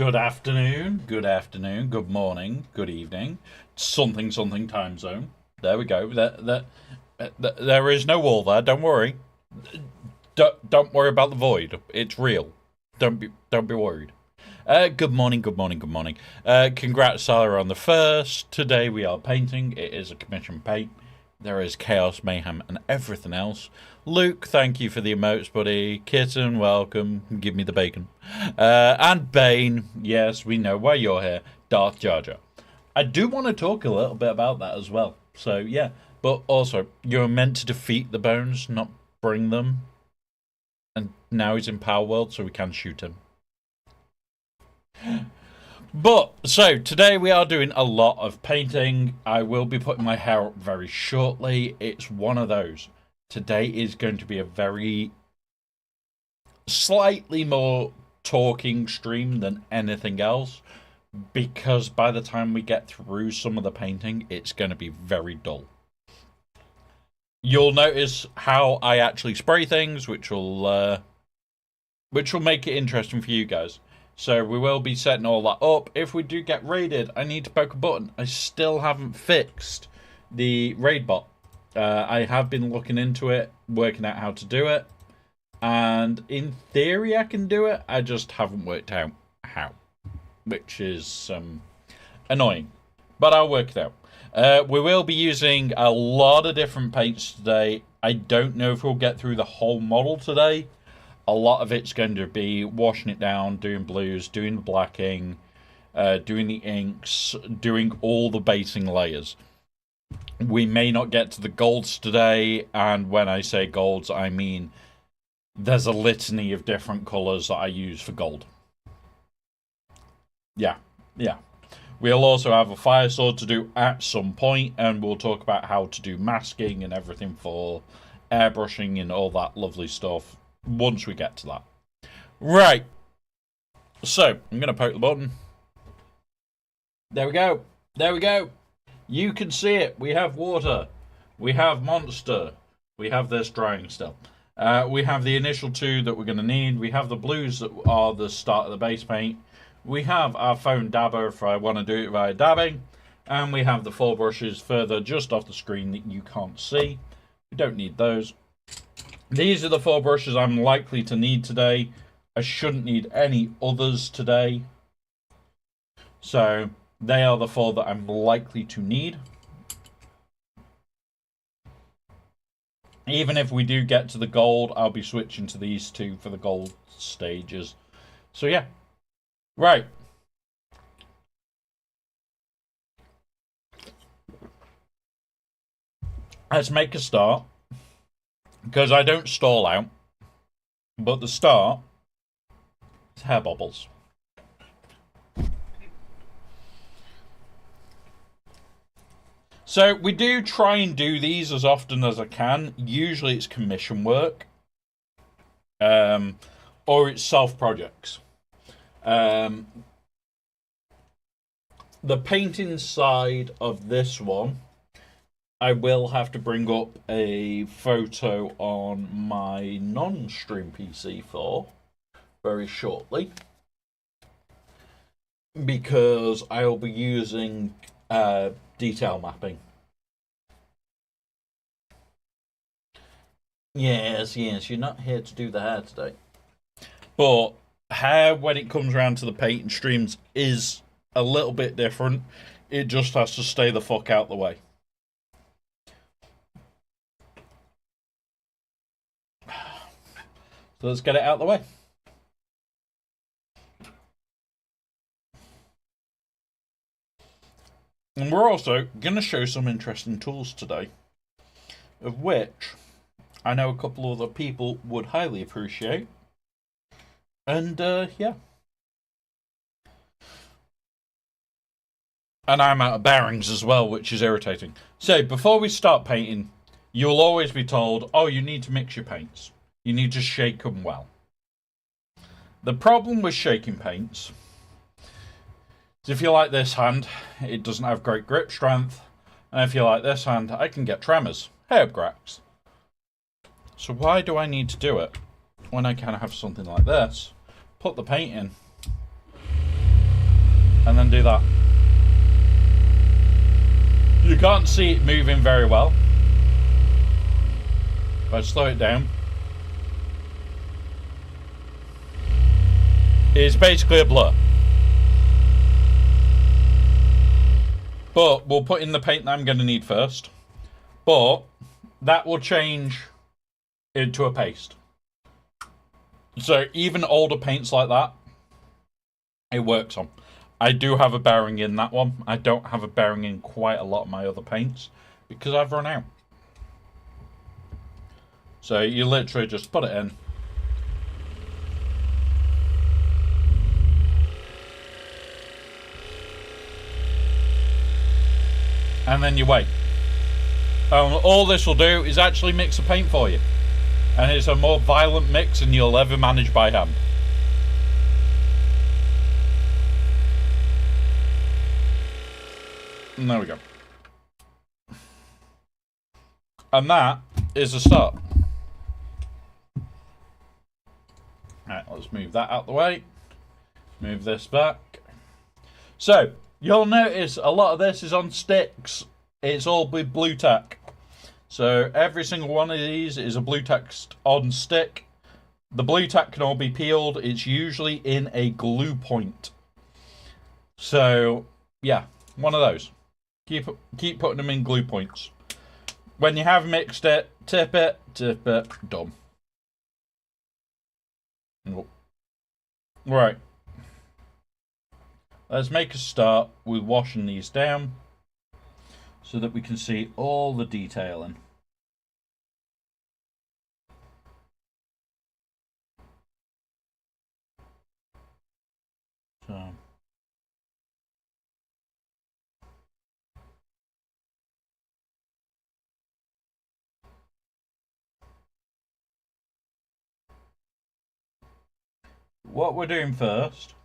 Good afternoon, good morning, good evening, something time zone. There we go. There is no wall there. Don't worry. Don't worry about the void. It's real. Don't be worried. Good morning. Congrats, Sarah, on the first. Today we are painting. It is a commission paint. There is chaos, mayhem, and everything else. Luke, thank you for the emotes, buddy. Kitten, welcome. Give me the bacon. And Bane, yes, we know why you're here. Darth Jar Jar. I do want to talk a little bit about that as well. So, yeah. But also, you're meant to defeat the bones, not bring them. And now he's in Power World, so we can shoot him. But, so, today we are doing a lot of painting. I will be putting my hair up very shortly. It's one of those. Today is going to be a very slightly more talking stream than anything else. Because by the time we get through some of the painting, it's going to be very dull. You'll notice how I actually spray things, which will make it interesting for you guys. So we will be setting all that up. If we do get raided, I need to poke a button. I still haven't fixed the raid bot. I have been looking into it, working out how to do it. And in theory, I can do it. I just haven't worked out how, which is annoying. But I'll work it out. We will be using a lot of different paints today. I don't know if we'll get through the whole model today. A lot of it's going to be washing it down, doing blues, doing the blacking, doing the inks, doing all the basing layers. We may not get to the golds today, and when I say golds, I mean there's a litany of different colours that I use for gold. Yeah. We'll also have a fire sword to do at some point, and we'll talk about how to do masking and everything for airbrushing and all that lovely stuff once we get to that. Right. So, I'm going to poke the button. There we go. You can see it. We have water. We have monster. We have this drying still. We have the initial two that we're going to need. We have the blues that are the start of the base paint. We have our foam dabber if I want to do it via dabbing. And we have the 4 brushes further just off the screen that you can't see. We don't need those. These are the 4 brushes I'm likely to need today. I shouldn't need any others today. So, they are the 4 that I'm likely to need. Even if we do get to the gold, I'll be switching to these 2 for the gold stages. So, yeah. Right. Let's make a start. Because I don't stall out. But the start is hair bobbles. So we do try and do these as often as I can. Usually it's commission work. Or it's self-projects. The painting side of this one, I will have to bring up a photo on my non-stream PC for very shortly. Because I'll be using detail mapping. Yes, you're not here to do the hair today. But hair, when it comes around to the painting streams, is a little bit different. It just has to stay the fuck out the way. So let's get it out of the way. And we're also going to show some interesting tools today, of which I know a couple of other people would highly appreciate. And, yeah. And I'm out of bearings as well, which is irritating. So, before we start painting, you'll always be told, oh, you need to mix your paints. You need to shake them well. The problem with shaking paints is if you like this hand, it doesn't have great grip strength. And if you like this hand, I can get tremors, hair cracks. So why do I need to do it when I can have something like this? Put the paint in. And then do that. You can't see it moving very well. If I slow it down, it's basically a blur. But we'll put in the paint that I'm going to need first. But that will change into a paste. So even older paints like that, it works on. I do have a bearing in that one. I don't have a bearing in quite a lot of my other paints because I've run out. So you literally just put it in. And then you wait. All this will do is actually mix the paint for you. And it's a more violent mix than you'll ever manage by hand. And there we go. And that is a start. Alright, let's move that out the way. Move this back. So, you'll notice a lot of this is on sticks. It's all with blue tack. So every single one of these is a blue tack on stick. The blue tack can all be peeled. It's usually in a glue point. So, yeah, one of those. Keep putting them in glue points. When you have mixed it, tip it, done. Oh. Right. Let's make a start with washing these down so that we can see all the detailing. So what we're doing first,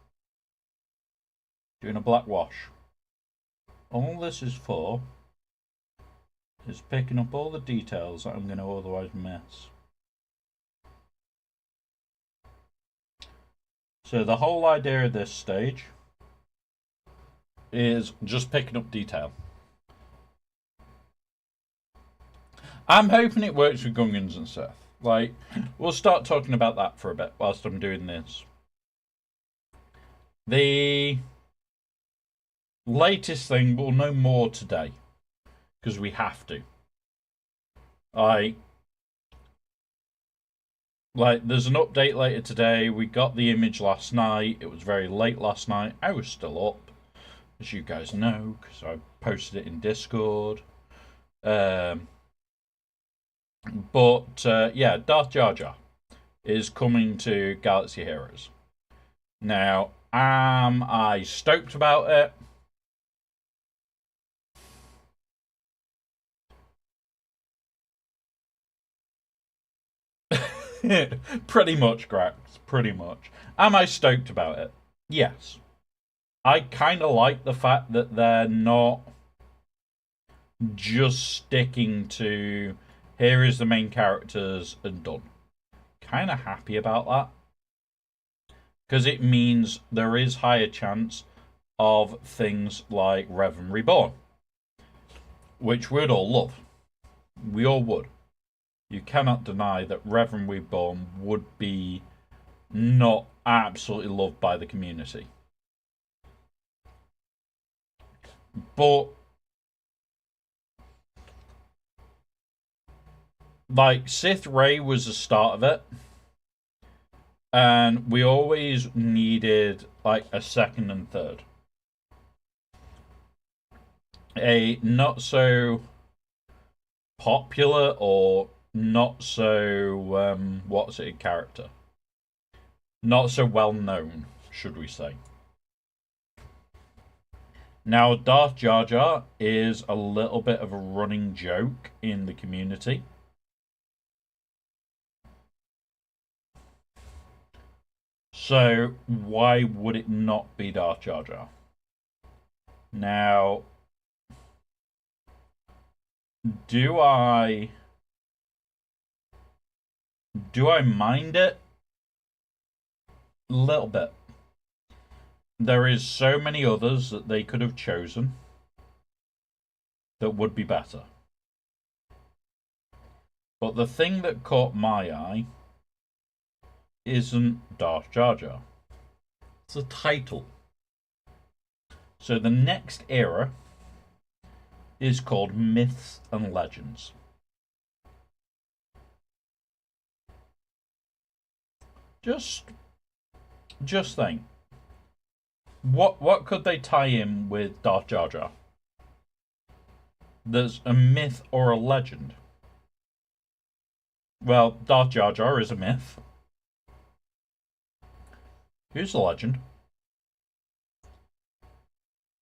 doing a black wash. All this is for is picking up all the details that I'm going to otherwise miss. So the whole idea of this stage is just picking up detail. I'm hoping it works with Gungans and stuff. Like, we'll start talking about that for a bit whilst I'm doing this. The latest thing, we'll know more today. Because we have to. Like, there's an update later today. We got the image last night. It was very late last night. I was still up, as you guys know, because I posted it in Discord. Yeah, Darth Jar Jar is coming to Galaxy Heroes. Now, am I stoked about it? Pretty much, Grax. Pretty much. Am I stoked about it? Yes. I kind of like the fact that they're not just sticking to here is the main characters and done. Kind of happy about that. Because it means there is higher chance of things like Revan Reborn. Which we'd all love. We all would. You cannot deny that Revan Reborn would be not absolutely loved by the community. But like Sith Rey was the start of it. And we always needed like a second and third. A not so popular or not so character. Not so well known, should we say. Now, Darth Jar Jar is a little bit of a running joke in the community. So, why would it not be Darth Jar Jar? Now, do I mind it? A little bit. there is so many others that they could have chosen that would be better. But the thing that caught my eye isn't Darth Jar Jar. It's the title. So the next era is called Myths and Legends. Just think. What could they tie in with Darth Jar Jar? There's a myth or a legend. Well, Darth Jar Jar is a myth. Who's a legend?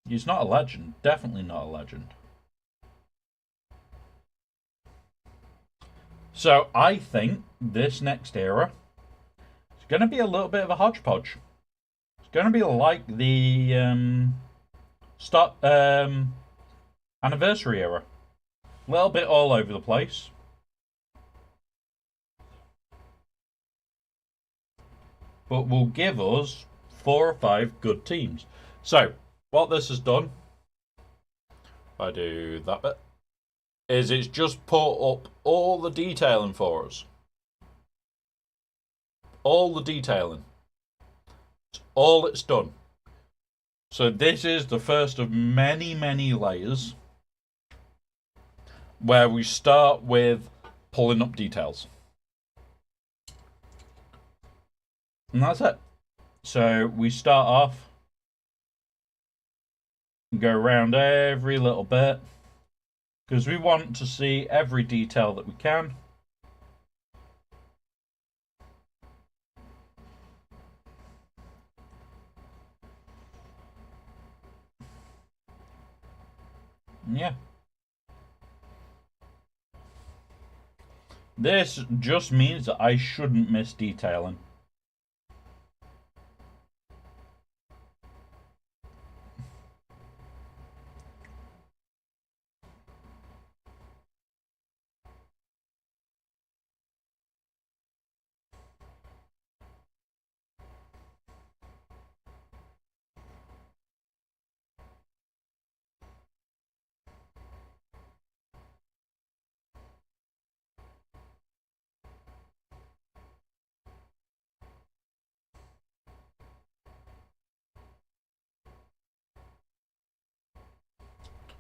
He's not a legend. Definitely not a legend. So I think this next era is going to be a little bit of a hodgepodge. It's going to be like the anniversary era. A little bit all over the place. But will give us 4 or 5 good teams. So, what this has done, if I do that bit, is it's just put up all the detailing for us. All the detailing. It's all it's done. So this is the first of many, many layers where we start with pulling up details. And that's it. So we start off, go around every little bit, because we want to see every detail that we can. Yeah. This just means that I shouldn't miss detailing.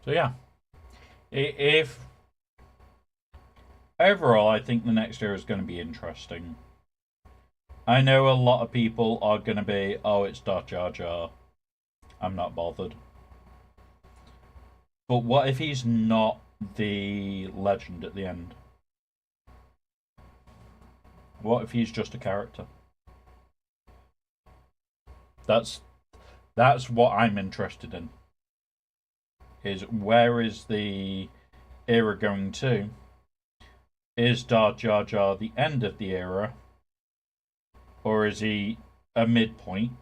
So yeah, if overall, I think the next year is going to be interesting. I know a lot of people are going to be, oh, it's Darth Jar Jar. I'm not bothered. But what if he's not the legend at the end? What if he's just a character? That's what I'm interested in. Is where is the era going to? Is Darth Jar Jar the end of the era? Or is he a midpoint?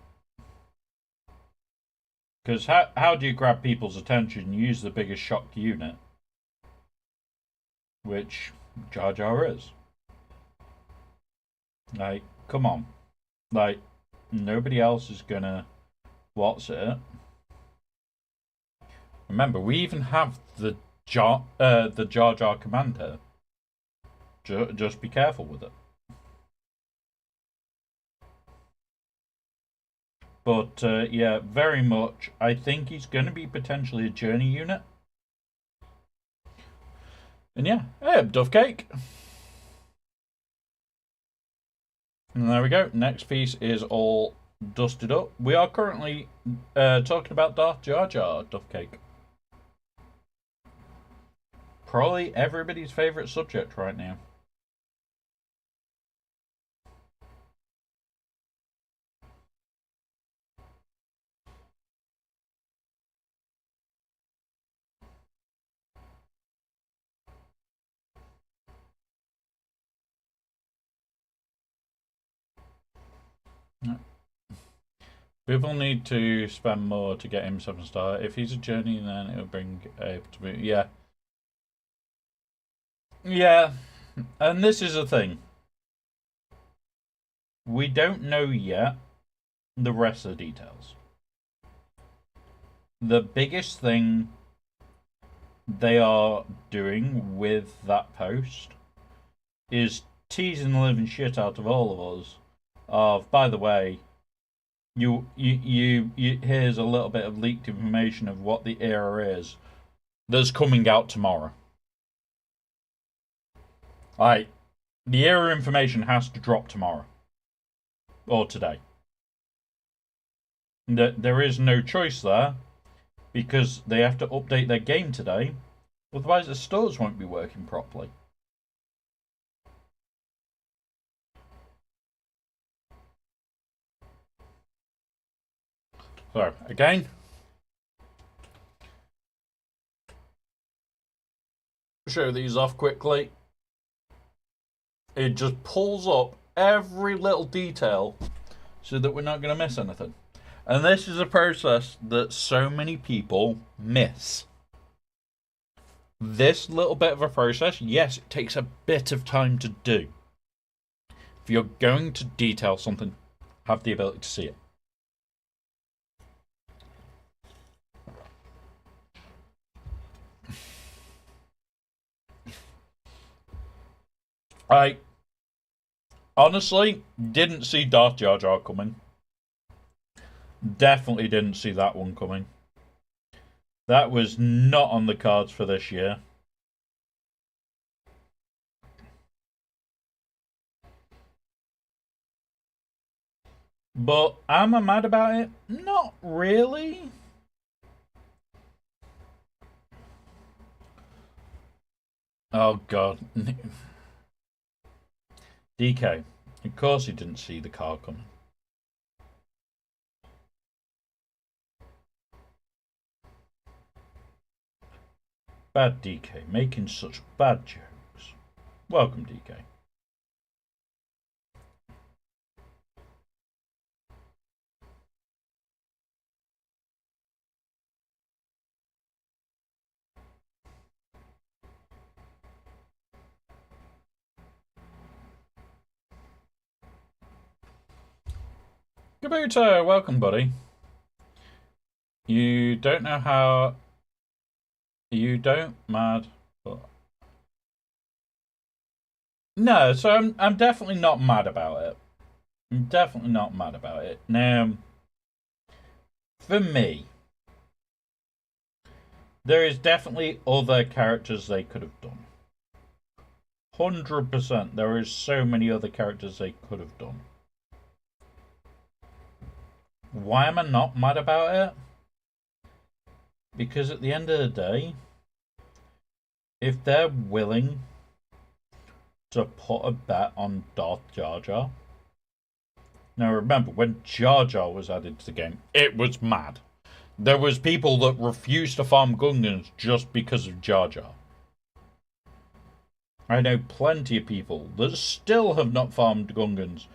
Because how do you grab people's attention? You use the biggest shock unit, which Jar Jar is. Like, come on. Like, nobody else is gonna what's it. Remember, we even have the Jar Jar command here. Just be careful with it. But yeah, very much. I think he's going to be potentially a journey unit. And yeah, hey, Duff Cake. And there we go. Next piece is all dusted up. We are currently talking about Darth Jar Jar, Duff Cake. Probably everybody's favourite subject right now. People need to spend more to get him 7-star. If he's a journey, then it'll bring able to be. Yeah. Yeah. And this is a thing. We don't know yet the rest of the details. the biggest thing they are doing with that post is teasing the living shit out of all of us. Of, by the way, you here's a little bit of leaked information of what the era is that's coming out tomorrow. Like, the era information has to drop tomorrow or today. There is no choice there because they have to update their game today, otherwise the stores won't be working properly. So, again, show these off quickly. It just pulls up every little detail so that we're not going to miss anything. And this is a process that so many people miss. This little bit of a process, yes, it takes a bit of time to do. If you're going to detail something, have the ability to see it. I honestly didn't see Darth Jar Jar coming. Definitely didn't see that one coming. That was not on the cards for this year. But am I mad about it? Not really. Oh god. DK. Of course he didn't see the car coming. Bad DK, making such bad jokes. Welcome, DK. Kabuto, welcome, buddy. You don't know how. You don't mad. But... No, so I'm definitely not mad about it. I'm definitely not mad about it. Now, for me, there is definitely other characters they could have done. 100%. There is so many other characters they could have done. Why am I not mad about it? Because at the end of the day, if they're willing to put a bet on Darth Jar Jar. Now remember, when Jar Jar was added to the game, it was mad. There was people that refused to farm Gungans just because of Jar Jar. I know plenty of people that still have not farmed Gungans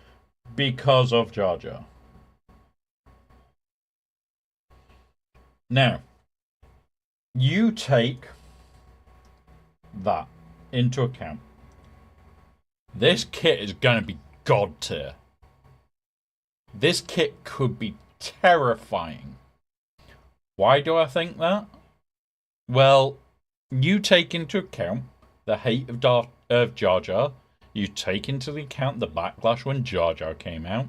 because of Jar Jar. Now, you take that into account. This kit is going to be god tier. This kit could be terrifying. Why do I think that? Well, you take into account the hate of Jar Jar. You take into account the backlash when Jar Jar came out.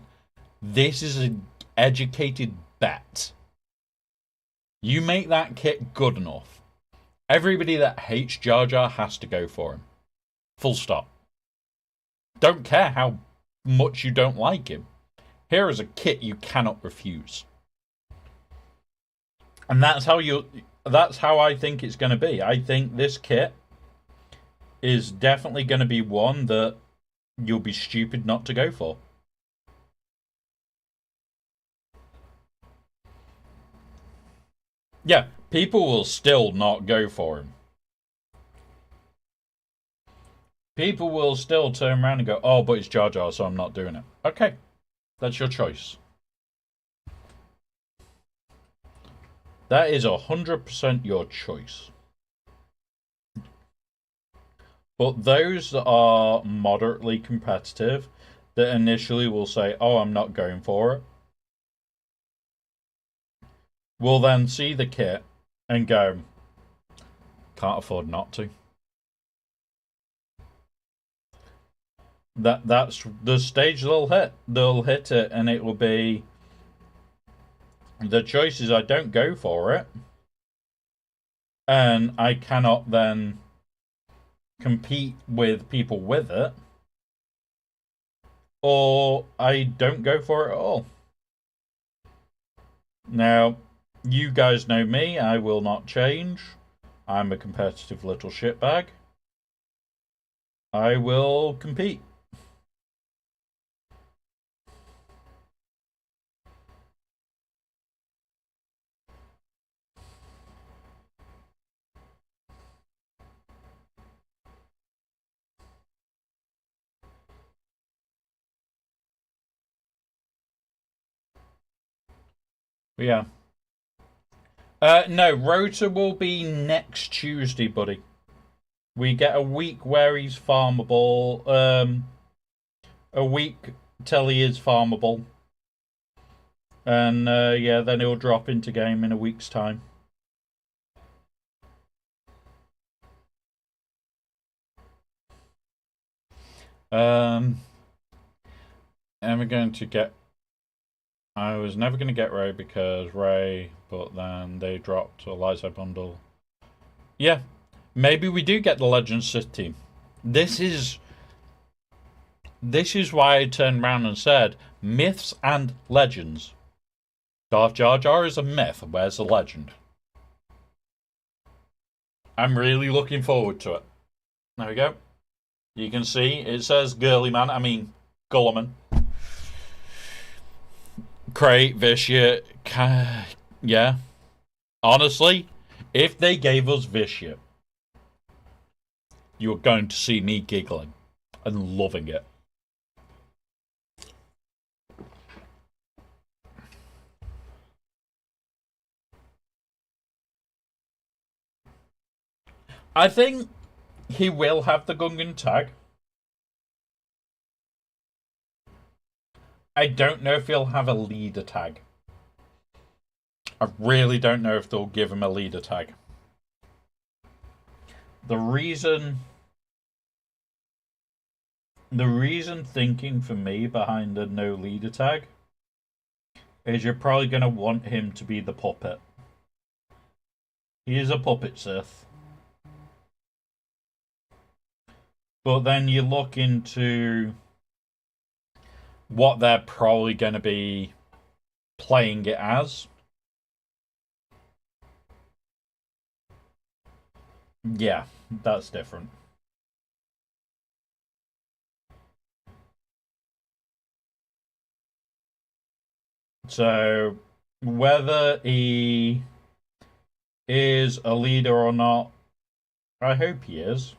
This is an educated bet. You make that kit good enough. Everybody that hates Jar Jar has to go for him. Full stop. Don't care how much you don't like him. Here is a kit you cannot refuse. And that's how I think it's going to be. I think this kit is definitely going to be one that you'll be stupid not to go for. Yeah, people will still not go for him. People will still turn around and go, oh, but it's Jar Jar, so I'm not doing it. Okay, that's your choice. That is 100% your choice. But those that are moderately competitive, that initially will say, oh, I'm not going for it, will then see the kit and go, can't afford not to. That's the stage they'll hit. They'll hit it, and it will be the choices. I don't go for it, and I cannot then compete with people with it, or I don't go for it at all. Now, you guys know me. I will not change. I'm a competitive little shitbag. I will compete. Yeah. No, Rota will be next Tuesday, buddy. We get a week where he's farmable. A week till he is farmable. And yeah, then he'll drop into game in a week's time. And we're going to get. I was never going to get Ray because Ray, but then they dropped a light side bundle. Yeah, maybe we do get the Legends Sith team. This is why I turned around and said myths and legends. Darth Jar Jar is a myth. Where's the legend? I'm really looking forward to it. There we go. You can see it says girly man. I mean Gulliman. Crate, Vitiate. Yeah. Honestly, if they gave us Vitiate, you're going to see me giggling and loving it. I think he will have the Gungan tag. I don't know if he'll have a leader tag. I really don't know if they'll give him a leader tag. The reason thinking for me behind a no leader tag is you're probably going to want him to be the puppet. He is a puppet Sith. But then you look into what they're probably going to be playing it as. Yeah, that's different. So, whether he is a leader or not, I hope he is.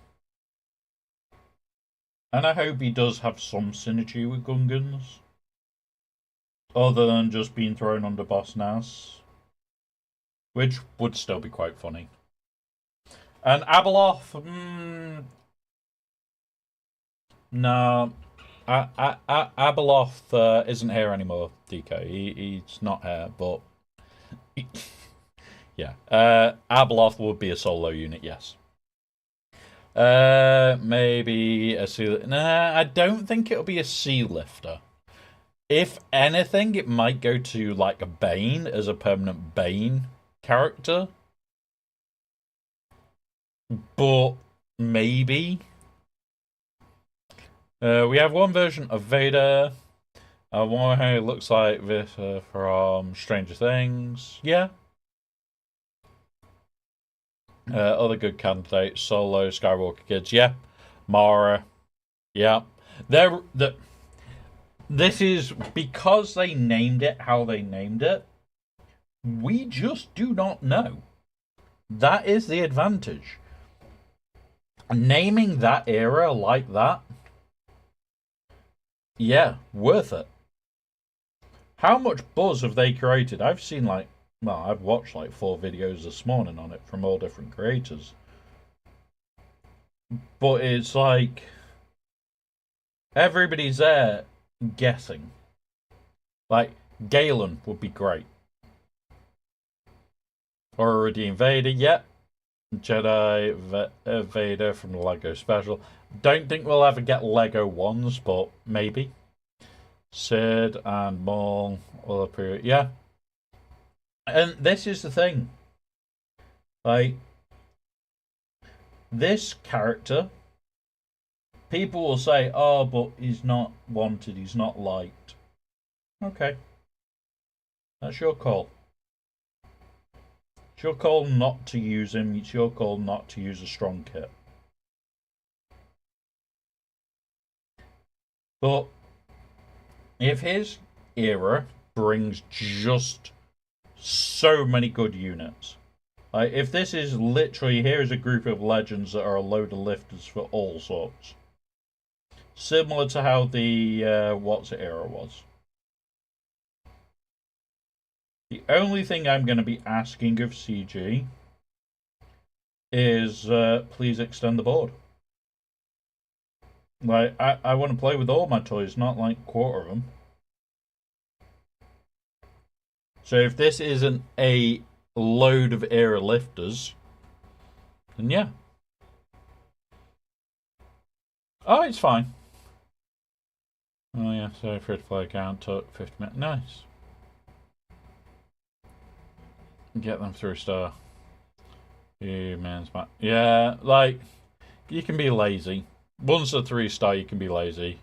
And I hope he does have some synergy with Gungans. Other than just being thrown under Boss Nass. Which would still be quite funny. And Abeloth, no. Abeloth isn't here anymore, DK. He's not here, but... yeah. Abeloth would be a solo unit, yes. Maybe a sea. Nah, I don't think it'll be a sea lifter. If anything, it might go to like a Bane as a permanent Bane character. But maybe. We have one version of Vader. One who looks like this from Stranger Things. Yeah. Other good candidates: Solo, Skywalker Kids. Yeah. Mara. Yeah. This is because they named it how they named it. We just do not know. That is the advantage. Naming that era like that, yeah, worth it. How much buzz have they created? I've seen I've watched 4 videos this morning on it from all different creators. But it's like everybody's there guessing. Like Galen would be great. Already invaded, yeah. Jedi Vader from the Lego special. Don't think we'll ever get Lego ones, but maybe. Sid and Maul will appear. Yeah. And this is the thing. Like, this character, people will say, oh, but he's not wanted, he's not liked. Okay. That's your call. It's your call not to use him, it's your call not to use a strong kit. But if his era brings just so many good units, like if this is literally, here's a group of legends that are a load of lifters for all sorts, similar to how the what's it era was. The only thing I'm going to be asking of CG is please extend the board. Like, I want to play with all my toys, not like a quarter of them. So if this isn't a load of era lifters, then yeah. Oh, it's fine. Oh yeah, so free to play account took 50 minutes. Nice. Get them through star. Humans, yeah, like, you can be lazy. Once a 3-star, you can be lazy.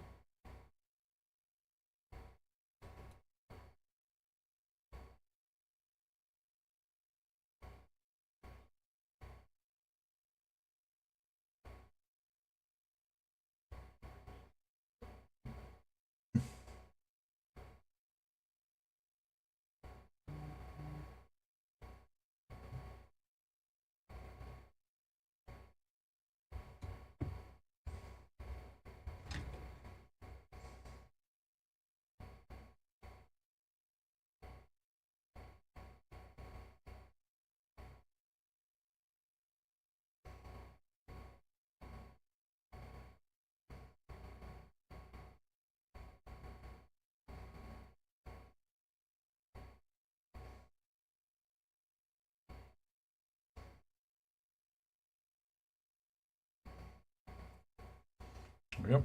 Yep.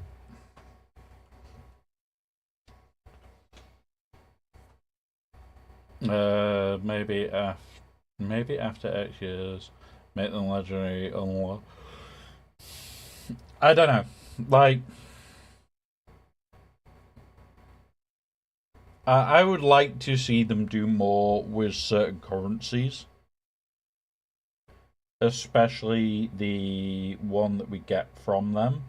Maybe after X years, make them legendary. Unlock. I don't know. Like, I would like to see them do more with certain currencies, especially the one that we get from them.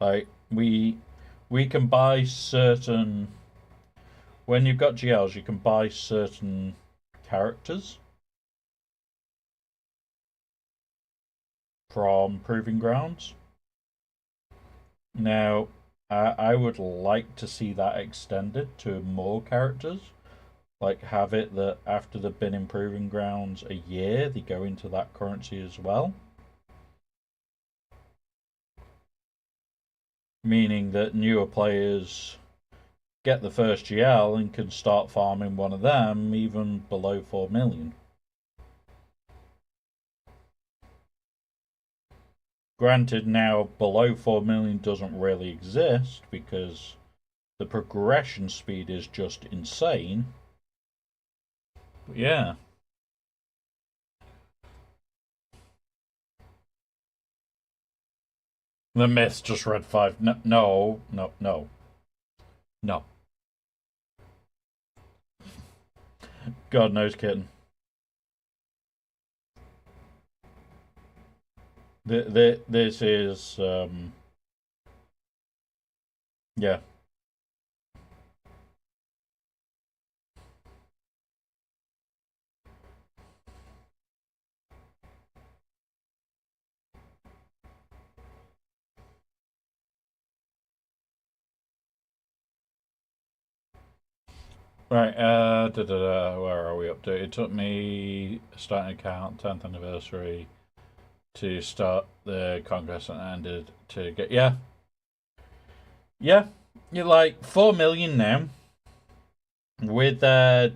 Like, we can buy certain, when you've got GLs, you can buy certain characters from Proving Grounds. Now, I would like to see that extended to more characters. Like, have it that after they've been in Proving Grounds a year, they go into that currency as well. Meaning that newer players get the first GL and can start farming one of them even below 4 million. Granted, now below 4 million doesn't really exist because the progression speed is just insane. But yeah. The myths just read 5. No, no, no, no. No. God knows, kitten. This is, yeah. Right, where are we up to? It took me starting account, 10th anniversary, to start the conquest and ended to get, yeah. Yeah, you're like 4 million now. with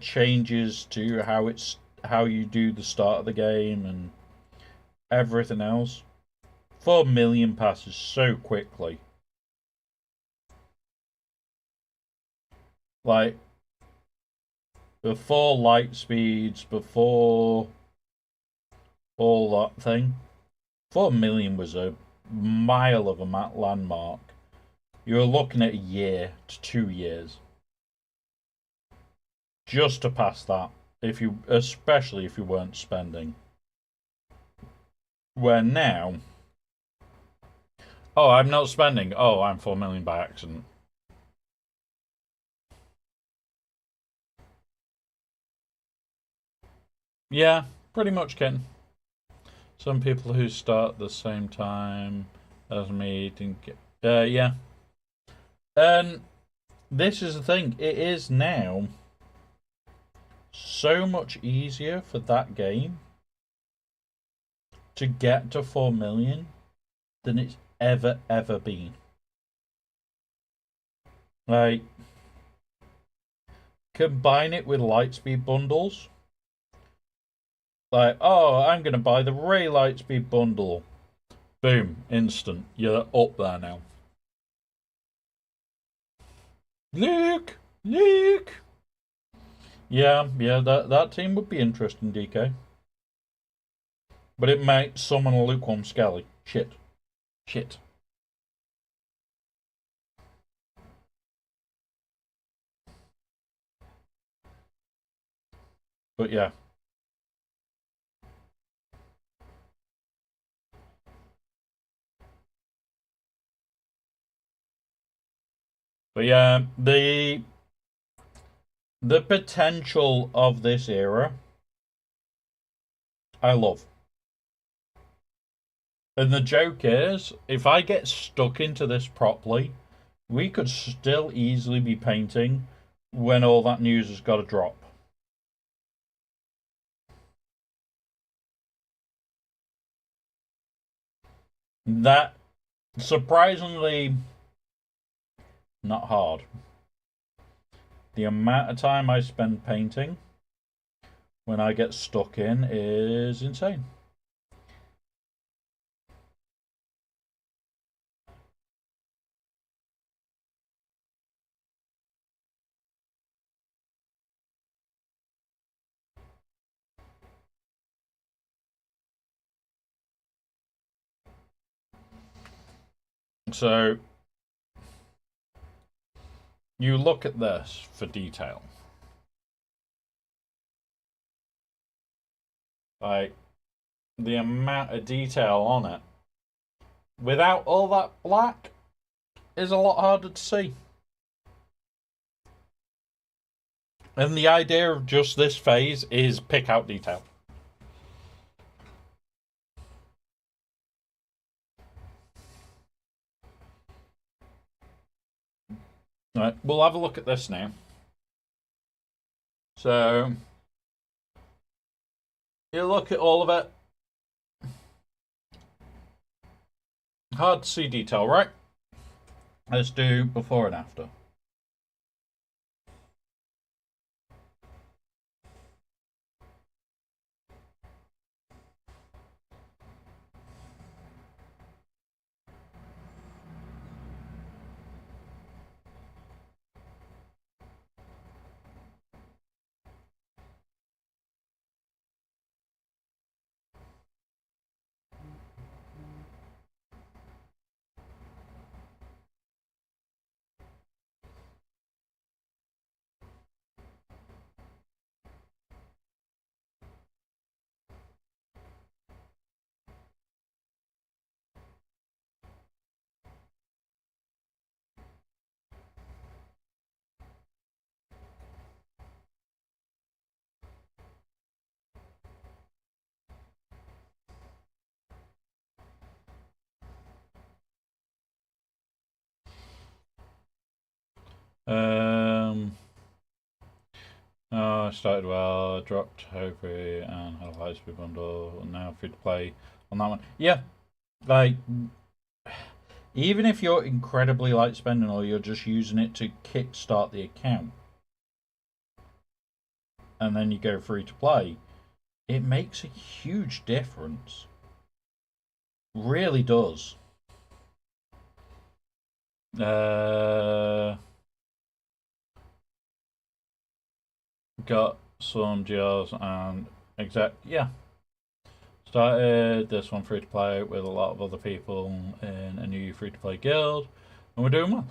changes to how you do the start of the game and everything else, 4 million passes so quickly. Like, before light speeds, before all that thing, 4 million was a mile of a landmark. You're looking at a year to 2 years just to pass that, especially if you weren't spending. Where now, oh, I'm not spending. Oh, I'm 4 million by accident. Yeah, pretty much, Ken. Some people who start the same time as me didn't get. Yeah. And this is the thing. It is now so much easier for that game to get to 4 million than it's ever been. Like, combine it with Lightspeed bundles. Like, oh, I'm going to buy the Ray Lightspeed bundle. Boom, instant. You're up there now. Luke! Yeah, that team would be interesting, DK. But it makes someone a lukewarm Skelly. Shit. But yeah. But yeah, the potential of this era, I love. And the joke is, if I get stuck into this properly, we could still easily be painting when all that news has got to drop. That surprisingly not hard. The amount of time I spend painting when I get stuck in is insane. So you look at this for detail. Like the amount of detail on it without all that black is a lot harder to see. And the idea of just this phase is pick out detail. Right, we'll have a look at this now. So you look at all of it. Hard to see detail, right? Let's do before and after. I started well, dropped Hopefully, and had a high speed bundle, and now free to play on that one. Yeah, like, even if you're incredibly light spending or you're just using it to kickstart the account, and then you go free to play, it makes a huge difference. Really does. Got some GLs and yeah. Started this one free to play with a lot of other people in a new free to play guild, and we're doing well.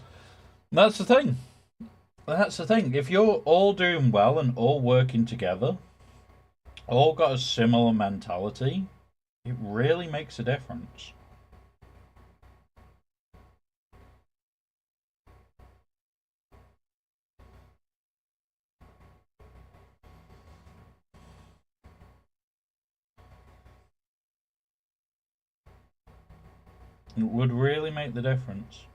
And that's the thing. That's the thing. If you're all doing well and all working together, all got a similar mentality, it really makes a difference. It would really make the difference.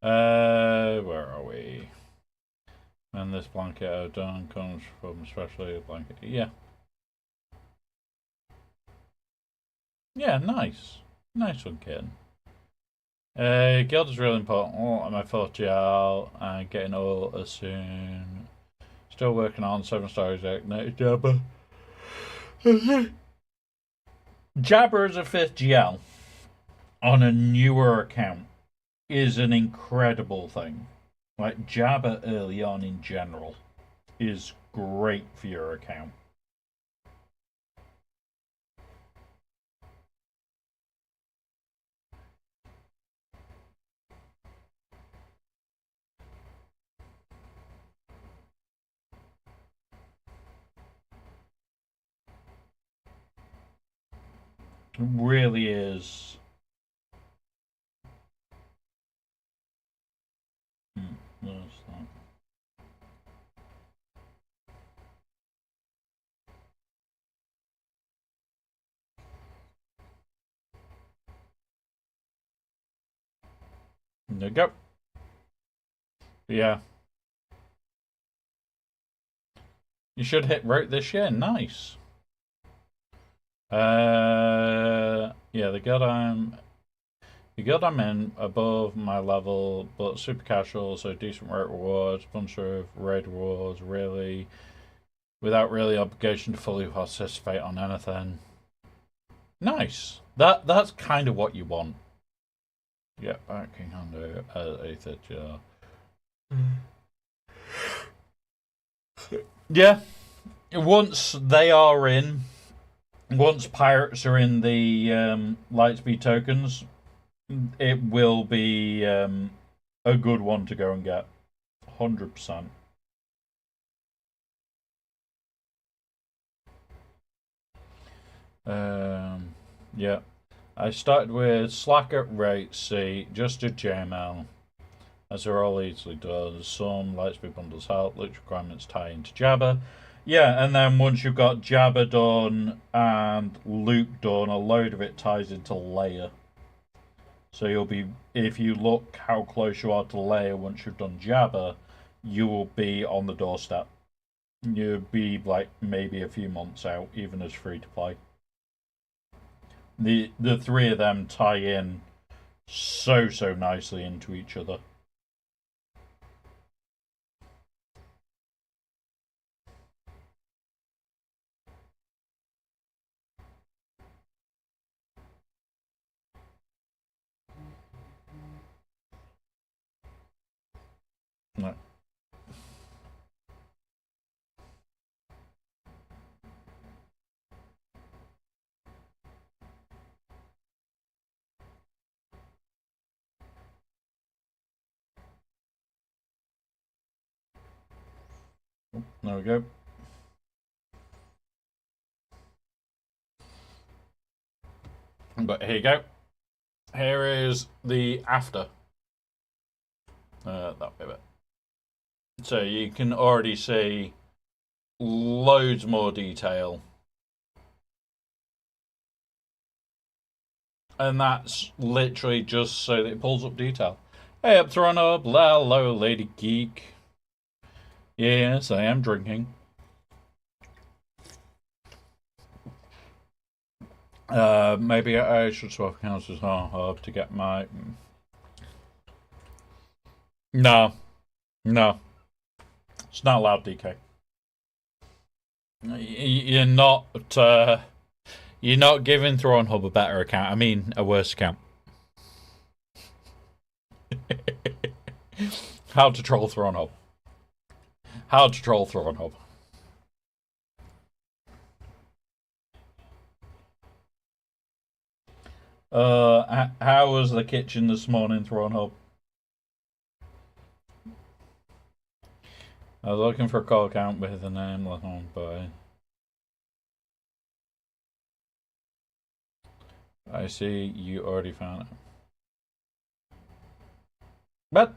Where are we? And this blanket I've done comes from especially a blanket. Yeah. Yeah, nice. Nice one, kid. Guild is really important. Oh, my fourth GL and getting all as soon. Still working on 7-star exact Jabber. Jabber as a 5th GL on a newer account is an incredible thing. Like, Jabber early on in general is great for your account. It really is. What's that? There you go. Yeah. You should hit route this year. Nice. Yeah, the guild I'm in above my level, but super casual, so decent rate rewards, bunch of raid rewards, really, without really obligation to fully participate on anything. Nice. That's kind of what you want. Yeah, back King Hondo as a third jar. Yeah, once they are in, once pirates are in the Lightspeed tokens, it will be a good one to go and get. 100%. Yeah. I started with Slack at rate C, just a JML, as there all easily does. Some Lightspeed bundles help, loot requirements tie into Jabber. Yeah, and then once you've got Jabber done and loot done, a load of it ties into layer. So you'll be, if you look how close you are to layer once you've done Jabber, you will be on the doorstep. You'll be like maybe a few months out, even as free to play. The three of them tie in so nicely into each other. No. There we go. But here you go. Here is the after. That bit of it. So you can already see loads more detail. And that's literally just so that it pulls up detail. Hey up, Thron up. Hello, Lady Geek. Yes, I am drinking. Maybe I should swap accounts as hard to get my... No. No. It's not allowed, DK. You're not... you're not giving Thrawn Hub a better account. I mean, a worse account. How to troll Thrawn Hub. How to troll Thrawn Hub. How was the kitchen this morning, Thrawn Hub? I was looking for a call account with a name left on by. I see you already found it. But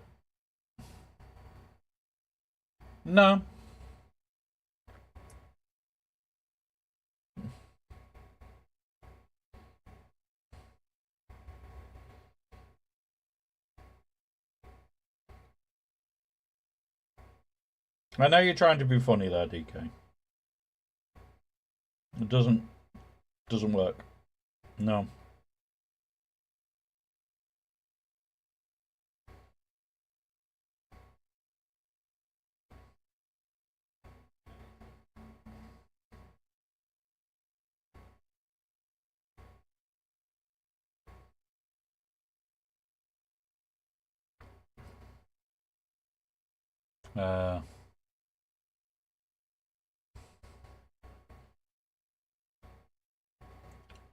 no. I know you're trying to be funny there, DK. It doesn't work. No.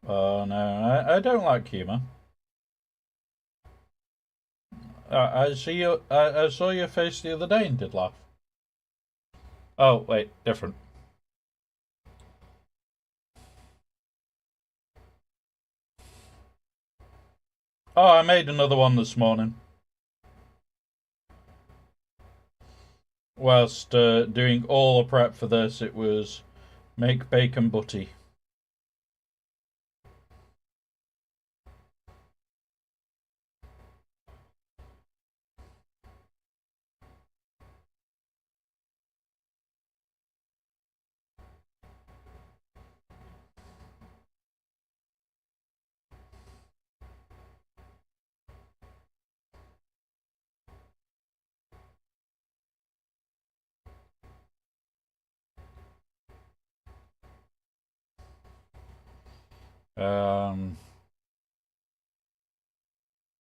Oh no, I don't like humour. I see you. I saw your face the other day and did laugh. Oh wait, different. Oh, I made another one this morning. Whilst doing all the prep for this, it was make bacon butty.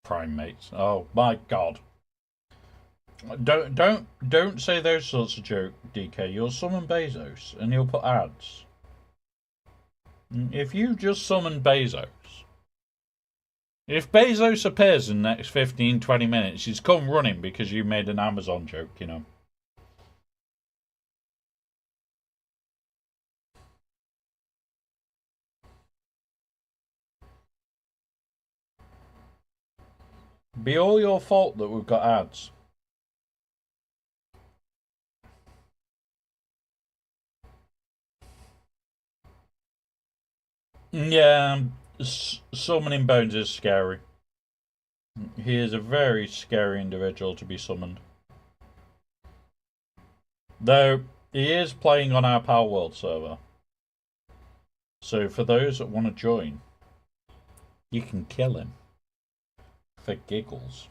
Primates. Oh my god. Don't say those sorts of jokes, DK. You'll summon Bezos and you'll put ads. If you just summon Bezos, if Bezos appears in the next 15-20 minutes, he's come running because you made an Amazon joke, you know. Be all your fault that we've got ads. Yeah, summoning Bones is scary. He is a very scary individual to be summoned. Though, he is playing on our Power World server. So for those that want to join, you can kill him. For giggles.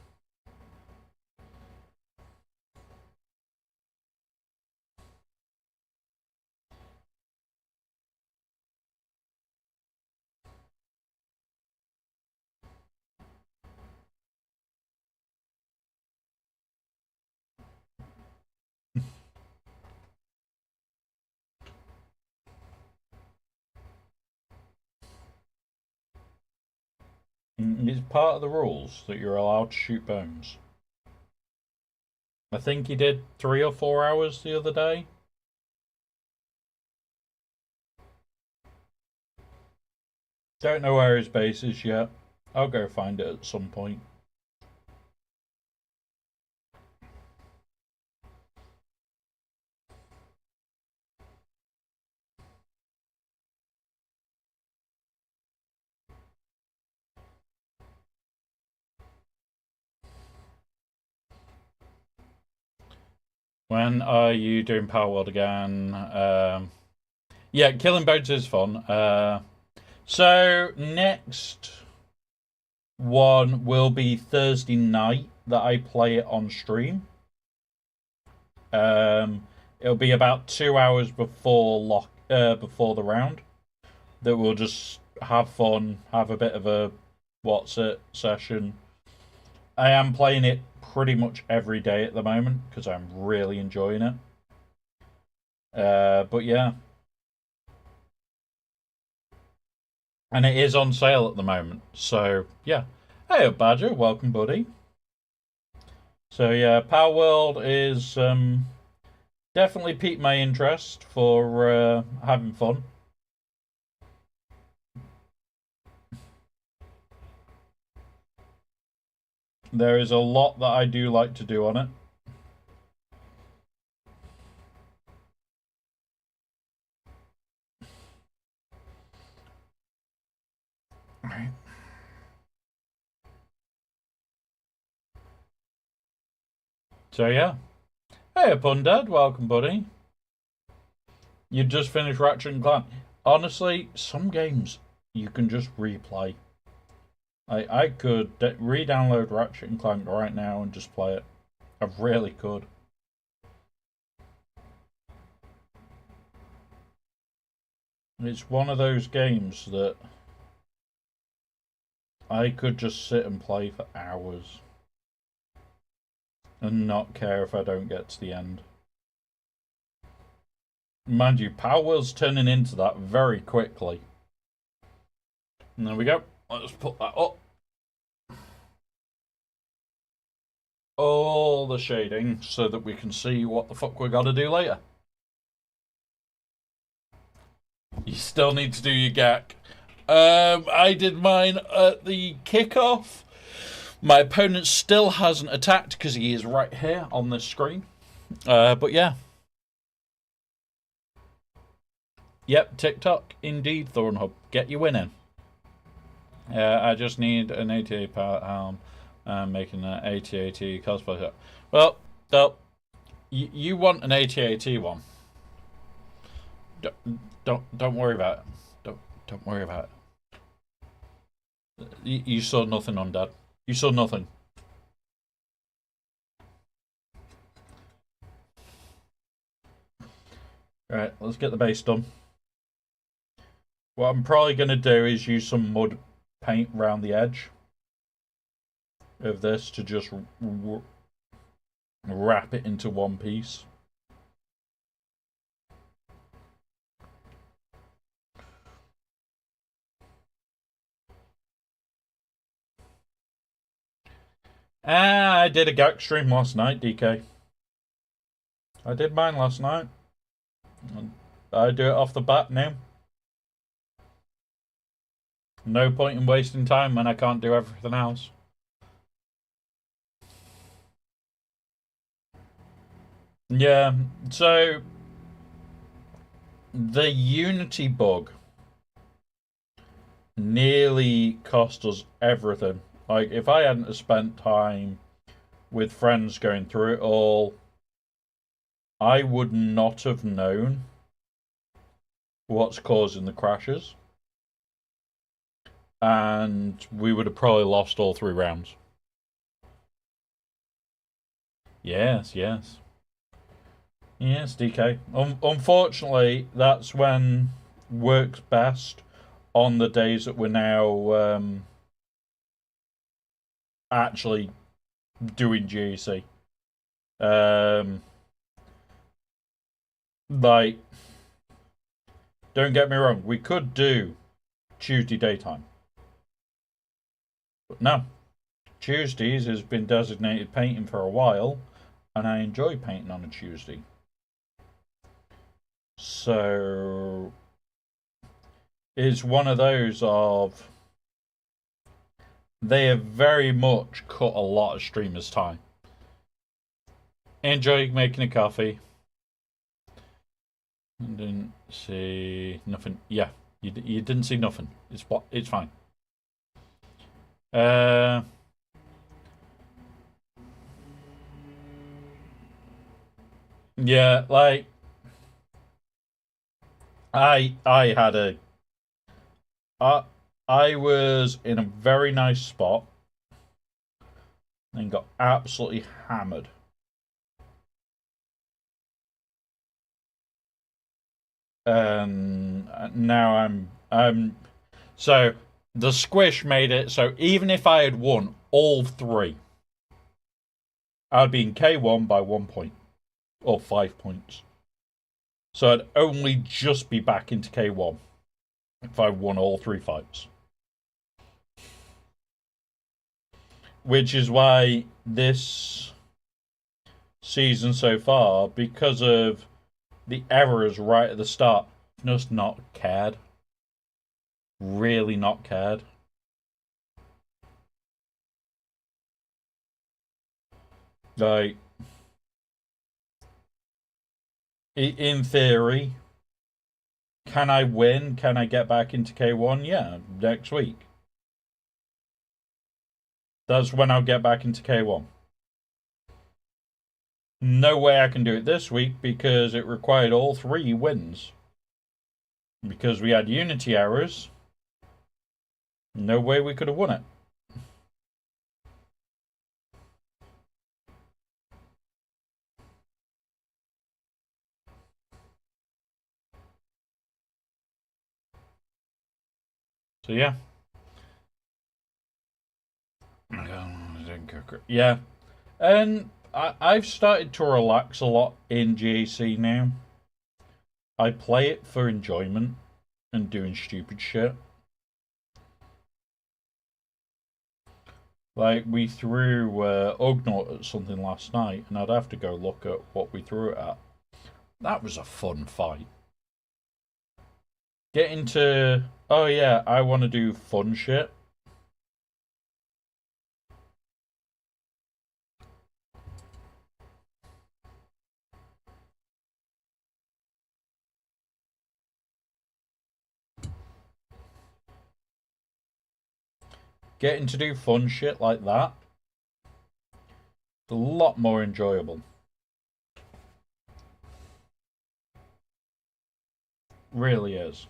It's part of the rules that you're allowed to shoot Bones. I think he did 3 or 4 hours the other day. Don't know where his base is yet. I'll go find it at some point. When are you doing Power World again? Yeah, killing boats is fun. So next one will be Thursday night that I play it on stream. It'll be about 2 hours before before the round. That we'll just have fun, have a bit of a what's it session. I am playing it pretty much every day at the moment because I'm really enjoying it. But yeah. And it is on sale at the moment. So yeah. Hey Badger, welcome buddy. So yeah, Power World is definitely piqued my interest for having fun. There is a lot that I do like to do on it. Alright. So yeah. Hey Pundad, welcome buddy. You just finished Ratchet and Clank. Honestly, some games you can just replay. I could re-download Ratchet and Clank right now and just play it. I really could. It's one of those games that I could just sit and play for hours and not care if I don't get to the end. Mind you, Power World's turning into that very quickly. And there we go. Let's put that up. All the shading so that we can see what the fuck we're gonna do later. You still need to do your GAC. I did mine at the kickoff. My opponent still hasn't attacked because he is right here on this screen. But yeah. Yep, TikTok, indeed, Thornhub. Get you winning. I just need an ATA power helm. I'm making an AT-AT cosplay. Well, you want an AT-AT one. Don't worry about it. Don't worry about it. You saw nothing on Dad. You saw nothing. Right, let's get the base done. What I'm probably going to do is use some mud paint around the edge of this to just wrap it into one piece. I did a GAC stream last night, DK. I did mine last night. I do it off the bat now. No point in wasting time when I can't do everything else. Yeah, so the Unity bug nearly cost us everything. Like, if I hadn't spent time with friends going through it all, I would not have known what's causing the crashes. And we would have probably lost all 3 rounds. Yes, yes. Yes, DK. Unfortunately, that's when works best on the days that we're now actually doing GEC. Like, don't get me wrong, we could do Tuesday daytime. But no. Tuesdays has been designated painting for a while, and I enjoy painting on a Tuesday. So is one of those of they have very much cut a lot of streamers' time. Enjoy making a coffee. I didn't see nothing. Yeah, you didn't see nothing. It's fine. Yeah, like I had a I was in a very nice spot and got absolutely hammered. And now I'm so the squish made it so even if I had won all three, I'd be in K1 by 1 point or 5 points. So I'd only just be back into K1 if I won all three fights. Which is why this season so far, because of the errors right at the start, I've just not cared. Really not cared. Like, in theory, can I win? Can I get back into K1? Yeah, next week. That's when I'll get back into K1. No way I can do it this week because it required all three wins. Because we had Unity errors, no way we could have won it. So yeah. Yeah. And I've started to relax a lot in GAC now. I play it for enjoyment and doing stupid shit. Like, we threw Ugnaught at something last night, and I'd have to go look at what we threw it at. That was a fun fight. Get into, oh yeah, I want to do fun shit. Getting to do fun shit like that, it's a lot more enjoyable. Really is.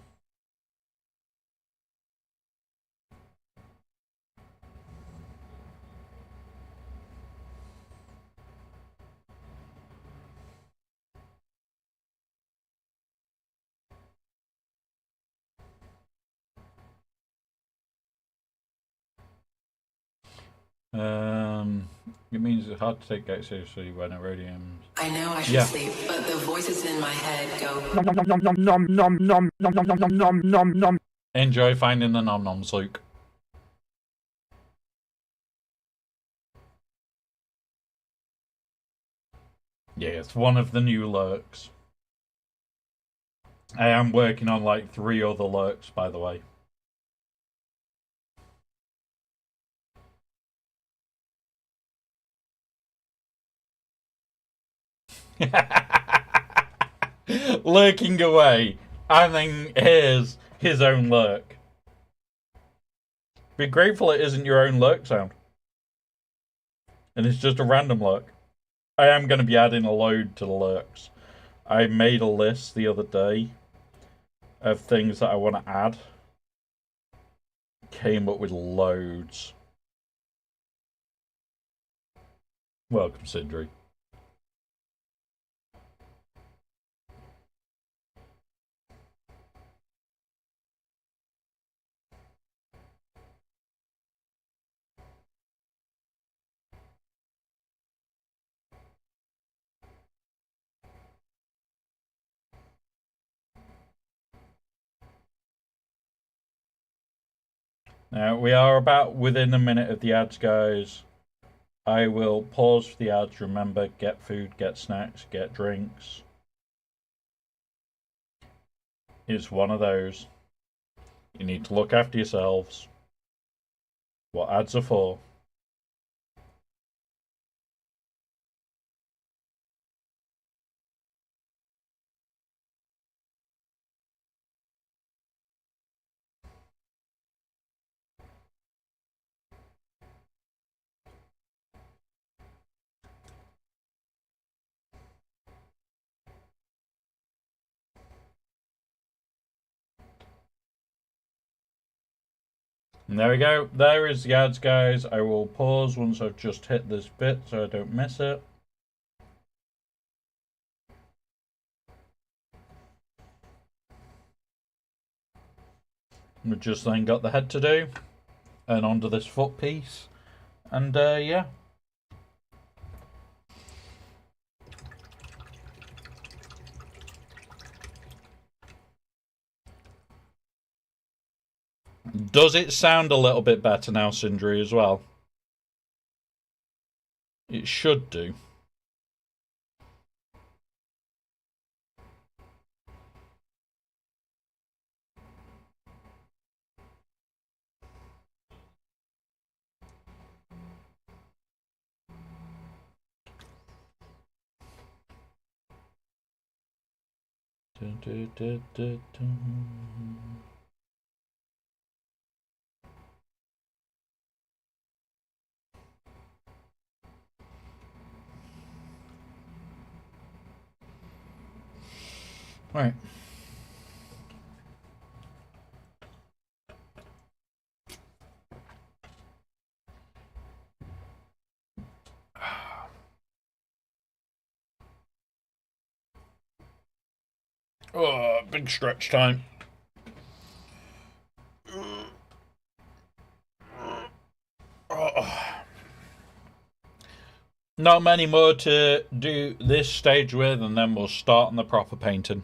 It means it's hard to take it seriously when Erodium. I know I should sleep, but the voices in my head go nom nom nom nom nom nom nom nom nom nom nom. Enjoy finding the nom noms, Luke. Yeah, it's one of the new lurks. I am working on like 3 other lurks, by the way. Lurking away, and then here's his own lurk. Be grateful it isn't your own lurk sound. And it's just a random lurk. I am going to be adding a load to the lurks. I made a list the other day of things that I want to add. Came up with loads. Welcome, Sindri. Now, we are about within a minute of the ads, guys. I will pause for the ads. Remember, get food, get snacks, get drinks. It's one of those. You need to look after yourselves. What ads are for. And there we go. There is the ads, guys. I will pause once I've just hit this bit so I don't miss it. We've just then got the head to do. And onto this foot piece. And yeah. Does it sound a little bit better now, Sindri, as well? It should do. Right. Oh, big stretch time. Oh. Not many more to do this stage with, and then we'll start on the proper painting.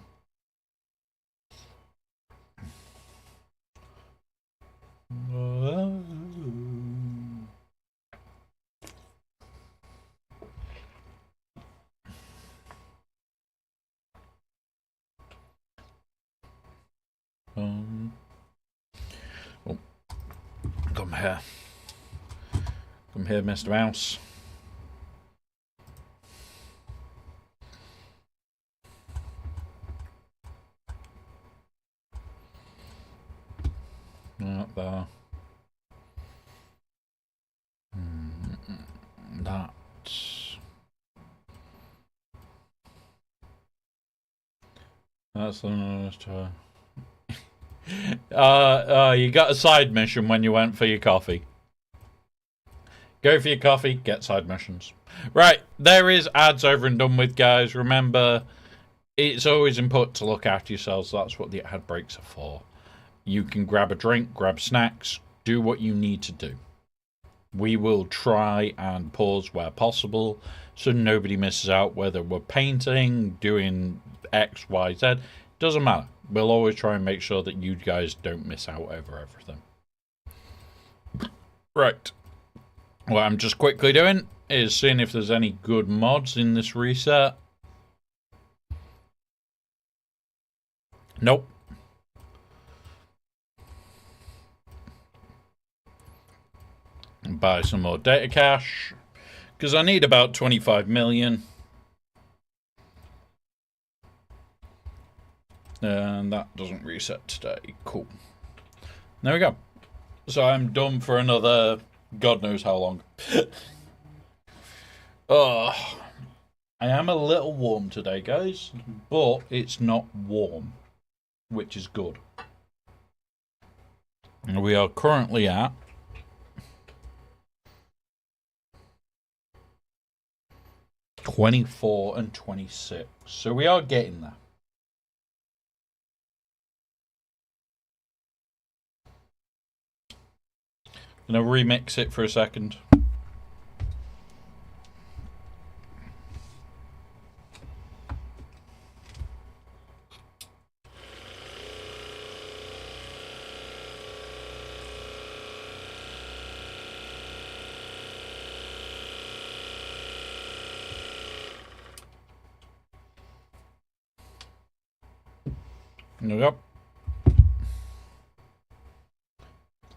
Oh, come here. Come here, Mr. Mouse. Up there. That's the newest. You got a side mission when you went for your coffee. Go for your coffee, get side missions. Right, there is ads over and done with, guys. Remember, it's always important to look after yourselves. That's what the ad breaks are for. You can grab a drink, grab snacks, do what you need to do. We will try and pause where possible so nobody misses out, whether we're painting, doing X, Y, Z. Doesn't matter. We'll always try and make sure that you guys don't miss out over everything. Right. What I'm just quickly doing is seeing if there's any good mods in this reset. Nope. Buy some more data cache because I need about 25 million. And that doesn't reset today. Cool. There we go. So I'm done for another God knows how long. Oh, I am a little warm today, guys, but it's not warm, which is good. And we are currently at 24 and 26, so we are getting there. I'm gonna remix it for a second. There we go.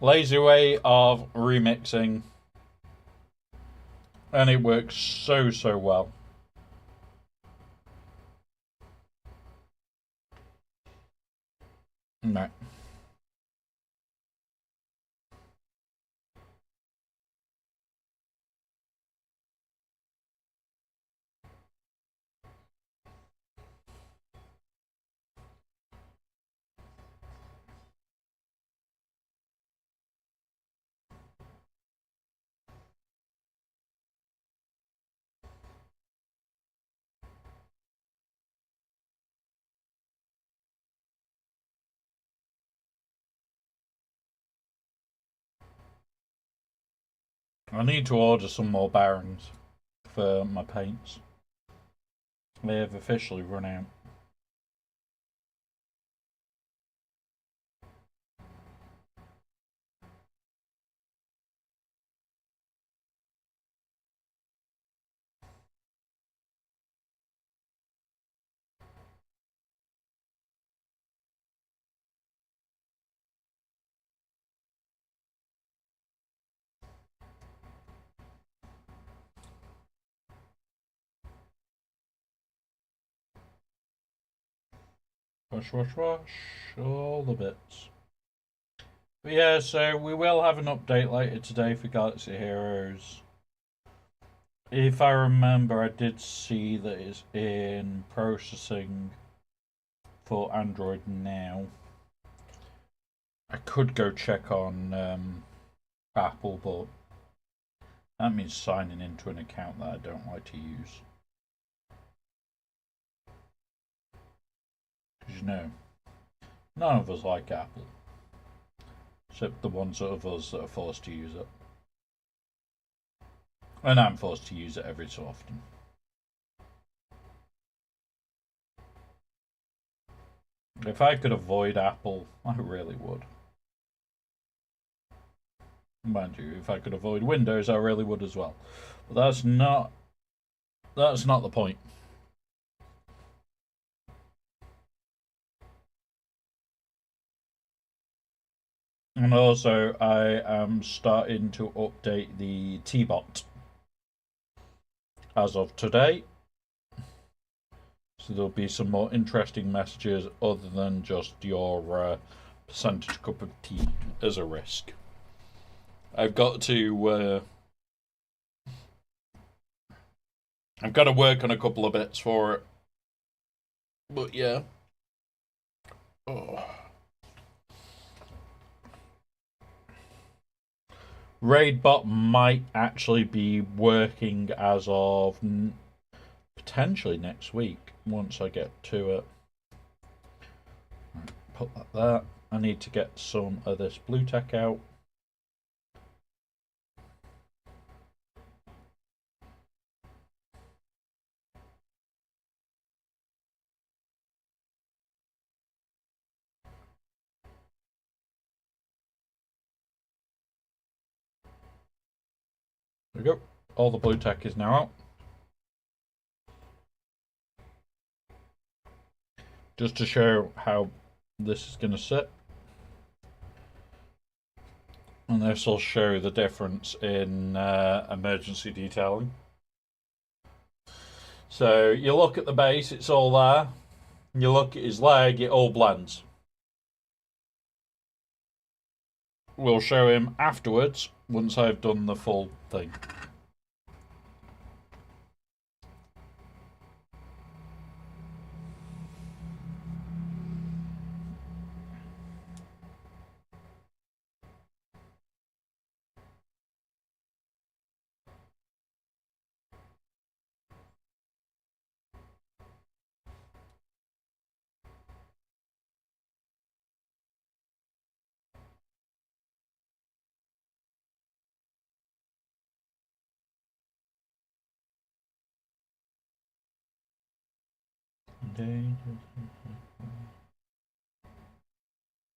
Lazy way of remixing. And it works so, so well. No. I need to order some more bearings for my paints. They have officially run out. Wash, wash, wash. All the bits. But yeah, so we will have an update later today for Galaxy Heroes. If I remember, I did see that it's in processing for Android now. I could go check on Apple, but that means signing into an account that I don't like to use. Because you know, none of us like Apple. Except the ones of us that are forced to use it. And I'm forced to use it every so often. If I could avoid Apple, I really would. Mind you, if I could avoid Windows, I really would as well. But that's not the point. And also, I am starting to update the T-Bot as of today. So there'll be some more interesting messages other than just your percentage cup of tea as a risk. I've got to work on a couple of bits for it. But yeah. Oh. Raidbot might actually be working as of potentially next week once I get to it. Put that there. I need to get some of this blue tech out. There we go. All the blue tech is now out. Just to show how this is going to sit. And this will show the difference in emergency detailing. So you look at the base, it's all there. You look at his leg, it all blends. We'll show him afterwards once I've done the full thing.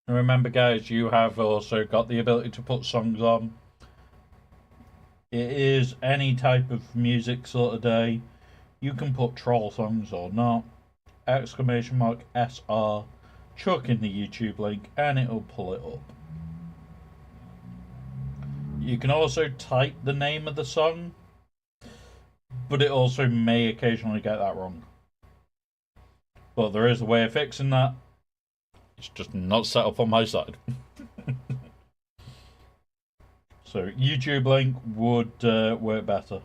Remember, guys, you have also got the ability to put songs on. It is any type of music sort of day. You can put troll songs or not. Exclamation mark SR. Chuck in the YouTube link and it'll pull it up. You can also type the name of the song, but it also may occasionally get that wrong. But there is a way of fixing that. It's just not set up on my side. So YouTube link would work better.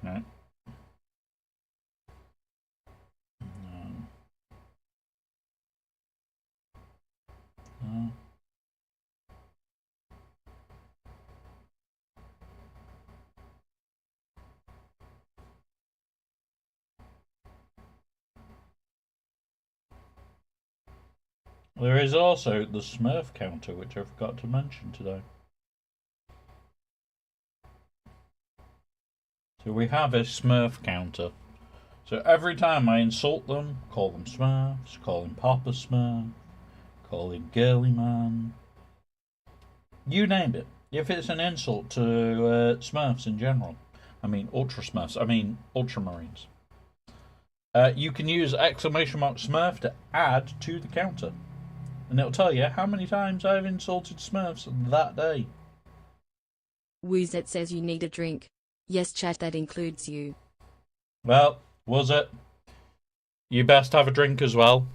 Right. No. There is also the Smurf counter, which I forgot to mention today. So we have a Smurf counter. So every time I insult them, call them Smurfs, call him Papa Smurf, call him Girly Man, you name it. If it's an insult to Smurfs in general, I mean Ultra Smurfs, I mean Ultramarines, you can use exclamation mark Smurf to add to the counter. And it'll tell you how many times I've insulted Smurfs that day. Woozet says you need a drink. Yes, chat, that includes you. Well, was it? You best have a drink as well.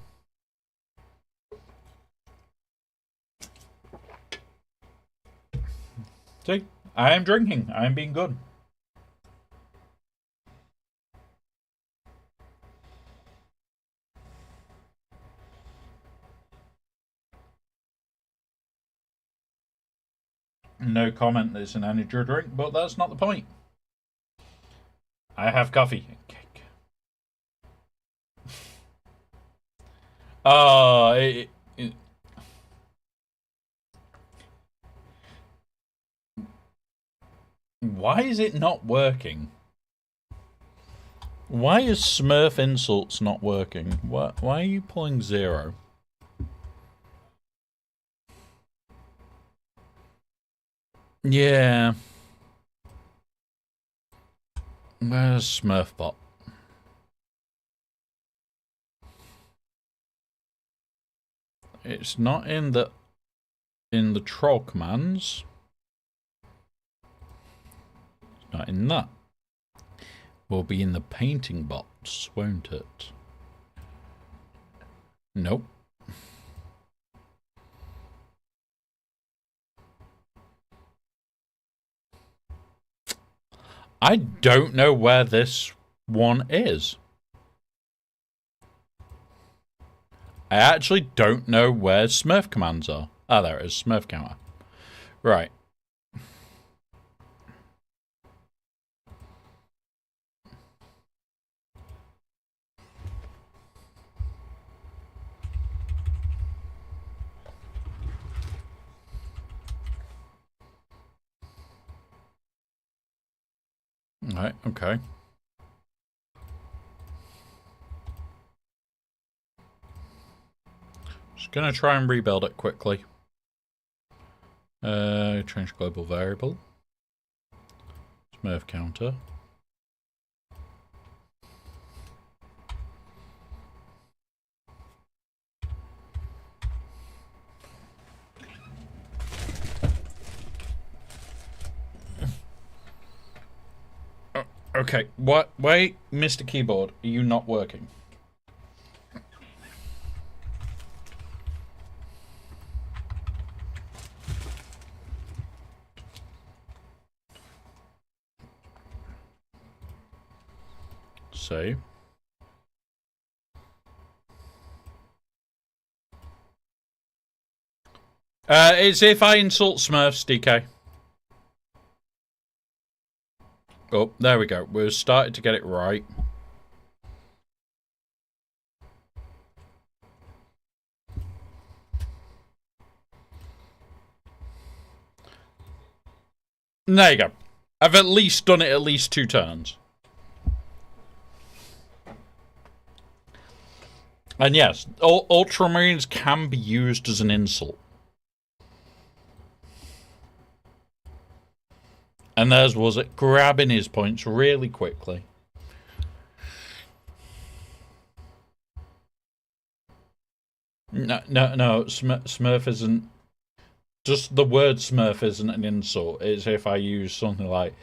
See, I am drinking. I am being good. No comment that it's an energy drink, but that's not the point. I have coffee and cake. Why is it not working? Why is Smurf insults not working? Why are you pulling 0? Yeah. Where's Smurfbot? It's not in the troll commands. It's not in that. Will be in the painting box, won't it? Nope. I don't know where this one is. I actually don't know where Smurf commands are. Ah, there it is, Smurf counter. Right. Right, okay. Just gonna try and rebuild it quickly. Change global variable. Smurf counter. Okay, what? Wait, Mr. Keyboard, are you not working? Save. It's if I insult Smurfs, DK. Oh, there we go. We're starting to get it right. There you go. I've at least done it at least 2 turns. And yes, ultramarines can be used as an insult. And theirs was it grabbing his points really quickly. No, Smurf isn't. Just the word Smurf isn't an insult. It's if I use something like,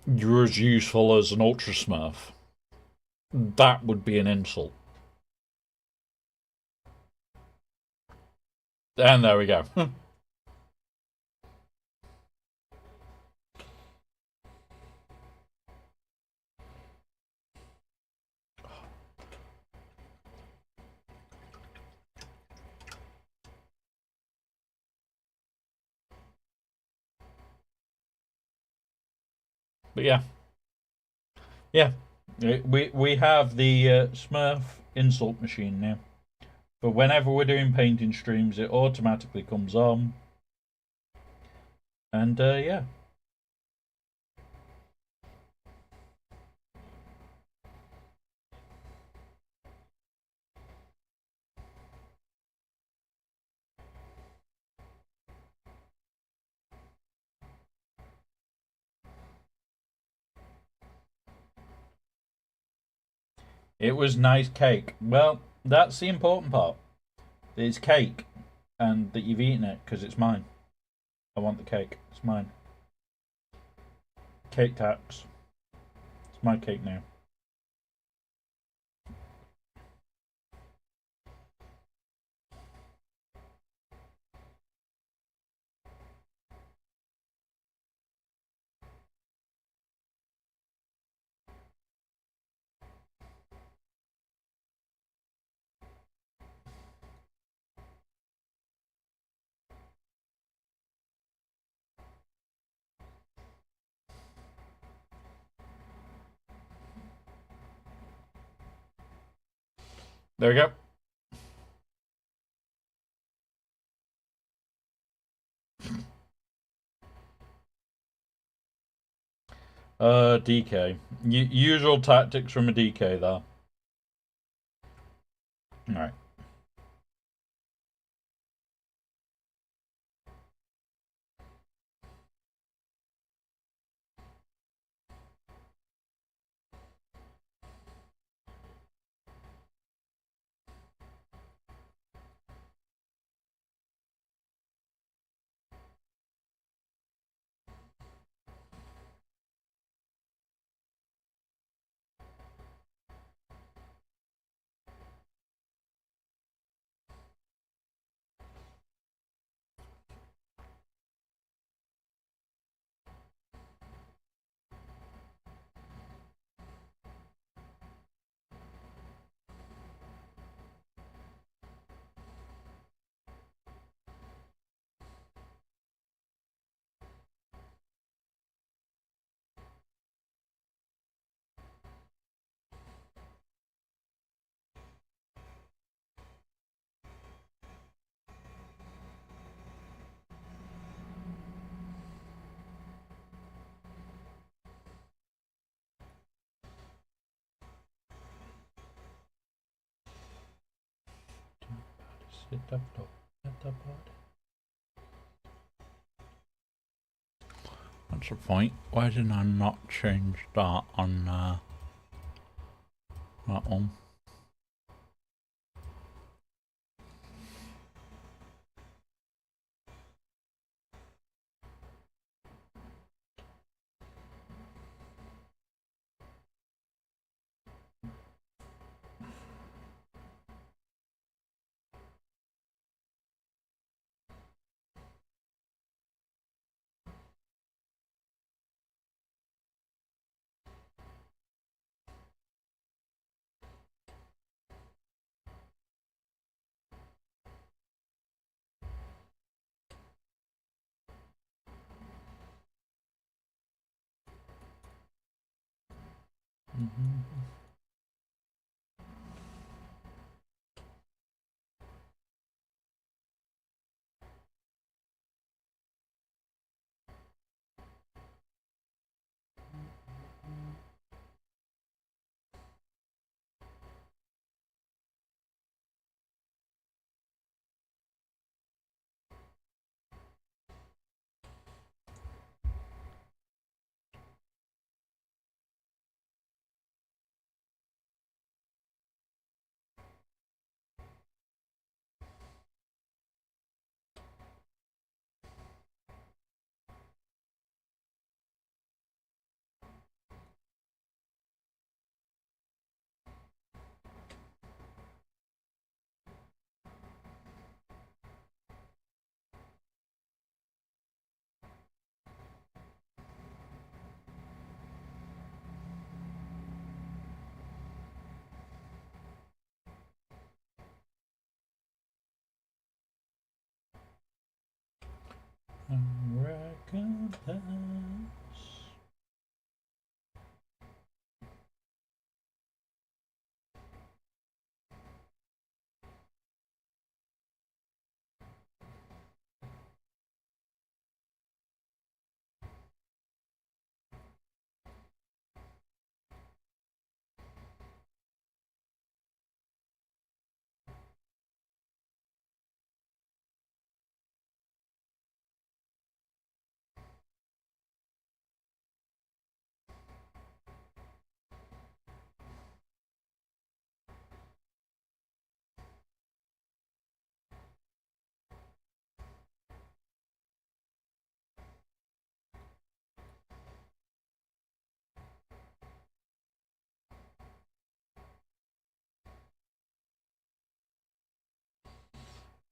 you're as useful as an Ultra Smurf. That would be an insult. And there we go. But yeah. Yeah. We have the Smurf insult machine now. But whenever we're doing painting streams, it automatically comes on. And yeah. It was nice cake. Well, that's the important part. It's cake, and that you've eaten it because it's mine. I want the cake. It's mine. Cake tax. It's my cake now. There we go. DK. Usual tactics from a DK there. Alright. That's the point. Why did I not change that on that one?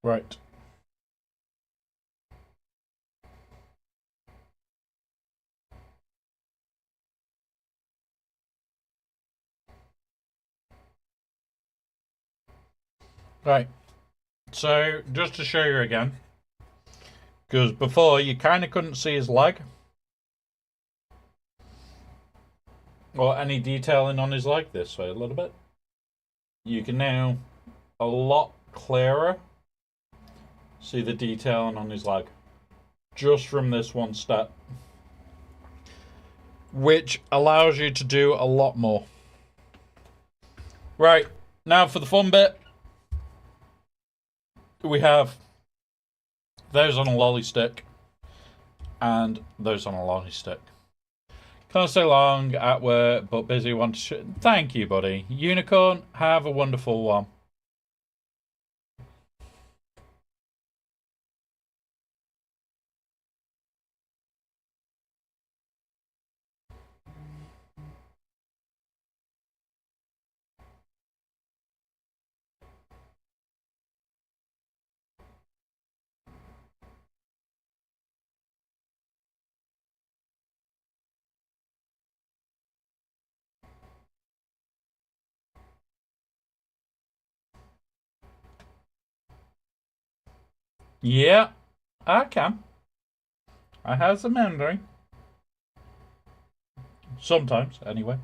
Right. Right. So, just to show you again, because before you kind of couldn't see his leg or any detailing on his leg this way a little bit. You can now a lot clearer see the detailing on his leg just from this one step, which allows you to do a lot more. Right, now for the fun bit, we have those on a lolly stick and those on a lolly stick. Can't stay long at work, but busy. Want to thank you, buddy. Unicorn, have a wonderful one. Yeah, I can. I have some memory. Sometimes, anyway.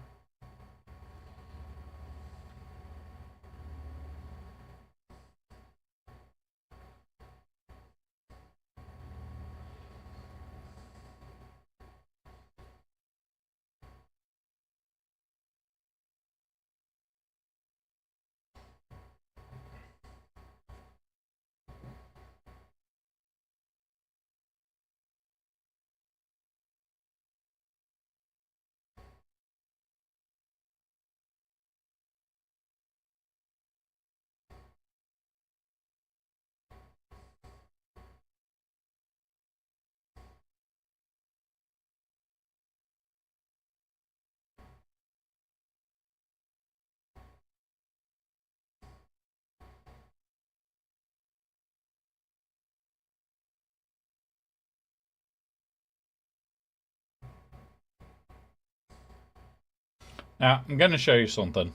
Now, I'm going to show you something.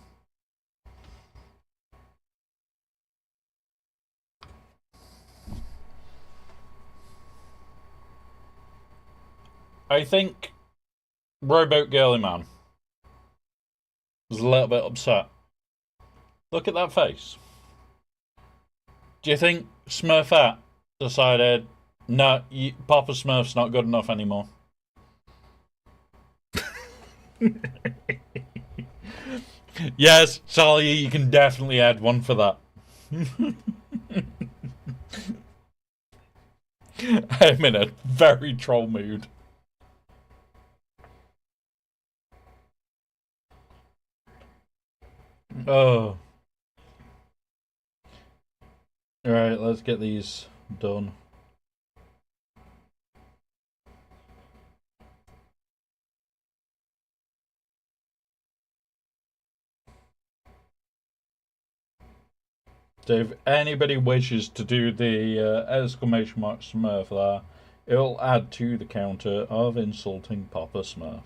I think Rowboat Girly Man was a little bit upset. Look at that face. Do you think Smurfette decided, no, Papa Smurf's not good enough anymore? Yes, Sally, you can definitely add one for that. I'm in a very troll mood. Oh. Alright, let's get these done. So if anybody wishes to do the exclamation mark Smurf there, it'll add to the counter of insulting Papa Smurf.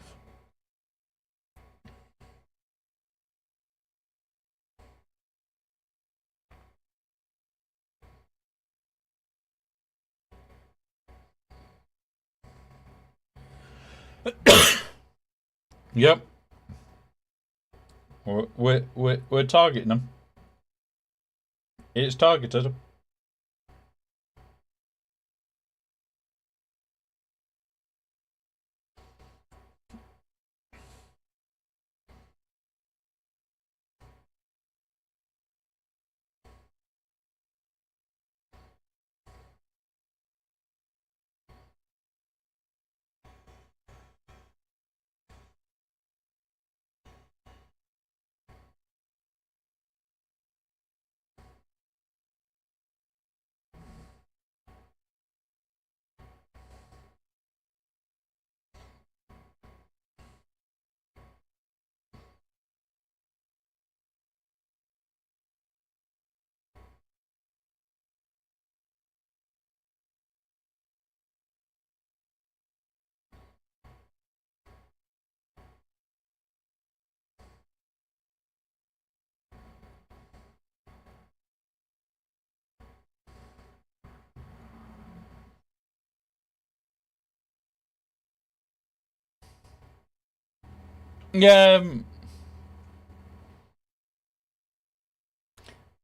Yep. We're targeting them. It's targeted. Yeah.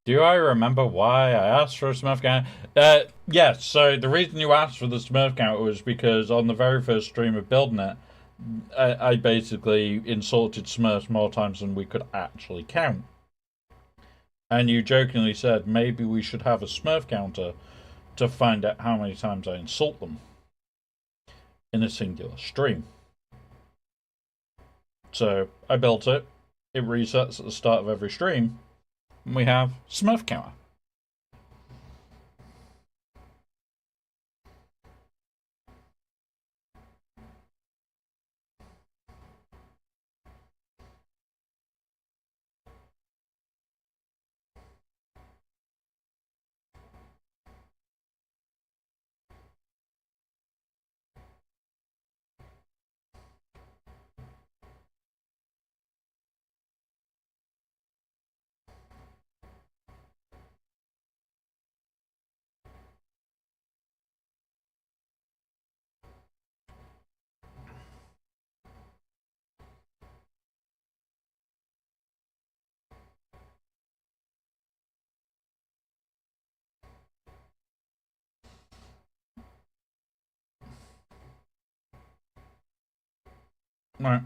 Do I remember why I asked for a Smurf counter? Yes, so the reason you asked for the Smurf counter was because on the very first stream of building it, I basically insulted Smurfs more times than we could actually count. And you jokingly said maybe we should have a Smurf counter to find out how many times I insult them in a singular stream. So I built it. It resets at the start of every stream. And we have Smurf counter. Right.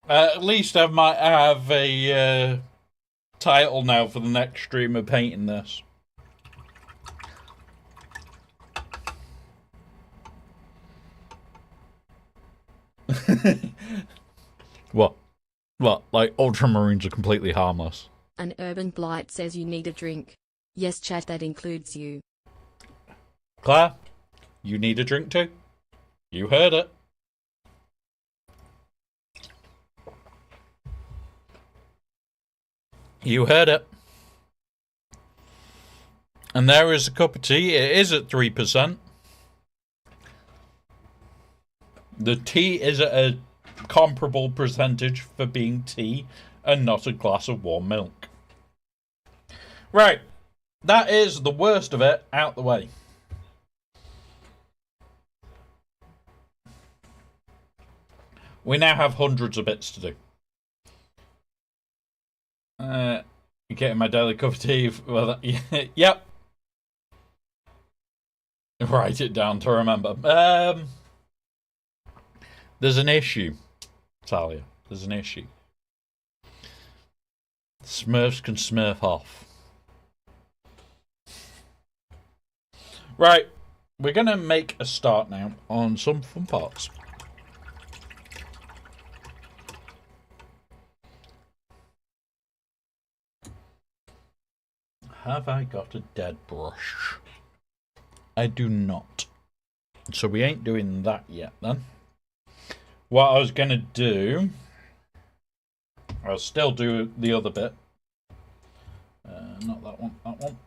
At least I might have a title now for the next stream of painting this. What? What? Like ultramarines are completely harmless. An urban blight says you need a drink. Yes, chat, that includes you. Claire, you need a drink too? You heard it. You heard it. And there is a cup of tea. It is at 3%. The tea is at a comparable percentage for being tea and not a glass of warm milk. Right. That is the worst of it out the way. We now have hundreds of bits to do. Getting my daily cup of tea. Well, yep. Write it down to remember. There's an issue, Talia. There's an issue. Smurfs can smurf off. Right. We're going to make a start now on some fun parts. Have I got a dead brush? I do not. So we ain't doing that yet then. What I was going to do, I'll still do the other bit. Not that one, that one.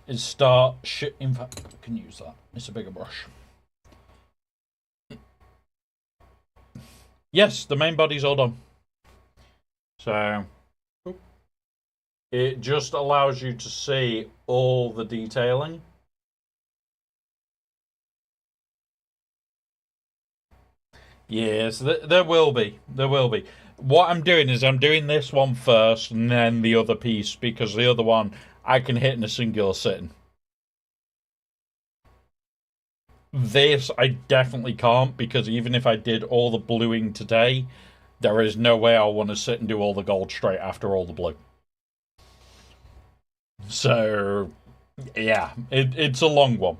Is start shit. In fact, I can use that. It's a bigger brush. Yes, the main body's all done. So it just allows you to see all the detailing. Yes, there will be. There will be. What I'm doing is I'm doing this one first and then the other piece because the other one I can hit in a singular sitting. This I definitely can't because even if I did all the bluing today, there is no way I'll want to sit and do all the gold straight after all the blue. So, yeah, it's a long one.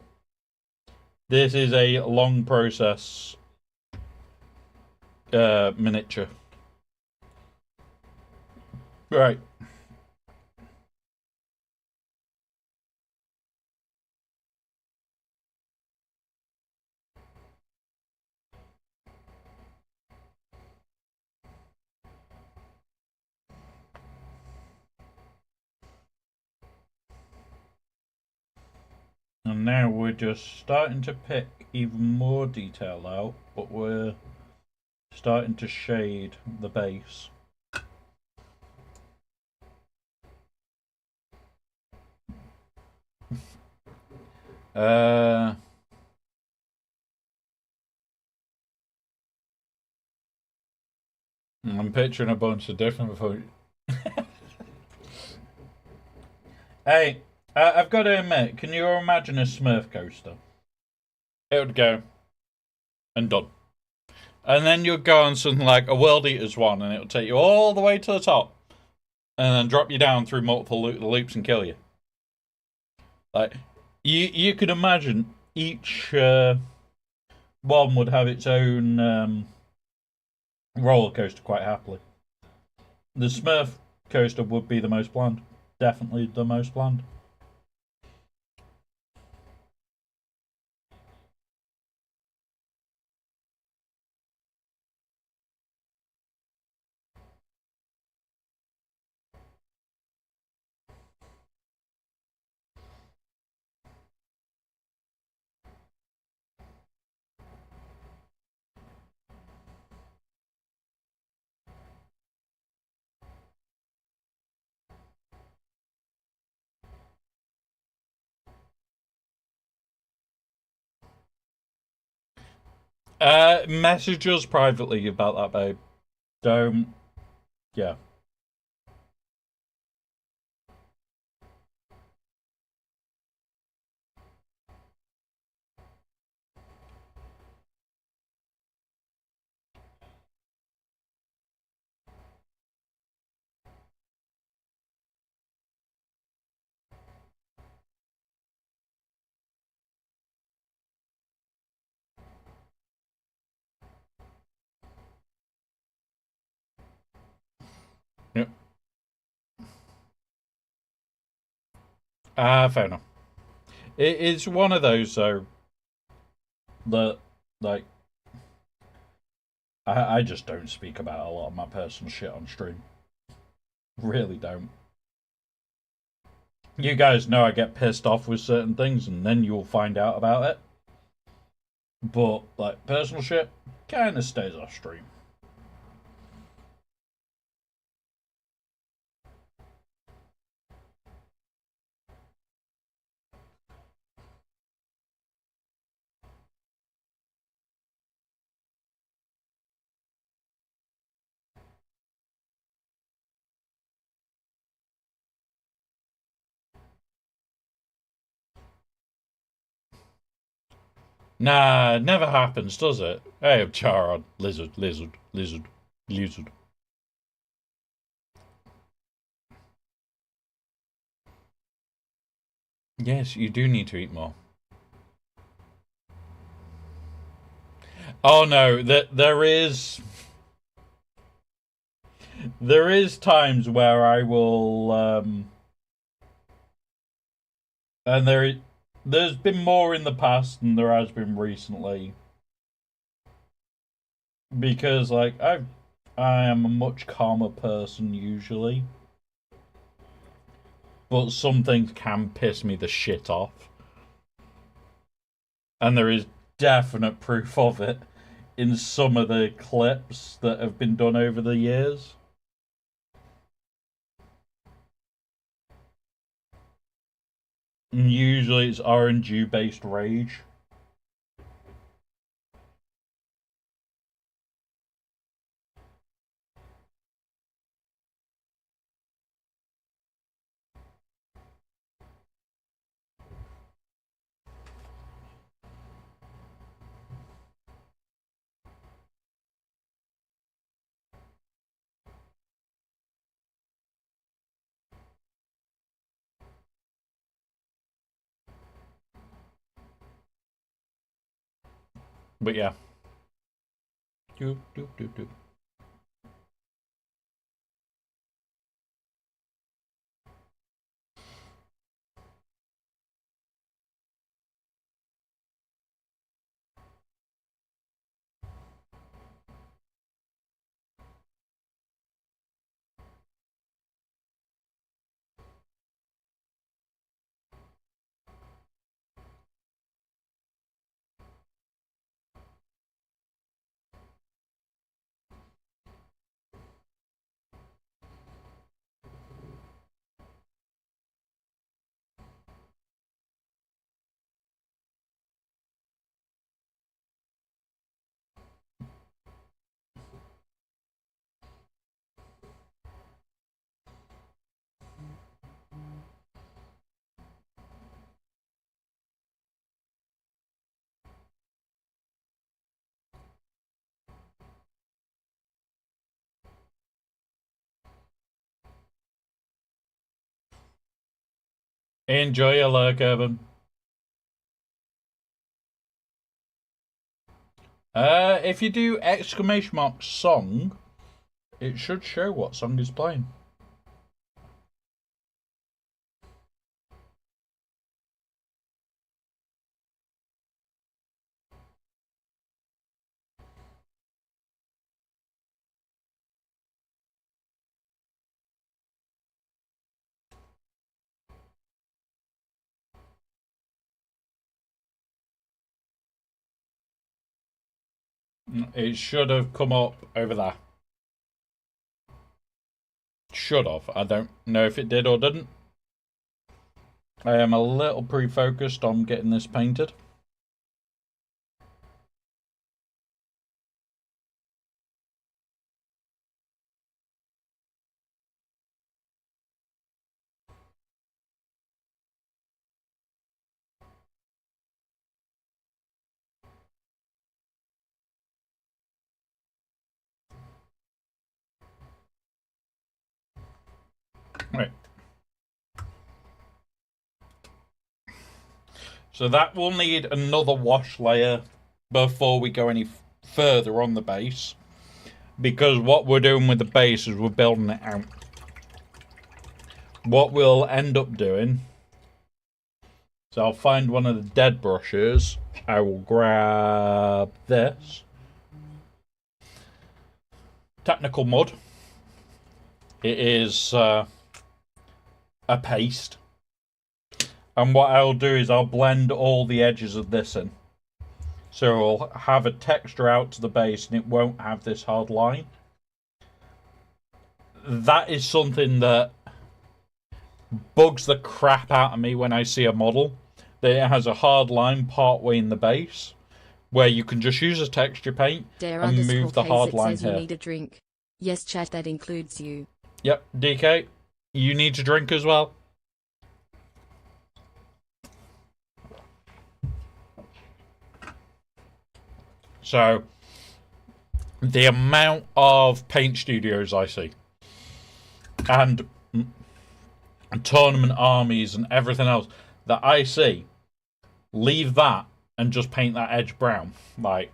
This is a long process miniature. Right. And now we're just starting to pick even more detail out, but we're starting to shade the base. I'm picturing a bunch of different food. Hey, I've got to admit, can you imagine a Smurf coaster? It would go and done. And then you'd go on something like a World Eaters one, and it'll take you all the way to the top, and then drop you down through multiple loops and kill you. Like you could imagine each one would have its own roller coaster quite happily. The Smurf coaster would be the most bland, definitely the most bland. Message us privately about that, babe. Don't. Yeah. Yep. Fair enough. It's one of those though that like I just don't speak about a lot of my personal shit on stream. Really don't. You guys know I get pissed off with certain things, and then you'll find out about it. But like personal shit, kind of stays off stream. Nah, it never happens, does it? Hey, Charod, lizard, lizard, lizard, lizard. Yes, you do need to eat more. Oh no, there is times where I will and there's been more in the past than there has been recently because like I am a much calmer person usually, but some things can piss me the shit off, and there is definite proof of it in some of the clips that have been done over the years. And usually it's RNG based rage. But yeah. Doop, doop, doop, doop. Enjoy your luck, Evan. If you do exclamation mark song, it should show what song is playing. It should have come up over there. Should have. I don't know if it did or didn't. I am a little pre-focused on getting this painted. Right. So that will need another wash layer before we go any further on the base. Because what we're doing with the base is we're building it out. What we'll end up doing... So I'll find one of the dead brushes. I will grab this. Technical mud. It is a paste. And what I'll do is I'll blend all the edges of this in. So it'll have a texture out to the base and it won't have this hard line. That is something that bugs the crap out of me when I see a model that it has a hard line partway in the base where you can just use a texture paint and move the hard line here. You need a drink. Yes, chat, that includes you. Yep, DK, you need to drink as well. So, the amount of paint studios I see, and tournament armies and everything else that I see, leave that and just paint that edge brown. Like,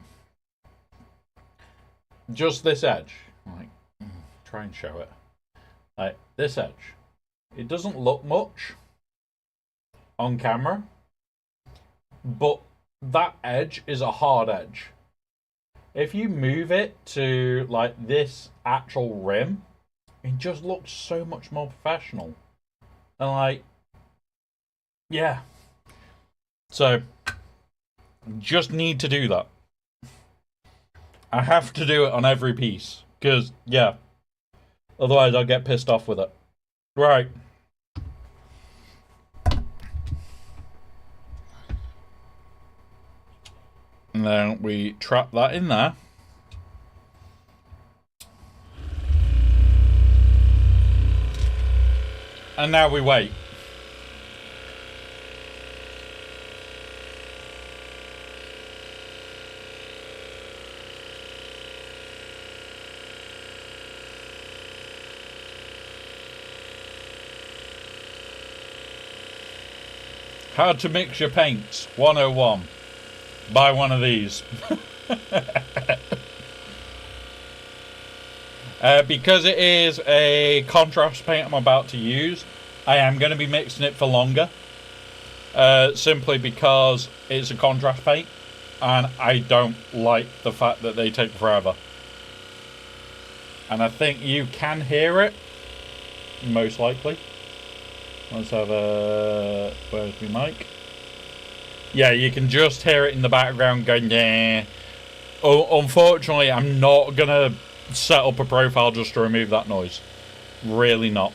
just this edge. Like, try and show it. Like, this edge. It doesn't look much on camera, but that edge is a hard edge. If you move it to, like, this actual rim, it just looks so much more professional. And, like, yeah. So, just need to do that. I have to do it on every piece. Because, yeah. Otherwise, I'll get pissed off with it. Right. And then we trap that in there. And now we wait. How to mix your paints 101. buy one of these. Because it is a contrast paint I'm about to use, I am going to be mixing it for longer. Simply because it's a contrast paint, and I don't like the fact that they take forever. And I think you can hear it, most likely. Let's have a... Where's my mic? Yeah, you can just hear it in the background going, yeah. Unfortunately, I'm not going to set up a profile just to remove that noise. Really not.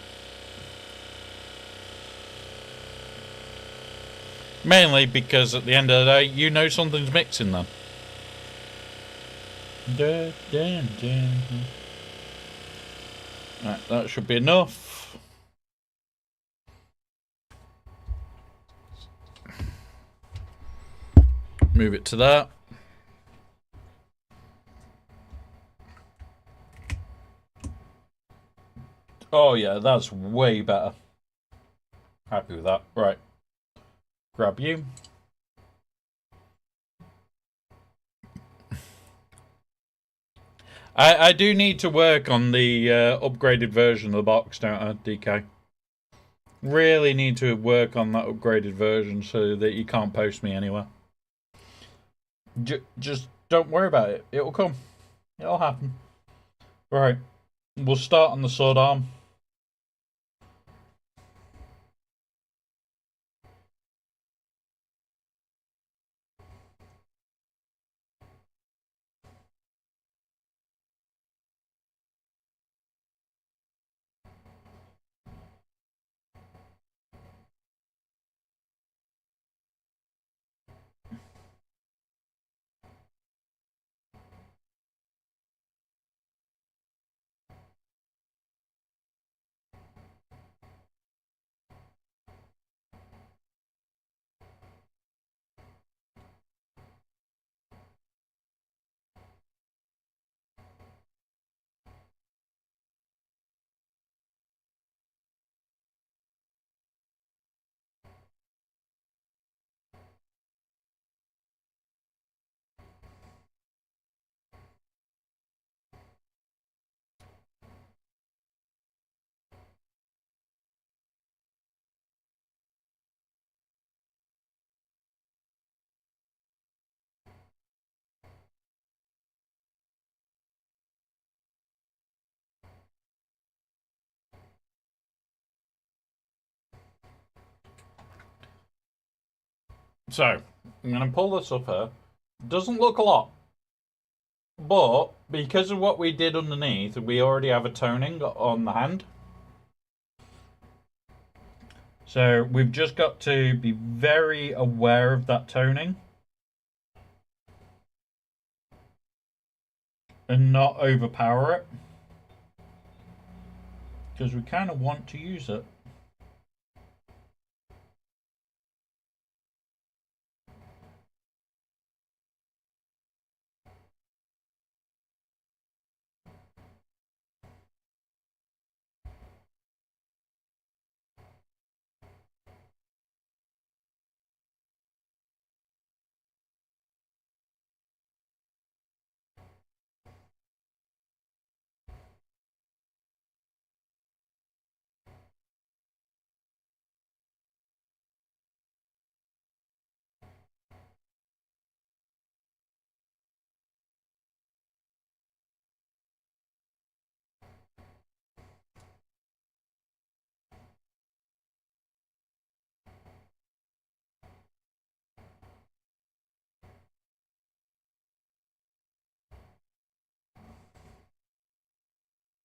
Mainly because at the end of the day, you know something's mixing then. Right, that should be enough. Move it to that. Oh yeah, that's way better. Happy with that. Right. Grab you. I do need to work on the upgraded version of the box, don't I, DK? Really need to work on that upgraded version so that you can't post me anywhere. Just don't worry about it. It'll come. It'll happen. Right. We'll start on the sword arm. So, I'm going to pull this up here. Doesn't look a lot. But, because of what we did underneath, we already have a toning on the hand. So, we've just got to be very aware of that toning. And not overpower it. Because we kind of want to use it.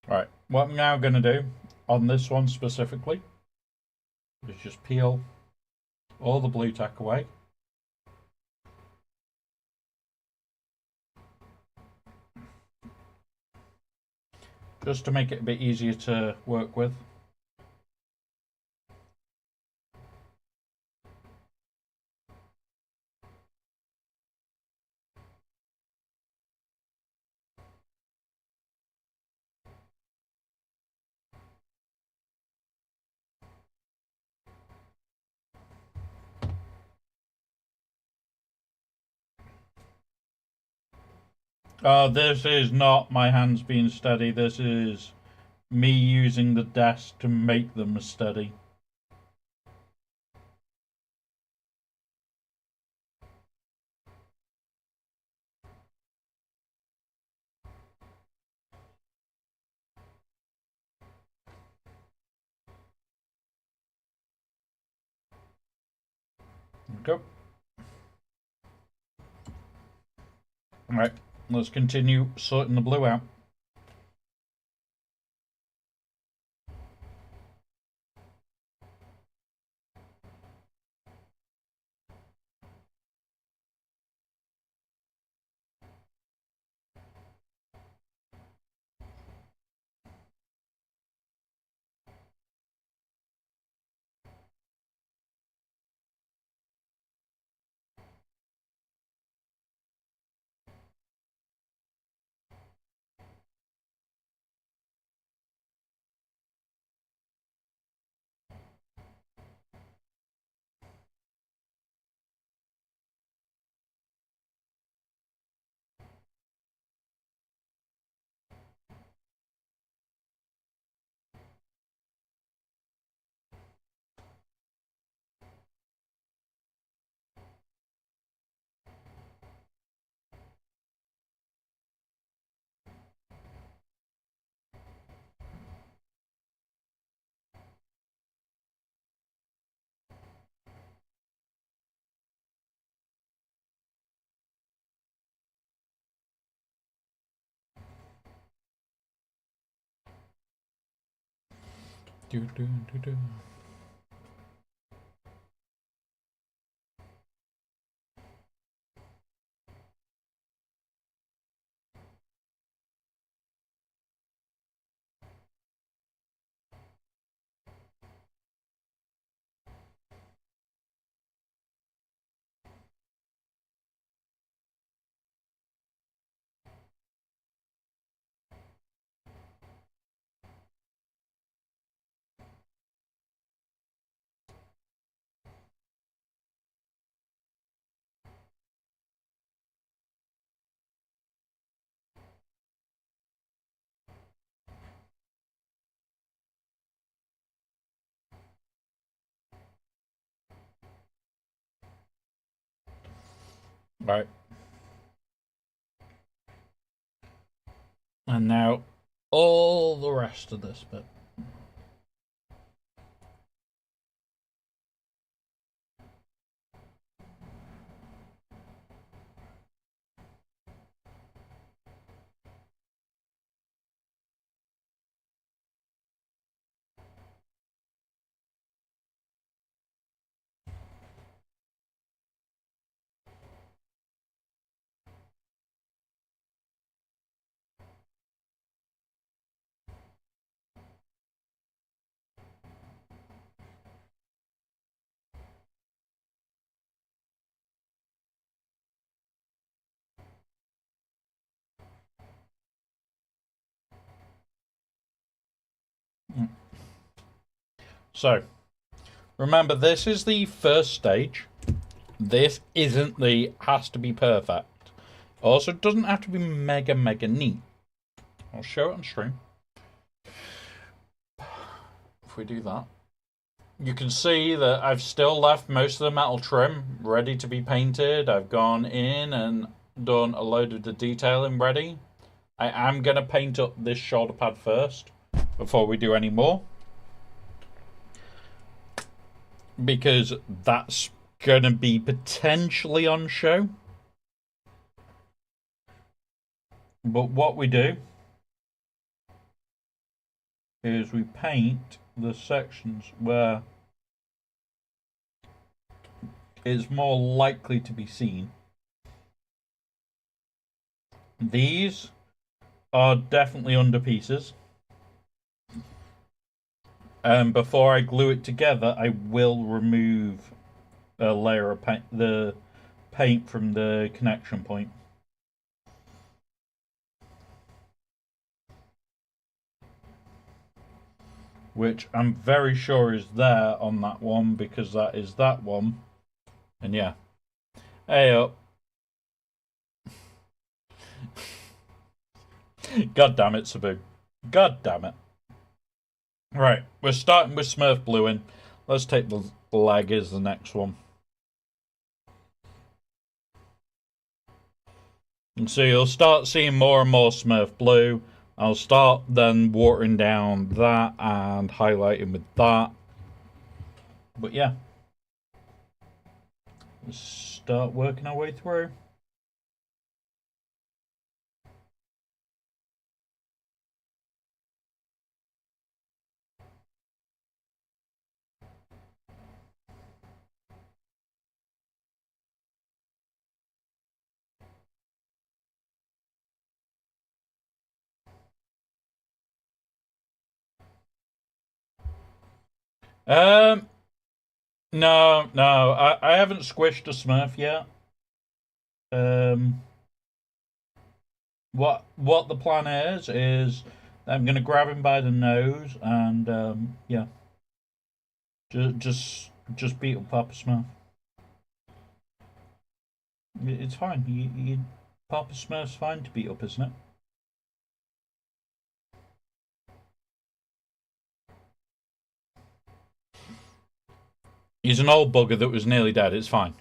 Right, what I'm now going to do on this one specifically is just peel all the blue tack away. Just to make it a bit easier to work with. This is not my hands being steady. This is me using the desk to make them steady. Go. Right, let's continue sorting the blue out. Right. And now all the rest of this bit. So, remember, this is the first stage. This isn't the has to be perfect. Also, it doesn't have to be mega neat. I'll show it on stream. If we do that, you can see that I've still left most of the metal trim ready to be painted. I've gone in and done a load of the detailing ready. I am going to paint up this shoulder pad first before we do any more, because that's going to be potentially on show. But what we do is we paint the sections where it's more likely to be seen. These are definitely under pieces. And before I glue it together, I will remove a layer of paint, the paint from the connection point. Which I'm very sure is there on that one, because that is that one. And yeah. Hey up. God damn it, Sabu. God damn it. Right, we're starting with Smurf Blue in. Let's take the lag as the next one. And so you'll start seeing more and more Smurf Blue. I'll start then watering down that and highlighting with that. But yeah. Let's start working our way through. Um, no, I haven't squished a Smurf yet. Um, what the plan is I'm gonna grab him by the nose and yeah, just beat up Papa Smurf. It's fine. Papa Smurf's fine to beat up, isn't it? He's an old bugger that was nearly dead. It's fine.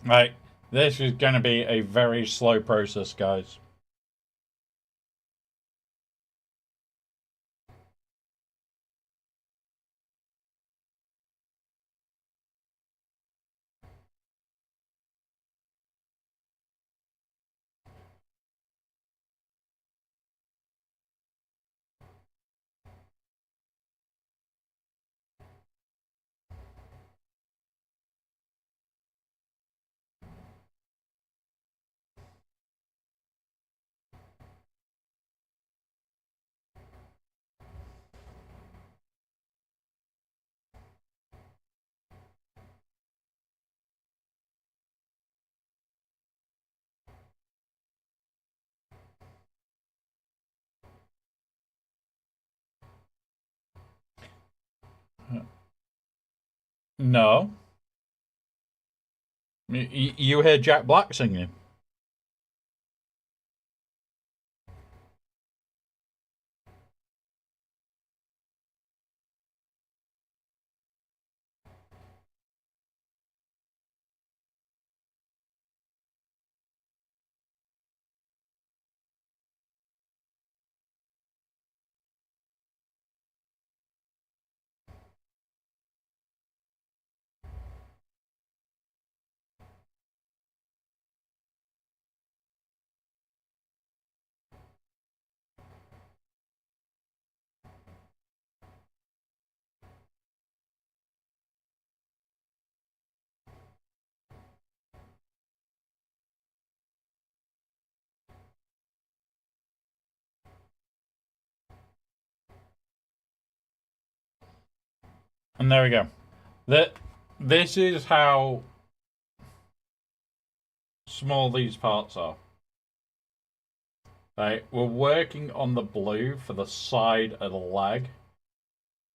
Right, this is going to be a very slow process, guys. No, you hear Jack Black singing. And there we go. This is how small these parts are. Right, we're working on the blue for the side of the leg,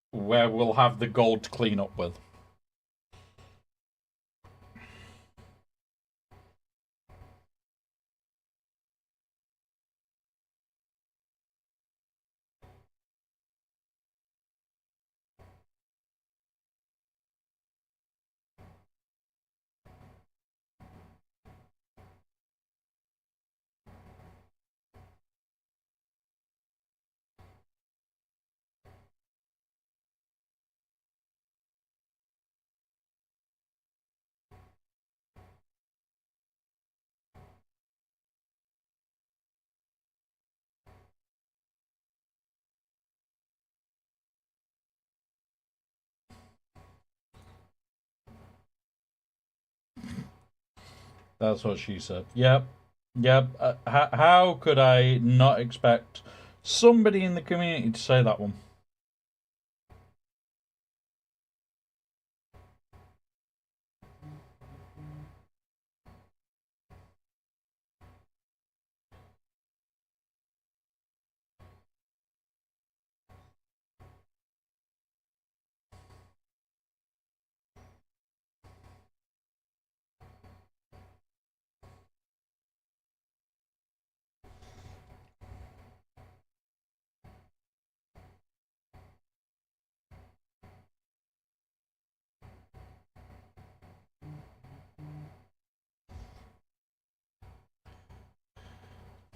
where we'll have the gold to clean up with. That's what she said. Yep. Yep. How could I not expect somebody in the community to say that one?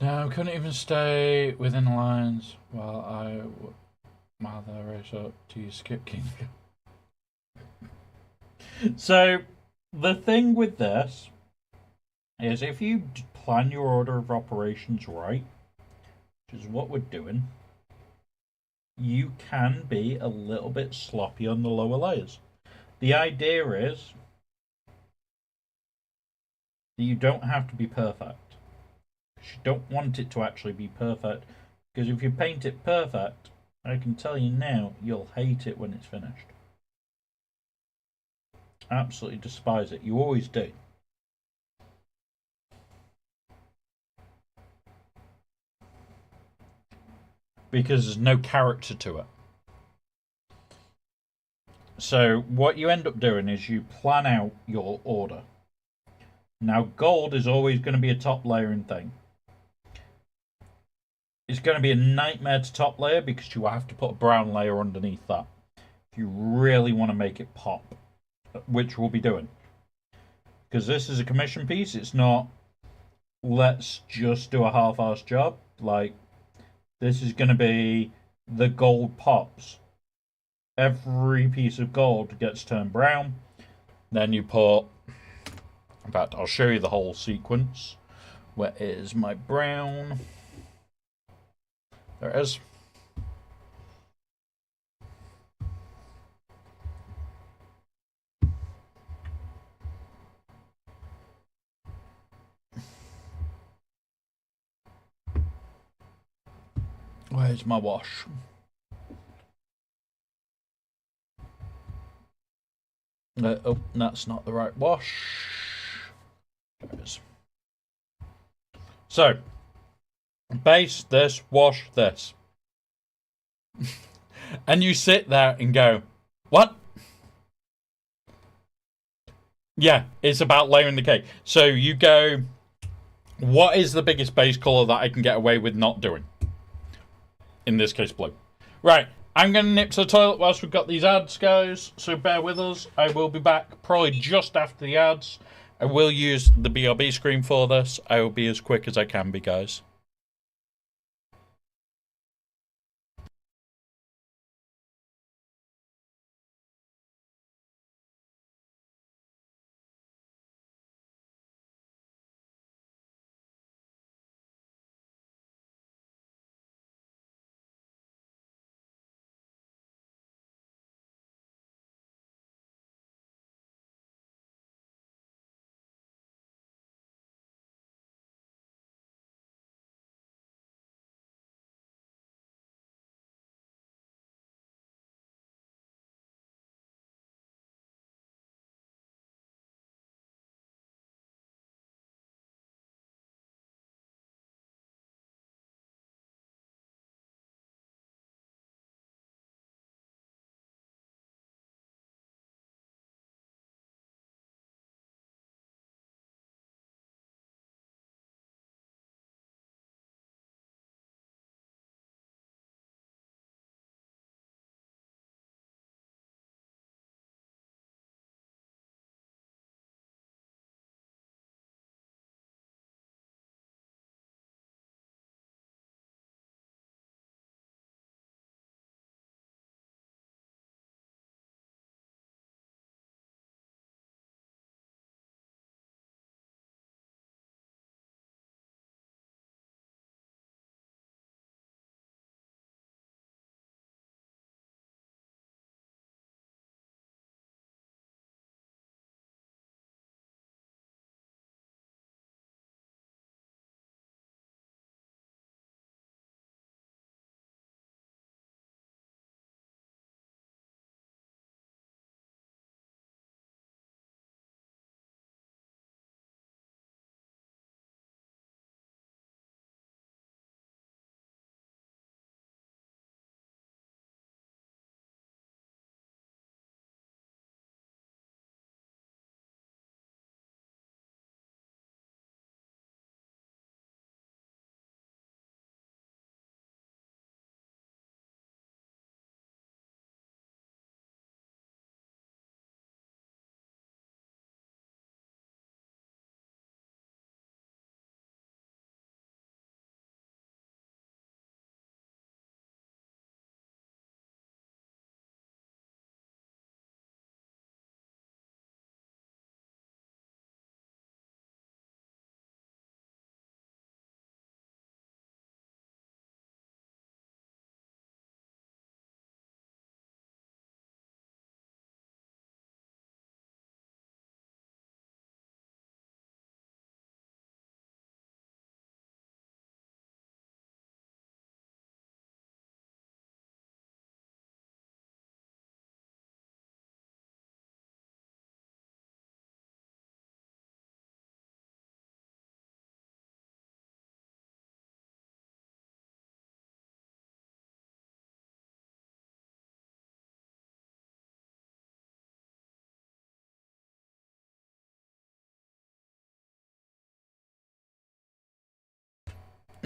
No, couldn't even stay within the lines while they race up to you skip king. So the thing with this is if you plan your order of operations right, which is what we're doing, you can be a little bit sloppy on the lower layers. The idea is that you don't have to be perfect. You don't want it to actually be perfect, because if you paint it perfect, I can tell you now, you'll hate it when it's finished. Absolutely despise it. You always do. Because there's no character to it. So what you end up doing is you plan out your order. Now gold is always going to be a top layering thing. It's going to be a nightmare to top layer because you have to put a brown layer underneath that if you really want to make it pop, which we'll be doing. Because this is a commission piece, it's not let's just do a half-assed job. Like, this is going to be the gold pops. Every piece of gold gets turned brown. Then you put... In fact, I'll show you the whole sequence. Where is my brown? There it is. Where's my wash? Oh, that's not the right wash. There it is. So, base this, wash this. And you sit there and go, what? Yeah, it's about layering the cake. So you go, what is the biggest base colour that I can get away with not doing? In this case, blue. Right, I'm going to nip to the toilet whilst we've got these ads, guys. So bear with us. I will be back probably just after the ads. I will use the BRB screen for this. I will be as quick as I can be, guys.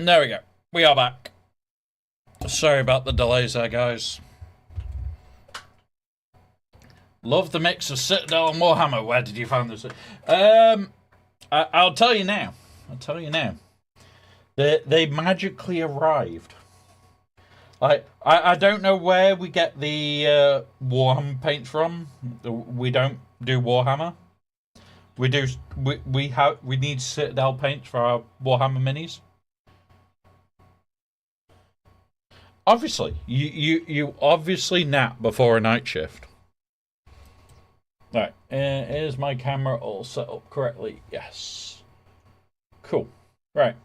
There we go. We are back. Sorry about the delays there, guys. Love the mix of Citadel and Warhammer. Where did you find this? I'll tell you now. They magically arrived. I don't know where we get the Warhammer paints from. We don't do Warhammer. We need Citadel paints for our Warhammer minis. Obviously, you obviously nap before a night shift. Right, is my camera all set up correctly? Yes. Cool. Right.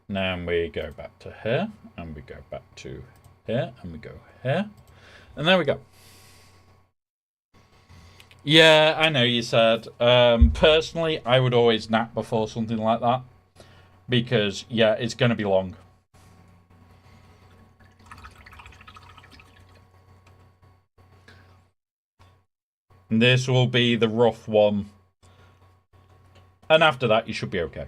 Now we go back to here, and we go back to here, and we go here, and there we go. Yeah, I know you said. Personally, I would always nap before something like that, because, yeah, it's going to be long. And this will be the rough one. And after that, you should be okay.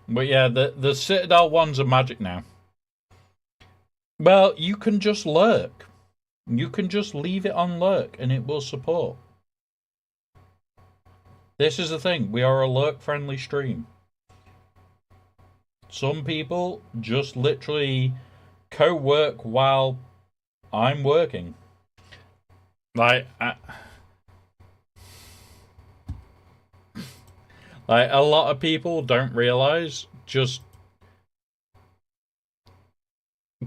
But yeah, the Citadel ones are magic now. Well, you can just lurk. You can just leave it on lurk and it will support. This is the thing. We are a lurk-friendly stream. Some people just literally co-work while I'm working. Like a lot of people don't realize just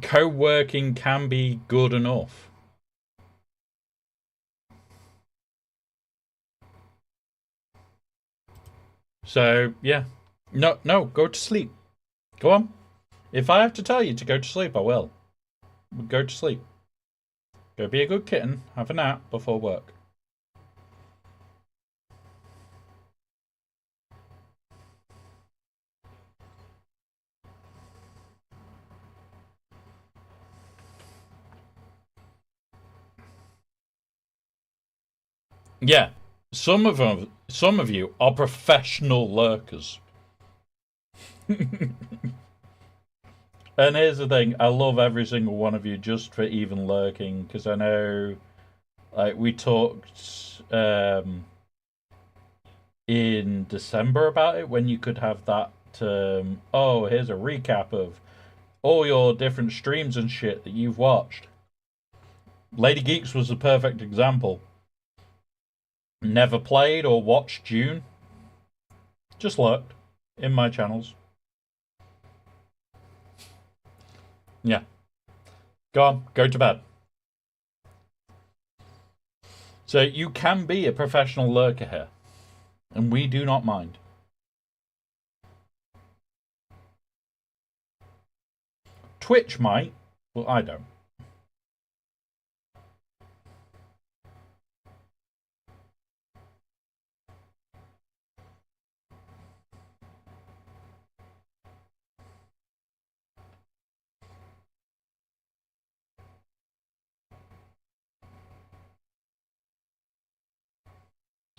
co-working can be good enough. So, yeah. No, go to sleep. Go on. If I have to tell you to go to sleep, I will. Go to sleep. Go be a good kitten. Have a nap before work. Yeah. Some of you are professional lurkers. And here's the thing, I love every single one of you just for even lurking, because I know, like, we talked in December about it, when you could have that, oh, here's a recap of all your different streams and shit that you've watched. Lady Geeks was the perfect example. Never played or watched June. Just lurked in my channels. Yeah. Go on, go to bed. So you can be a professional lurker here. And we do not mind. Twitch might. Well, I don't.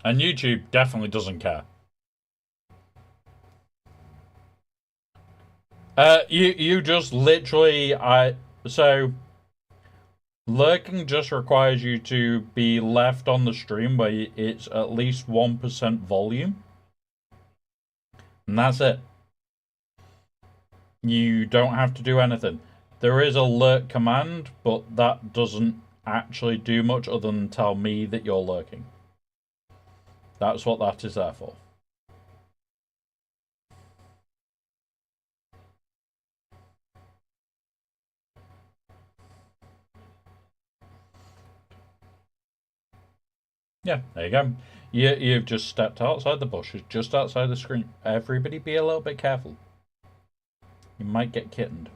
And YouTube definitely doesn't care. You just literally so lurking just requires you to be left on the stream where it's at least 1% volume. And that's it. You don't have to do anything. There is a lurk command, but that doesn't actually do much other than tell me that you're lurking. That's what that is there for. Yeah, there you go. You've just stepped outside the bushes, just outside the screen. Everybody be a little bit careful. You might get kittened.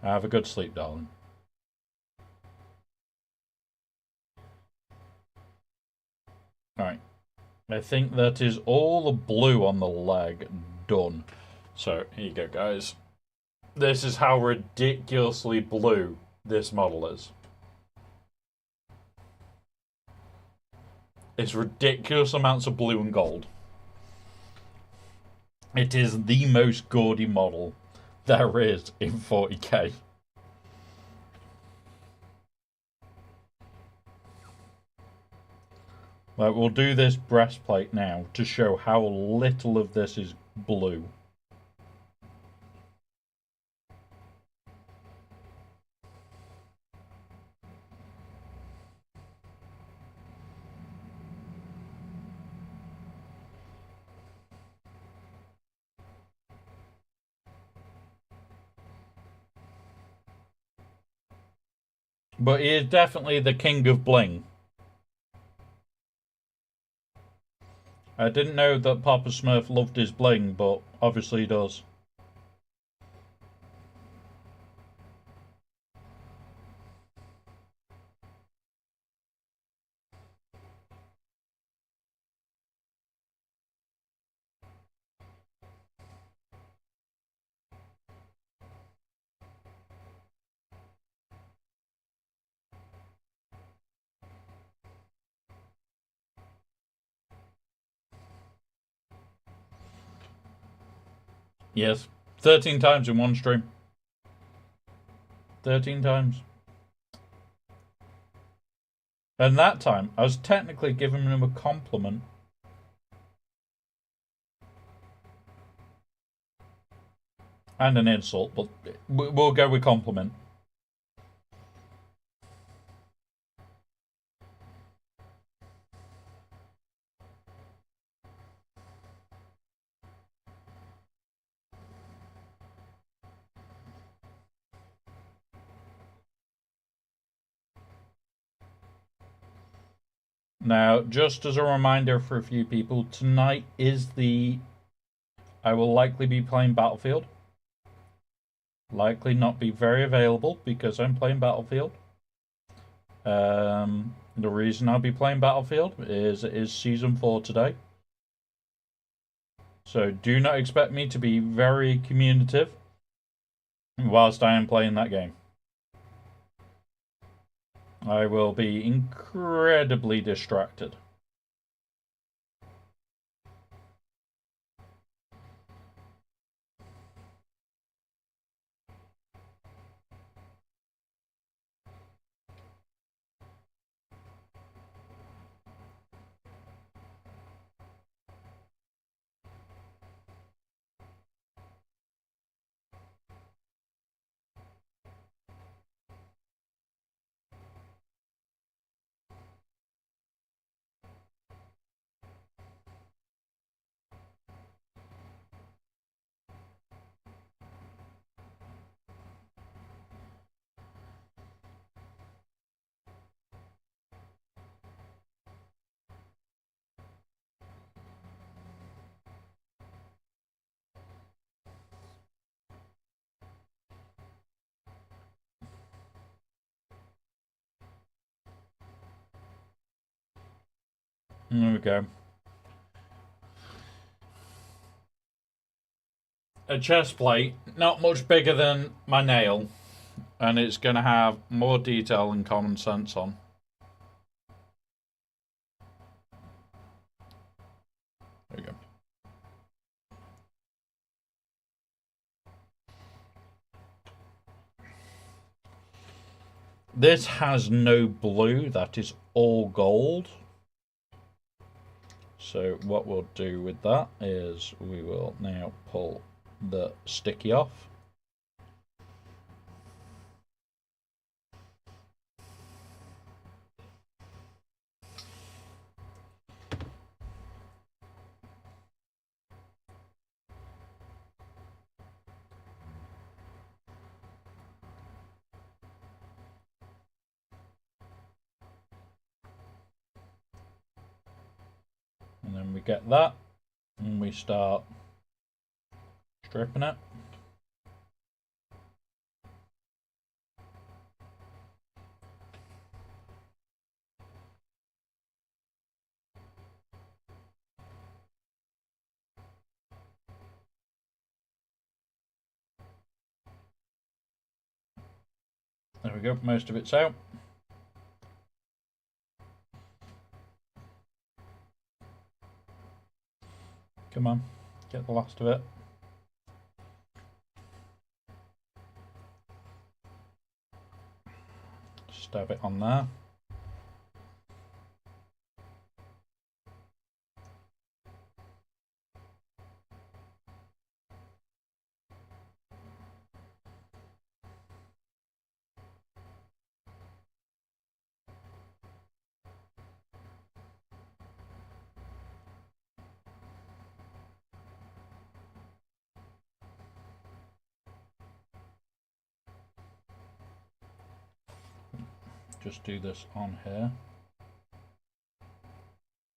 Have a good sleep, darling. Right. I think that is all the blue on the leg done. So, here you go, guys. This is how ridiculously blue this model is. It's ridiculous amounts of blue and gold. It is the most gaudy model there is in 40k. Right, we'll do this breastplate now to show how little of this is blue. But he is definitely the king of bling. I didn't know that Papa Smurf loved his bling, but obviously he does. Yes, 13 times in one stream. 13 times. And that time, I was technically giving him a compliment. And an insult, but we'll go with compliment. Now, just as a reminder for a few people, tonight is I will likely be playing Battlefield. Likely not be very available because I'm playing Battlefield. The reason I'll be playing Battlefield is it is Season 4 today. So do not expect me to be very communicative whilst I am playing that game. I will be incredibly distracted. There we go. A chest plate, not much bigger than my nail, and it's going to have more detail and common sense on. There we go. This has no blue, that is all gold. So what we'll do with that is we will now pull the sticky off. And then we get that and we start stripping it. There we go, most of it's out. Come on, get the last of it. Stab it on there. Just do this on here.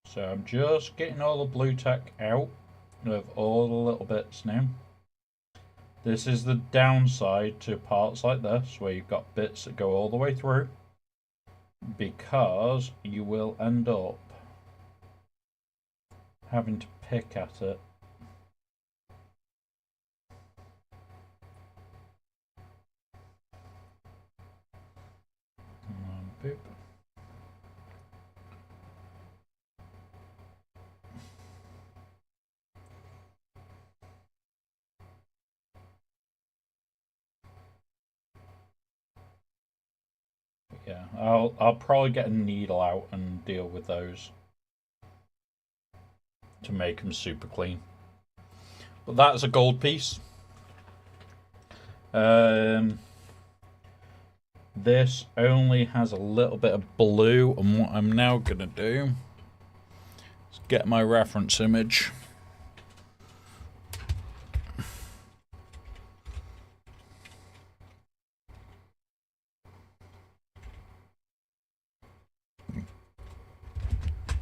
So I'm just getting all the blue tack out of all the little bits now. This is the downside to parts like this, where you've got bits that go all the way through, because you will end up having to pick at it. Boop. Yeah, I'll probably get a needle out and deal with those to make them super clean. But that's a gold piece. This only has a little bit of blue, and what I'm now gonna do is get my reference image.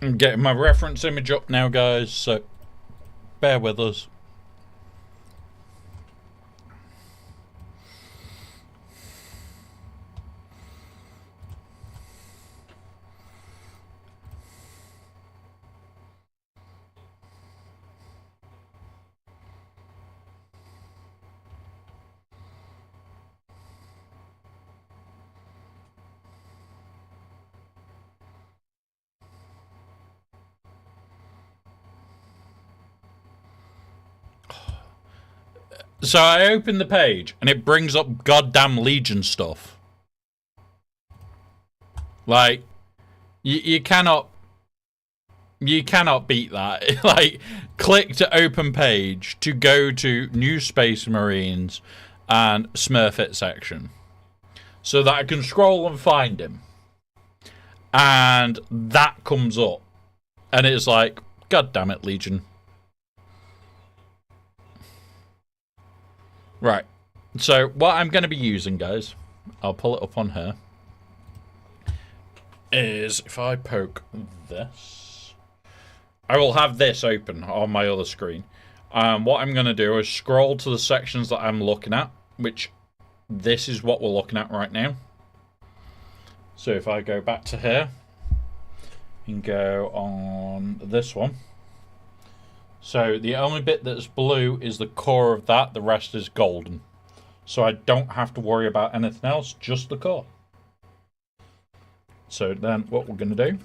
I'm getting my reference image up now, guys, so bear with us. So I open the page and it brings up goddamn Legion stuff. Like, you cannot beat that. Like, click to open page to go to New Space Marines and Smurf it section, so that I can scroll and find him. And that comes up, and it's like, God damn it, Legion. Right, so what I'm going to be using, guys, I'll pull it up on here, is if I poke this, I will have this open on my other screen. What I'm going to do is scroll to the sections that I'm looking at, which this is what we're looking at right now. So if I go back to here and go on this one. So the only bit that's blue is the core of that, the rest is golden. So I don't have to worry about anything else, just the core. So then what we're going to do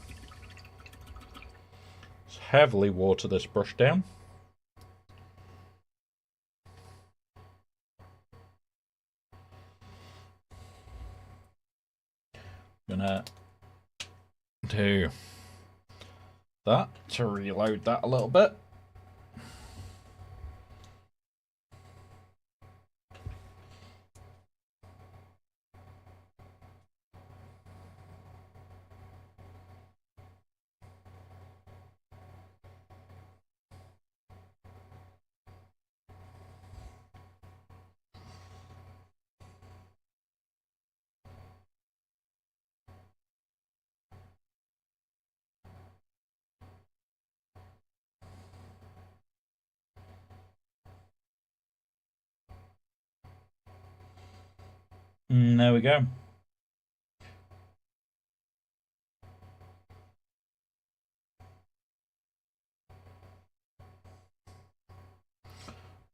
is heavily water this brush down. Gonna do that to reload that a little bit. There we go.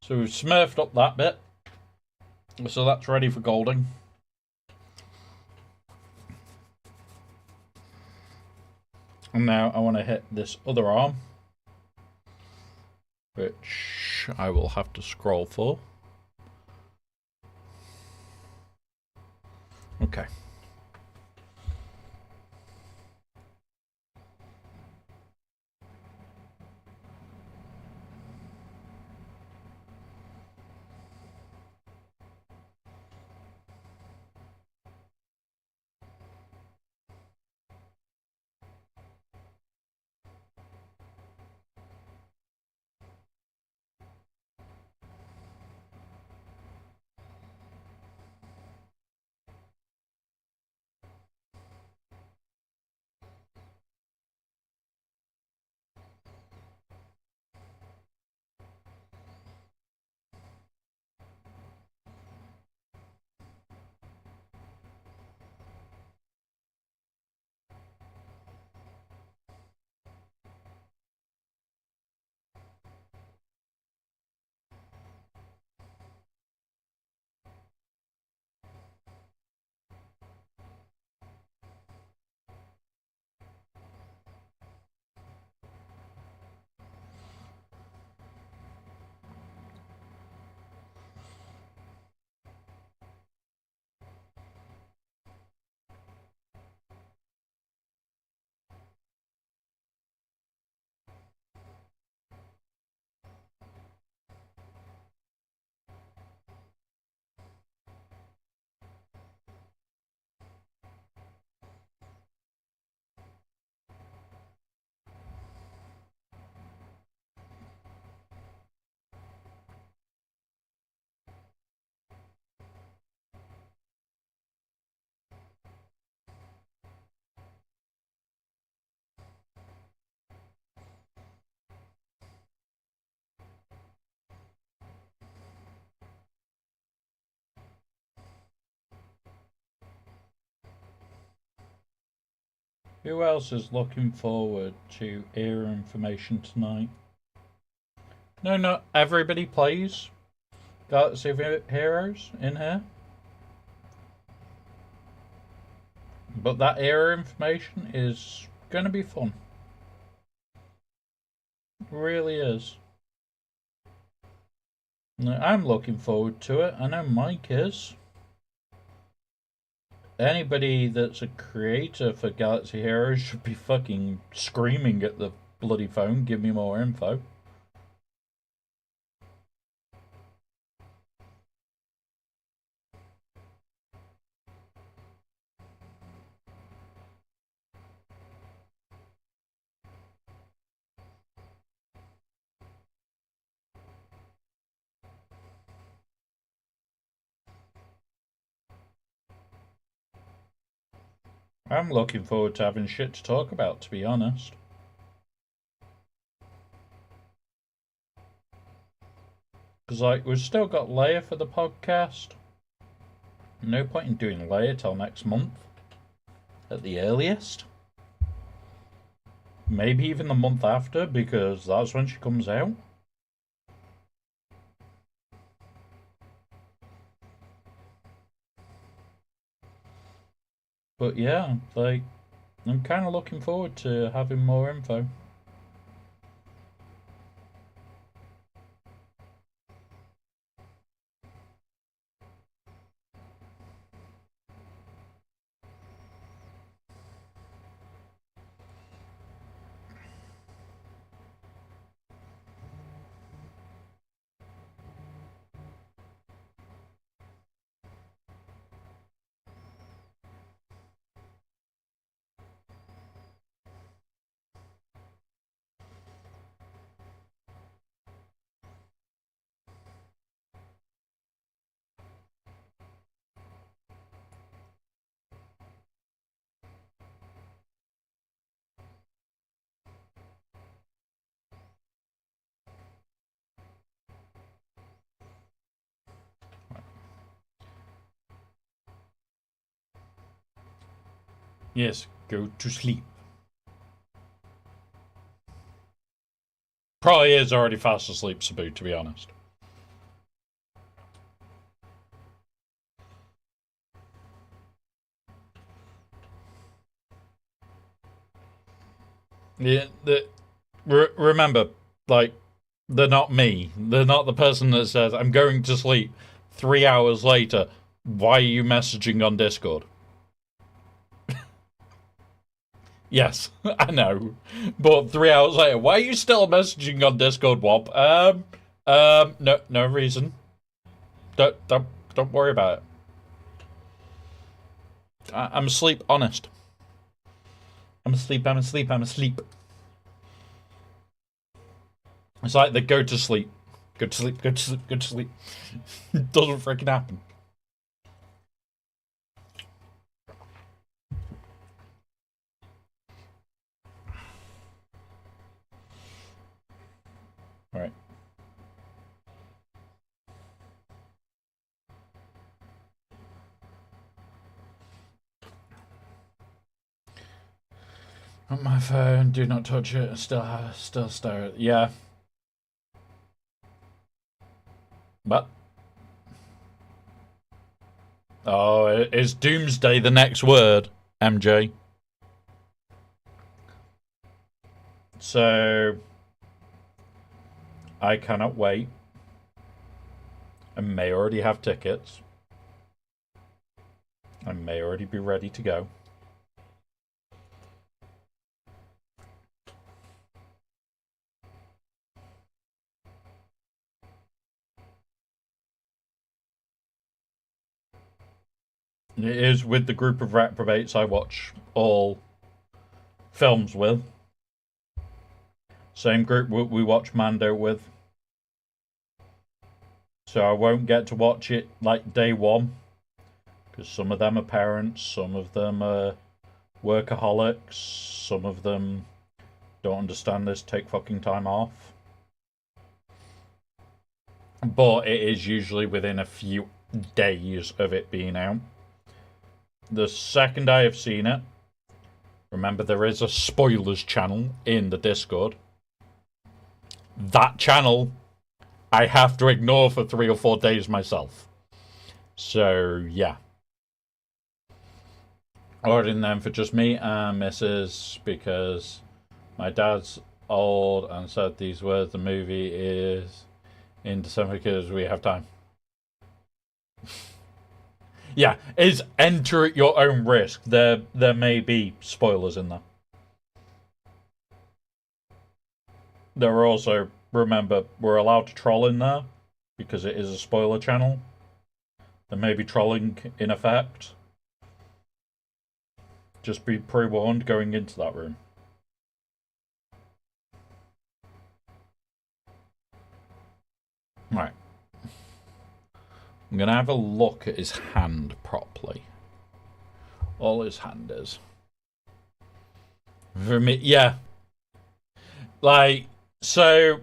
So we've smurfed up that bit. So that's ready for golding. And now I want to hit this other arm, which I will have to scroll for. Okay. Who else is looking forward to era information tonight? No, not everybody plays Galaxy of Heroes in here. But that era information is going to be fun. It really is. I'm looking forward to it. I know Mike is. Anybody that's a creator for Galaxy Heroes should be fucking screaming at the bloody phone, give me more info. I'm looking forward to having shit to talk about, to be honest. Because, like, we've still got Leia for the podcast. No point in doing Leia till next month. At the earliest. Maybe even the month after, because that's when she comes out. But yeah, like, I'm kind of looking forward to having more info. Yes, go to sleep. Probably is already fast asleep, Sabu, to be honest. Yeah, remember, like, they're not me. They're not the person that says, I'm going to sleep 3 hours later. Why are you messaging on Discord? Yes, I know. But 3 hours later, why are you still messaging on Discord, Wob? No reason. Don't worry about it. I'm asleep, honest. I'm asleep. It's like they go to sleep. Go to sleep. Doesn't freaking happen. Alright. On my phone, do not touch it. Still stare at it. Yeah. But oh, is doomsday the next word, MJ? So I cannot wait. I may already have tickets. I may already be ready to go. It is with the group of reprobates I watch all films with. Same group we watch Mando with. So I won't get to watch it like day one. Because some of them are parents, some of them are workaholics, some of them don't understand this, take fucking time off. But it is usually within a few days of it being out. The second I have seen it, remember there is a spoilers channel in the Discord. That channel I have to ignore for 3 or 4 days myself. So, yeah. Ordering them for just me and Mrs. because my dad's old and said these words. The movie is in December because we have time. Yeah, is enter at your own risk. There may be spoilers in there. There are also, remember, we're allowed to troll in there because it is a spoiler channel. There may be trolling in effect. Just be pre-warned going into that room. Right. I'm going to have a look at his hand properly. All his hand is. For me, yeah. Like, so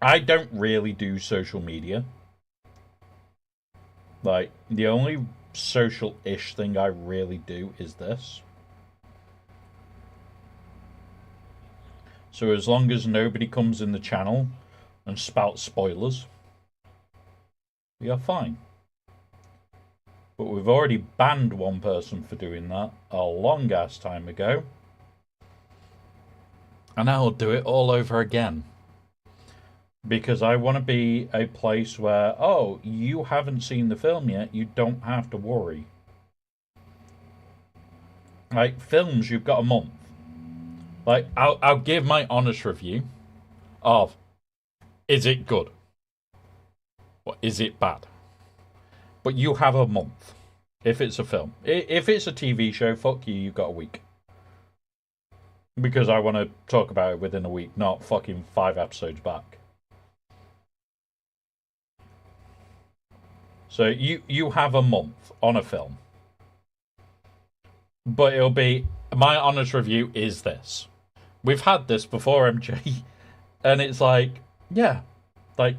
I don't really do social media. Like, the only social-ish thing I really do is this. So as long as nobody comes in the channel and spouts spoilers, we are fine. But we've already banned one person for doing that a long ass time ago. And I'll do it all over again. Because I want to be a place where, oh, you haven't seen the film yet, you don't have to worry. Like, films, you've got a month. Like, I'll give my honest review of, is it good? Or is it bad? But you have a month if it's a film. If it's a TV show, fuck you, you've got a week. Because I want to talk about it within a week, not fucking 5 episodes back. So you have a month on a film. But it'll be, my honest review is this. We've had this before, MJ. And it's like, yeah. Like,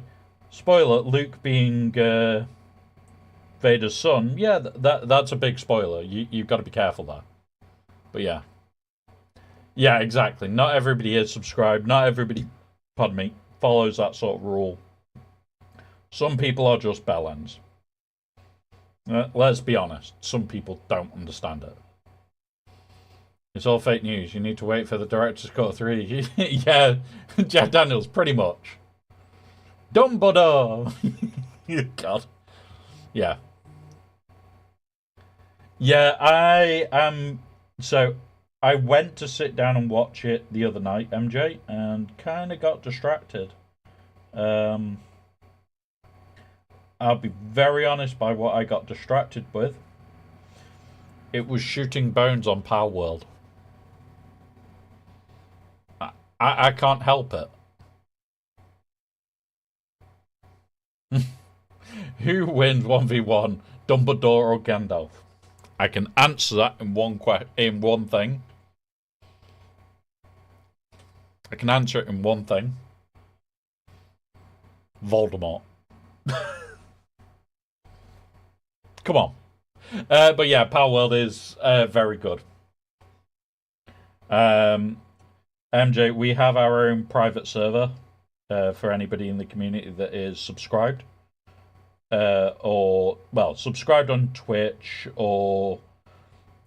spoiler, Luke being Vader's son. Yeah, that's a big spoiler. You've got to be careful there. But yeah. Yeah, exactly. Not everybody is subscribed. Not everybody, pardon me, follows that sort of rule. Some people are just bellends. Let's be honest. Some people don't understand it. It's all fake news. You need to wait for the director's cut 3. Yeah, Jack Daniels, pretty much. Dumbledore! God. Yeah. Yeah, I am. So, I went to sit down and watch it the other night, MJ, and kind of got distracted. I'll be very honest by what I got distracted with. It was shooting bones on Power World. I can't help it. Who wins 1v1, Dumbledore or Gandalf? I can answer that in one thing. I can answer it in one thing. Voldemort. Come on. But yeah, Power World is very good. MJ, we have our own private server for anybody in the community that is subscribed. Or, well, subscribed on Twitch or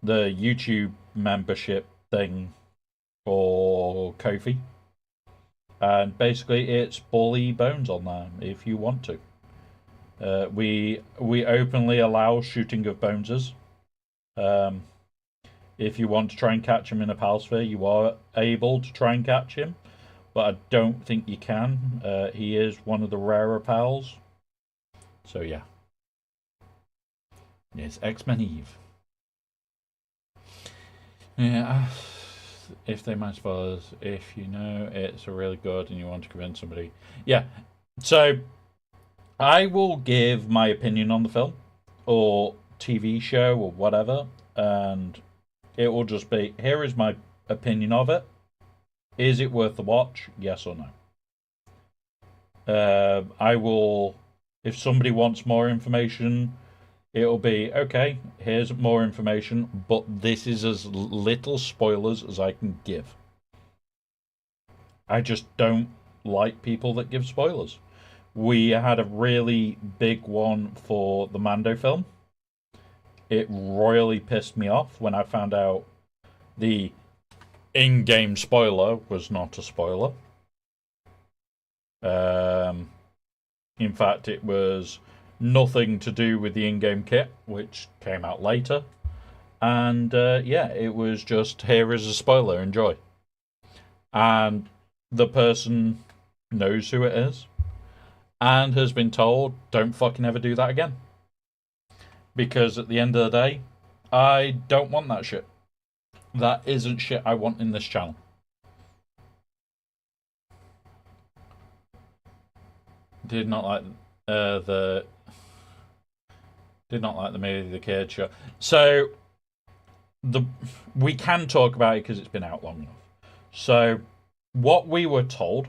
the YouTube membership thing or Ko-fi. And basically, it's Bully Bones on there if you want to. We openly allow shooting of boneses. If you want to try and catch him in a palsphere, you are able to try and catch him, but I don't think you can. He is one of the rarer pals. So yeah. Yes, X-Men Eve. Yeah, if they might spoilers, if you know it's a really good and you want to convince somebody. Yeah, so I will give my opinion on the film or TV show or whatever, and it will just be, here is my opinion of it. Is it worth the watch? Yes or no? I will, if somebody wants more information, it'll be, okay, here's more information, but this is as little spoilers as I can give. I just don't like people that give spoilers. We had a really big one for the Mando film. It royally pissed me off when I found out the in-game spoiler was not a spoiler. In fact, it was nothing to do with the in-game kit, which came out later. And yeah, it was just, here is a spoiler, enjoy. And the person knows who it is and has been told, don't fucking ever do that again. Because at the end of the day, I don't want that shit. That isn't shit I want in this channel. Did not like the movie The Kid Show. So we can talk about it because it's been out long enough. So what we were told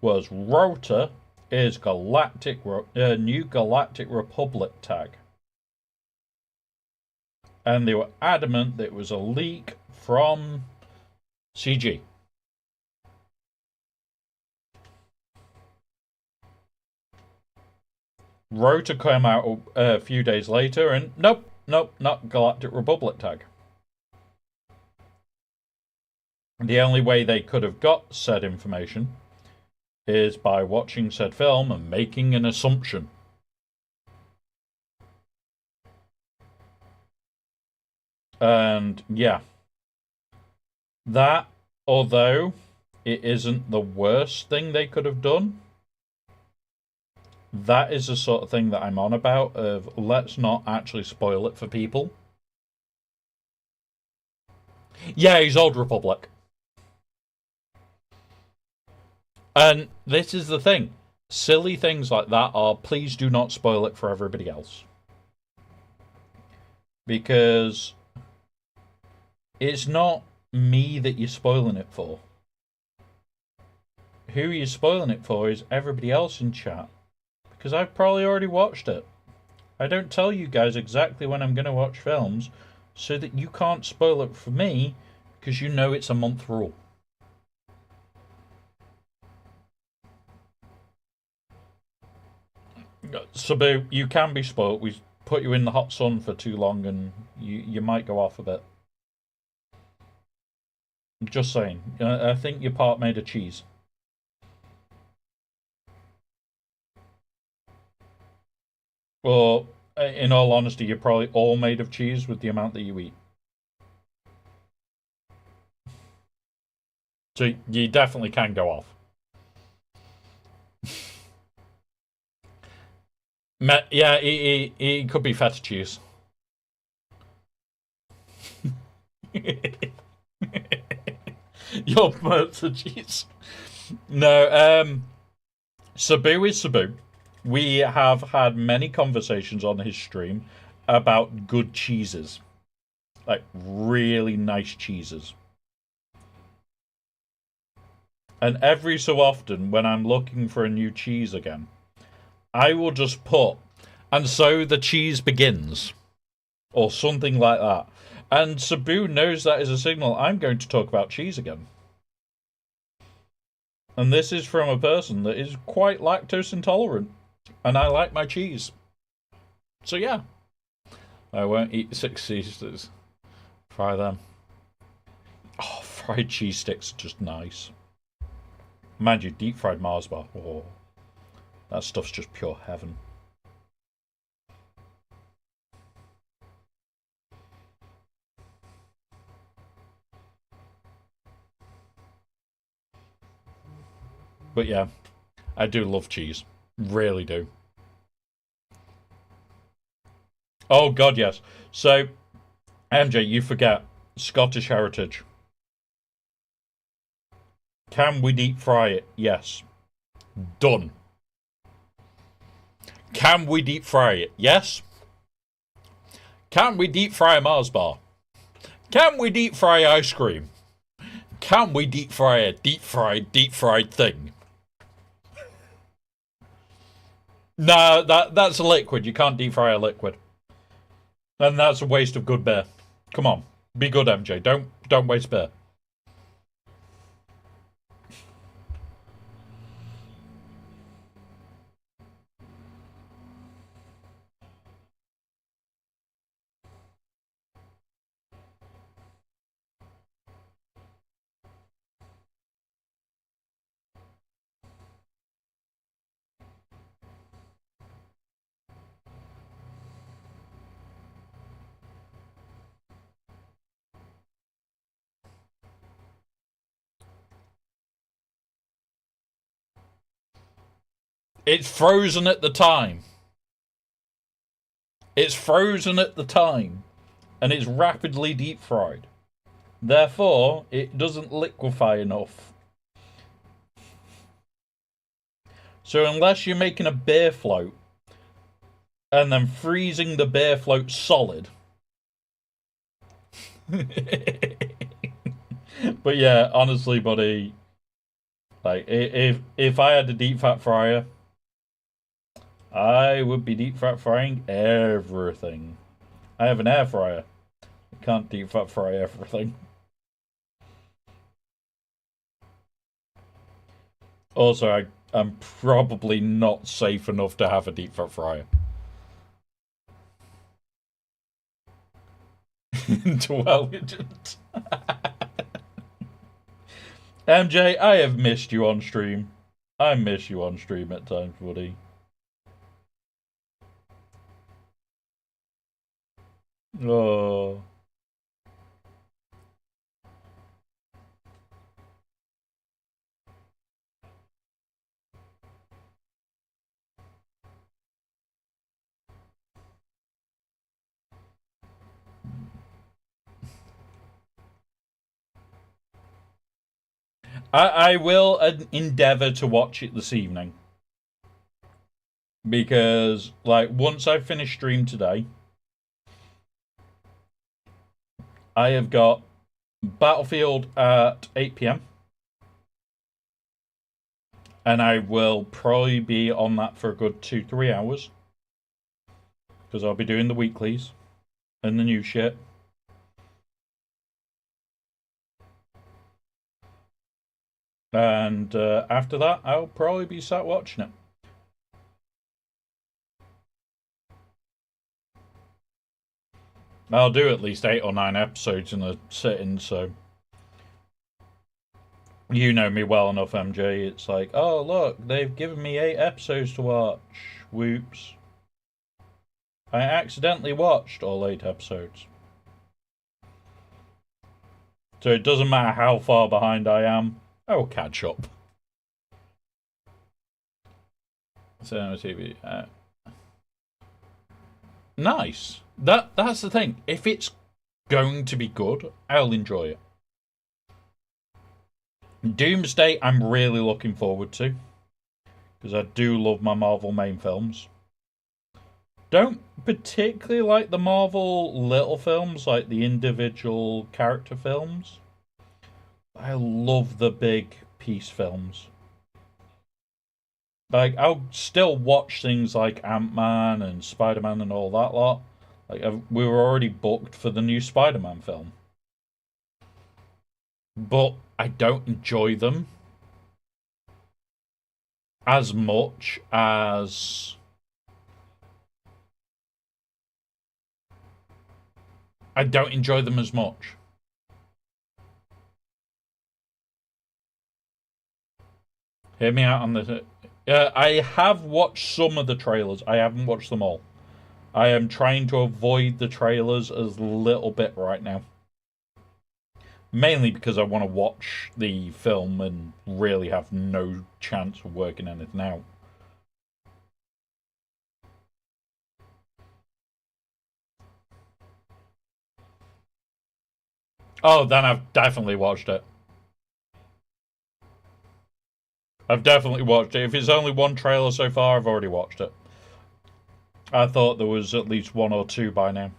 was Rota is new Galactic Republic tag. And they were adamant that it was a leak from CG. Rota came out a few days later and nope, not Galactic Republic tag. The only way they could have got said information is by watching said film and making an assumption. And yeah, that, although it isn't the worst thing they could have done, that is the sort of thing that I'm on about, of let's not actually spoil it for people. Yeah, he's Old Republic. And this is the thing. Silly things like that are, please do not spoil it for everybody else. Because it's not me that you're spoiling it for. Who you're spoiling it for is everybody else in chat. Because I've probably already watched it. I don't tell you guys exactly when I'm going to watch films so that you can't spoil it for me because you know it's a month rule. So you can be spoiled. We put you in the hot sun for too long and you might go off a bit. Just saying. I think you're part made of cheese. Or, in all honesty, you're probably all made of cheese with the amount that you eat. So you definitely can go off. Yeah, it could be feta cheese. Your feta cheese. No, Sabu is Sabu. We have had many conversations on his stream about good cheeses. Like, really nice cheeses. And every so often, when I'm looking for a new cheese again, I will just put, and so the cheese begins, or something like that. And Sabu knows that is a signal I'm going to talk about cheese again. And this is from a person that is quite lactose intolerant. And I like my cheese. So yeah. I won't eat 6 Caesars. Fry them. Oh, fried cheese sticks are just nice. Mind you, deep fried Mars bar. Oh, that stuff's just pure heaven. But yeah, I do love cheese. Really do. Oh god, yes. So, MJ, you forget Scottish heritage. Can we deep fry it? Yes. Done. Can we deep fry it? Yes. Can we deep fry a Mars bar? Can we deep fry ice cream? Can we deep fry a deep fried thing? No, that's a liquid. You can't deep fry a liquid. And that's a waste of good beer. Come on. Be good, MJ. Don't waste beer. It's frozen at the time. It's frozen at the time. And it's rapidly deep fried. Therefore, it doesn't liquefy enough. So unless you're making a beer float and then freezing the beer float solid. But yeah, honestly, buddy, like if I had a deep fat fryer, I would be deep fat frying everything. I have an air fryer. I can't deep fat fry everything. Also, I'm probably not safe enough to have a deep fat fryer. Intelligent. MJ, I have missed you on stream. I miss you on stream at times, buddy. Oh. I will endeavour to watch it this evening. Because, like, once I finish stream today, I have got Battlefield at 8 p.m. And I will probably be on that for a good 2-3 hours. Because I'll be doing the weeklies and the new shit. And after that, I'll probably be sat watching it. I'll do at least 8 or 9 episodes in a sitting, so You know me well enough, MJ. It's like, oh, look, they've given me 8 episodes to watch. Whoops. I accidentally watched all 8 episodes. So it doesn't matter how far behind I am, I will catch up. Cinema TV. Nice. That's the thing. If it's going to be good, I'll enjoy it. Doomsday, I'm really looking forward to, because I do love my Marvel main films. Don't particularly like the Marvel little films, like the individual character films. I love the big piece films. Like, I'll still watch things like Ant-Man and Spider-Man and all that lot. Like, we were already booked for the new Spider-Man film. But I don't enjoy them as much as I don't enjoy them as much. Hear me out on this. I have watched some of the trailers. I haven't watched them all. I am trying to avoid the trailers a little bit right now. Mainly because I want to watch the film and really have no chance of working anything out. Oh, then I've definitely watched it. I've definitely watched it. If it's only one trailer so far, I've already watched it. I thought there was at least 1 or 2 by now.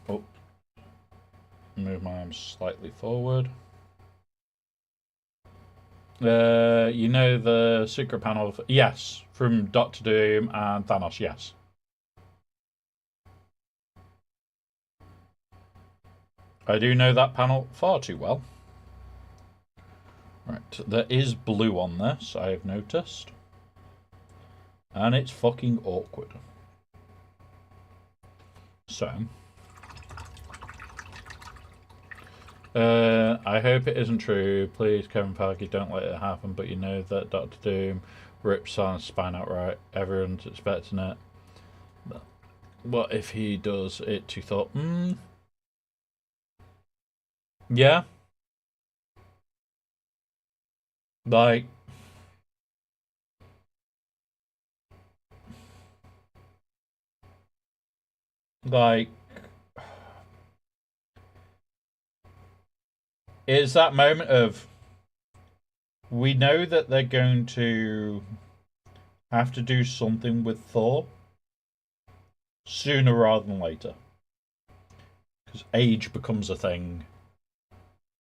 Oh. Move my arms slightly forward. You know the secret panel? Yes, from Doctor Doom and Thanos, yes. I do know that panel far too well. Right, there is blue on this, I have noticed. And it's fucking awkward. So. I hope it isn't true. Please, Kevin Feige, don't let it happen. But you know that Doctor Doom rips Silent's spine outright. Everyone's expecting it. But what if he does it to Thor? Yeah. Like. It's that moment of. We know that they're going to have to do something with Thor sooner rather than later. Because age becomes a thing.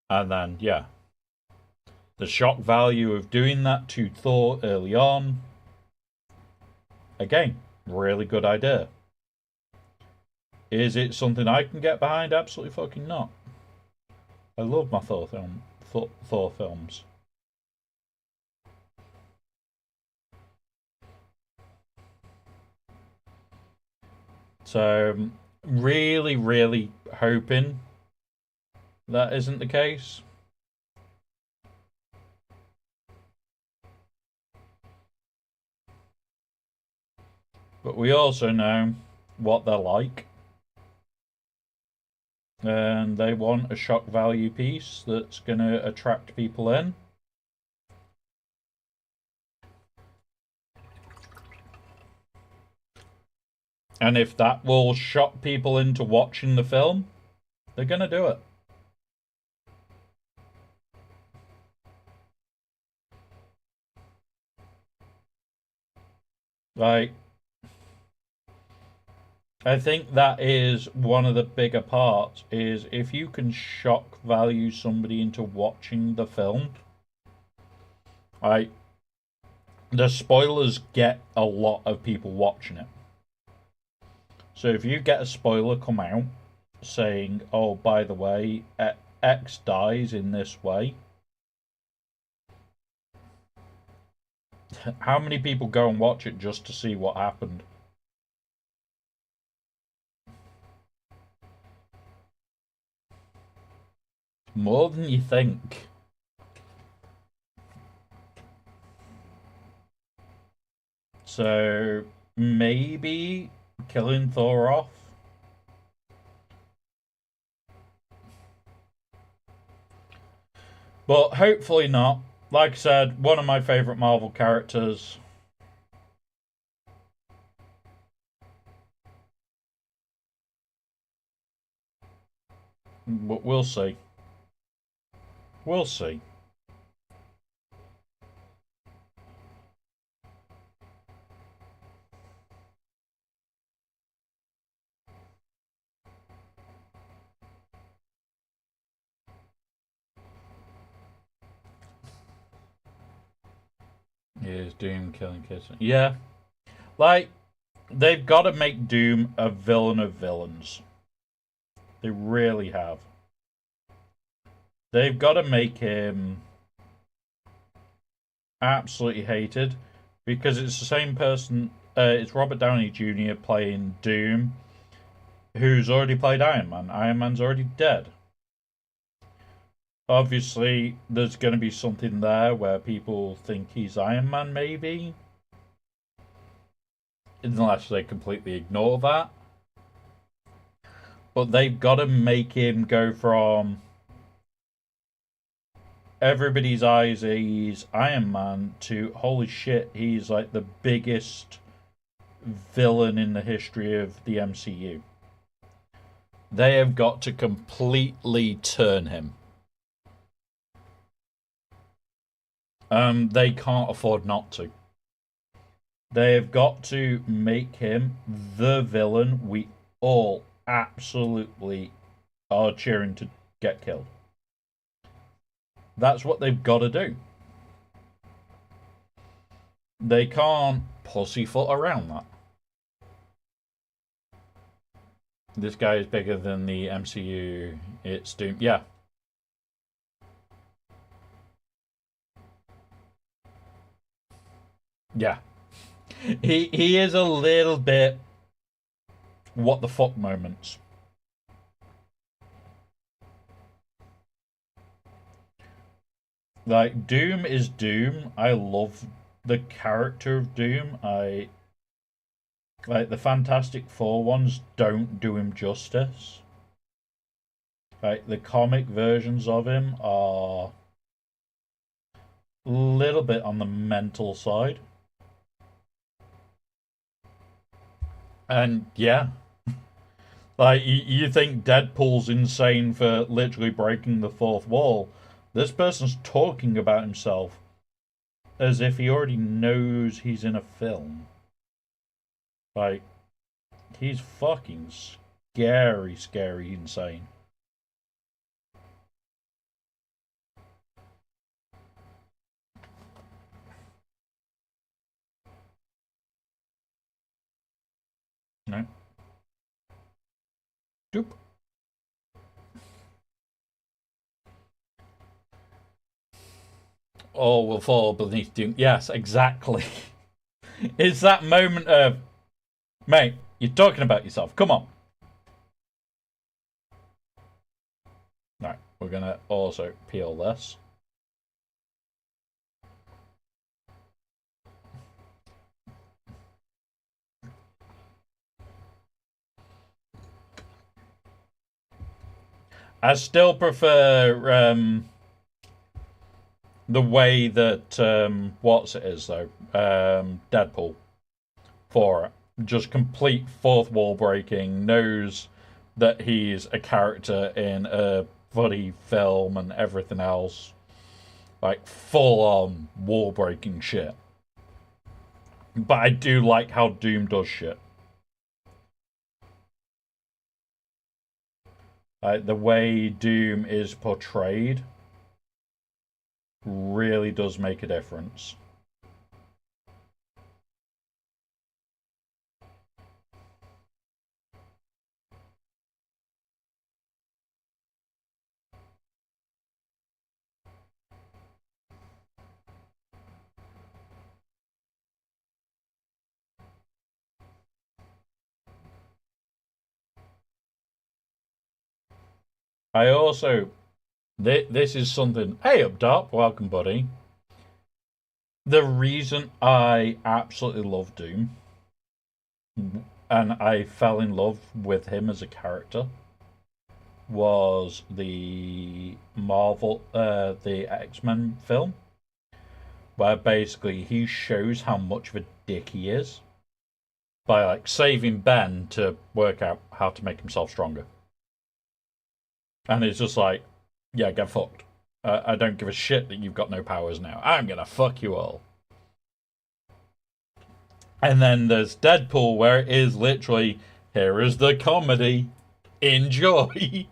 And then, yeah. The shock value of doing that to Thor early on. Again, really good idea. Is it something I can get behind? Absolutely fucking not. I love my Thor films. So, really, really hoping that isn't the case. But we also know what they're like. And they want a shock value piece that's going to attract people in. And if that will shock people into watching the film, they're going to do it. Like, I think that is one of the bigger parts, is if you can shock value somebody into watching the film, like, the spoilers get a lot of people watching it. So if you get a spoiler come out saying, oh, by the way, X dies in this way, how many people go and watch it just to see what happened? More than you think. So maybe killing Thor off. But hopefully not. Like I said, one of my favourite Marvel characters. But we'll see. We'll see. Is Doom killing kids? Yeah. Like, they've got to make Doom a villain of villains. They really have. They've got to make him absolutely hated because it's the same person. It's Robert Downey Jr. playing Doom, who's already played Iron Man. Iron Man's already dead. Obviously, there's going to be something there where people think he's Iron Man, maybe. Unless they completely ignore that. But they've got to make him go from everybody's eyes he's Iron Man to holy shit, he's like the biggest villain in the history of the MCU. They have got to completely turn him. They can't afford not to. They have got to make him the villain we all absolutely are cheering to get killed. That's what they've got to do. They can't pussyfoot around that. This guy is bigger than the MCU. It's Doom. Yeah. Yeah. He is a little bit what the fuck moments. Like, Doom is Doom. I love the character of Doom. Like, the Fantastic Four ones don't do him justice. Like, the comic versions of him are a little bit on the mental side. And yeah, like you think Deadpool's insane for literally breaking the fourth wall. This person's talking about himself as if he already knows he's in a film. Like, he's fucking scary, scary, insane. No. Doop. All will fall beneath Doom. Yes, exactly. It's that moment of, mate, you're talking about yourself. Come on. Right, we're gonna also peel this. I still prefer the way that what's it is though, Deadpool for it. Just complete fourth wall breaking, knows that he's a character in a bloody film and everything else. Like full on wall breaking shit. But I do like how Doom does shit. Like the way Doom is portrayed really does make a difference. I also This is something. Hey, Updop, welcome, buddy. The reason I absolutely love Doom, and I fell in love with him as a character, was the the X-Men film, where basically he shows how much of a dick he is by like saving Ben to work out how to make himself stronger. And it's just like, yeah, get fucked. I don't give a shit that you've got no powers now. I'm gonna fuck you all. And then there's Deadpool, where it is literally, here is the comedy. Enjoy.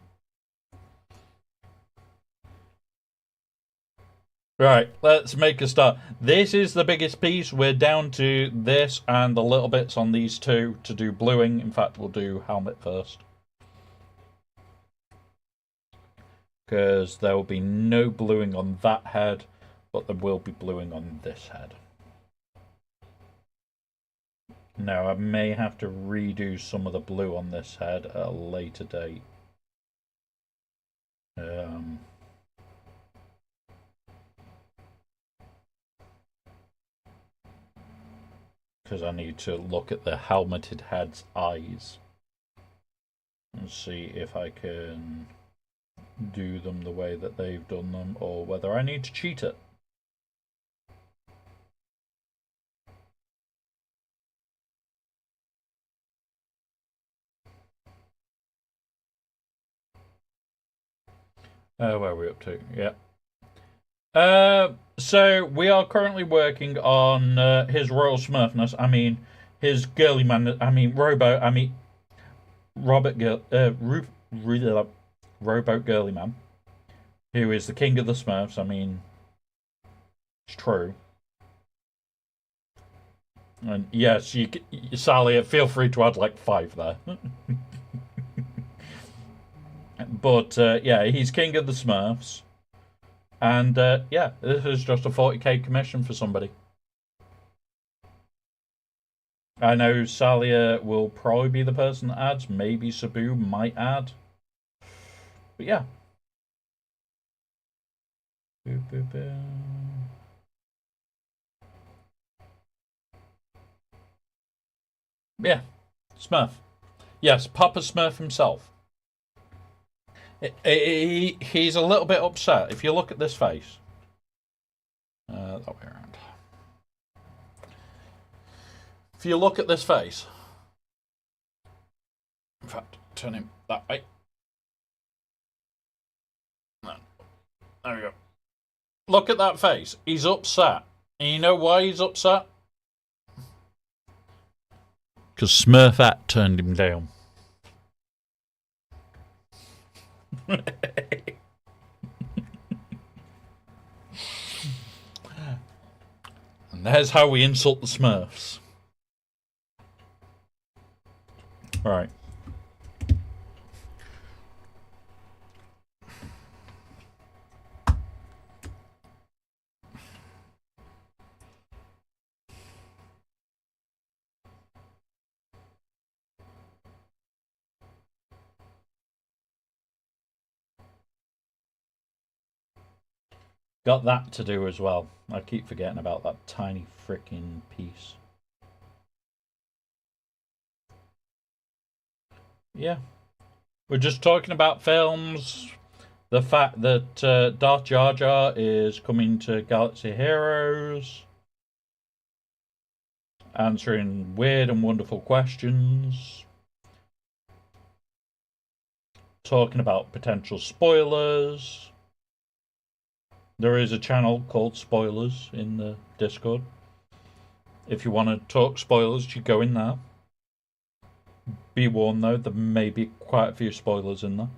Right, let's make a start. This is the biggest piece. We're down to this and the little bits on these two to do bluing. In fact, we'll do helmet first, because there will be no bluing on that head, but there will be bluing on this head. Now, I may have to redo some of the blue on this head at a later date. Because I need to look at the helmeted head's eyes and see if I can do them the way that they've done them, or whether I need to cheat it. Where are we up to? Yeah. So we are currently working on his Royal Smurfness. I mean, his girly man. I mean, Robo. I mean, Robert Girl. Rowboat Girly Man, who is the king of the Smurfs. I mean, it's true. And yes, Sally, feel free to add like 5 there. But yeah, he's king of the Smurfs. And yeah, this is just a 40k commission for somebody. I know Salia will probably be the person that adds. Maybe Sabu might add. But yeah. Boop, boop, boop. Yeah, Smurf. Yes, Papa Smurf himself. He's a little bit upset. If you look at this face. That way around. If you look at this face. In fact, turn him that way. No. There we go. Look at that face. He's upset. And you know why he's upset? Because Smurfette turned him down. And there's how we insult the Smurfs. Right. Got that to do as well. I keep forgetting about that tiny freaking piece. Yeah. We're just talking about films. The fact that Darth Jar Jar is coming to Galaxy Heroes. Answering weird and wonderful questions. Talking about potential spoilers. There is a channel called Spoilers in the Discord. If you want to talk spoilers, you go in there. Be warned though, there may be quite a few spoilers in there.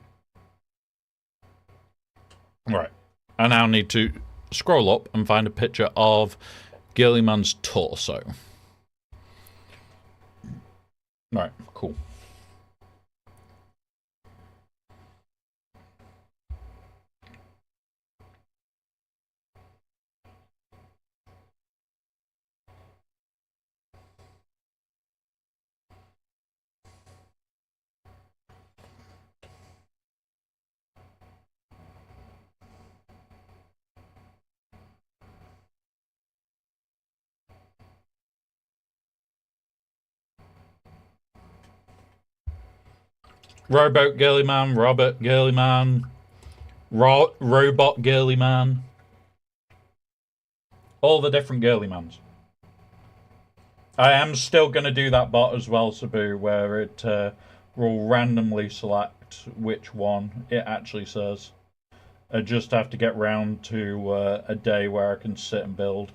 Right. I now need to scroll up and find a picture of Girlyman's torso. Right, cool. Rowboat Girly Man, Robert Girly Man, Robot Girly Man. All the different Girly Mans. I am still going to do that bot as well, Sabu, where it will randomly select which one it actually says. I just have to get round to a day where I can sit and build.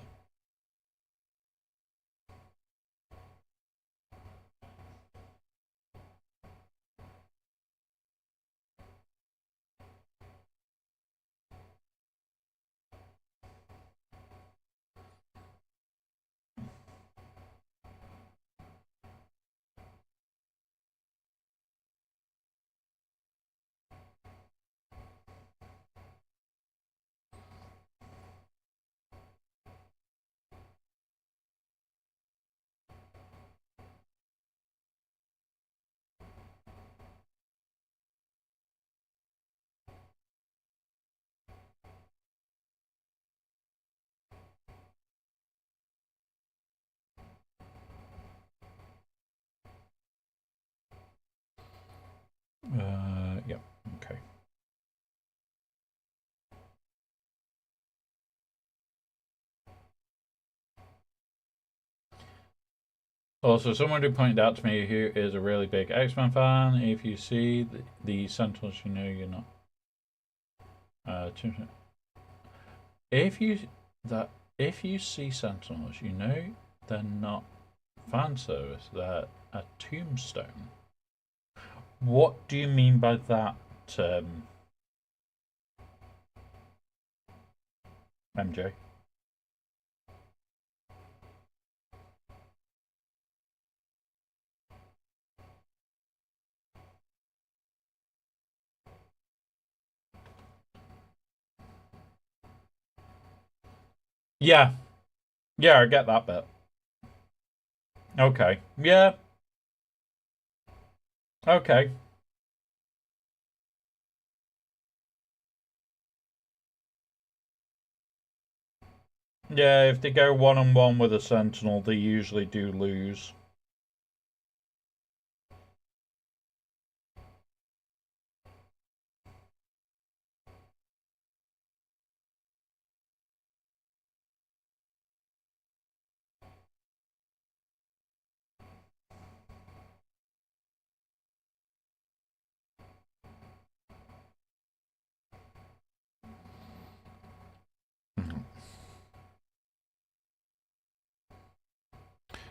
Yep, okay. Also, someone who pointed out to me who is a really big X-Men fan, if you see the Sentinels, you know you're not. If you see Sentinels, you know they're not fan service. They're a tombstone. What do you mean by that, MJ? Yeah. Yeah, I get that bit. Okay. Yeah. Okay. Yeah, if they go one-on-one with a Sentinel, they usually do lose.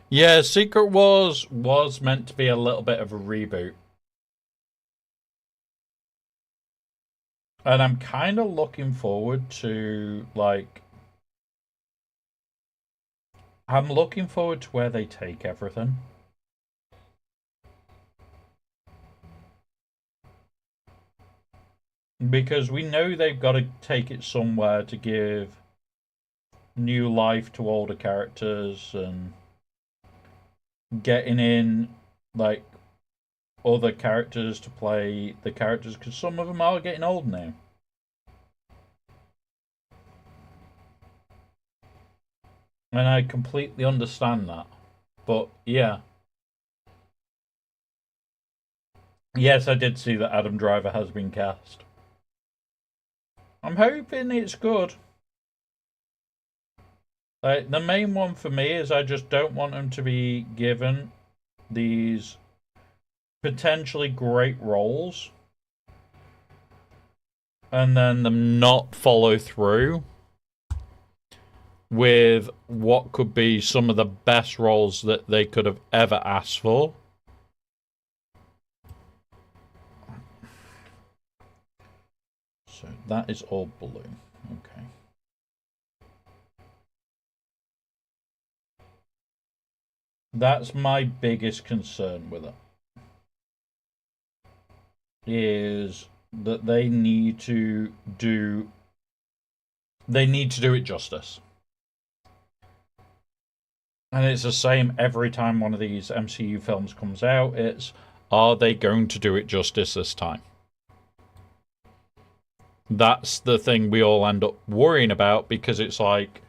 Yeah, Secret Wars was meant to be a little bit of a reboot. And I'm kind of looking forward to, like... I'm looking forward to where they take everything. Because we know they've got to take it somewhere to give new life to older characters and getting in, like, other characters to play the characters, because some of them are getting old now. And I completely understand that. But, yeah. Yes, I did see that Adam Driver has been cast. I'm hoping it's good. Like, the main one for me is I just don't want him to be given these potentially great roles and then them not follow through with what could be some of the best roles that they could have ever asked for. So that is all blue. Okay. That's my biggest concern with it. Is that they need to do it justice. And it's the same every time one of these MCU films comes out. It's, are they going to do it justice this time? That's the thing we all end up worrying about, because it's like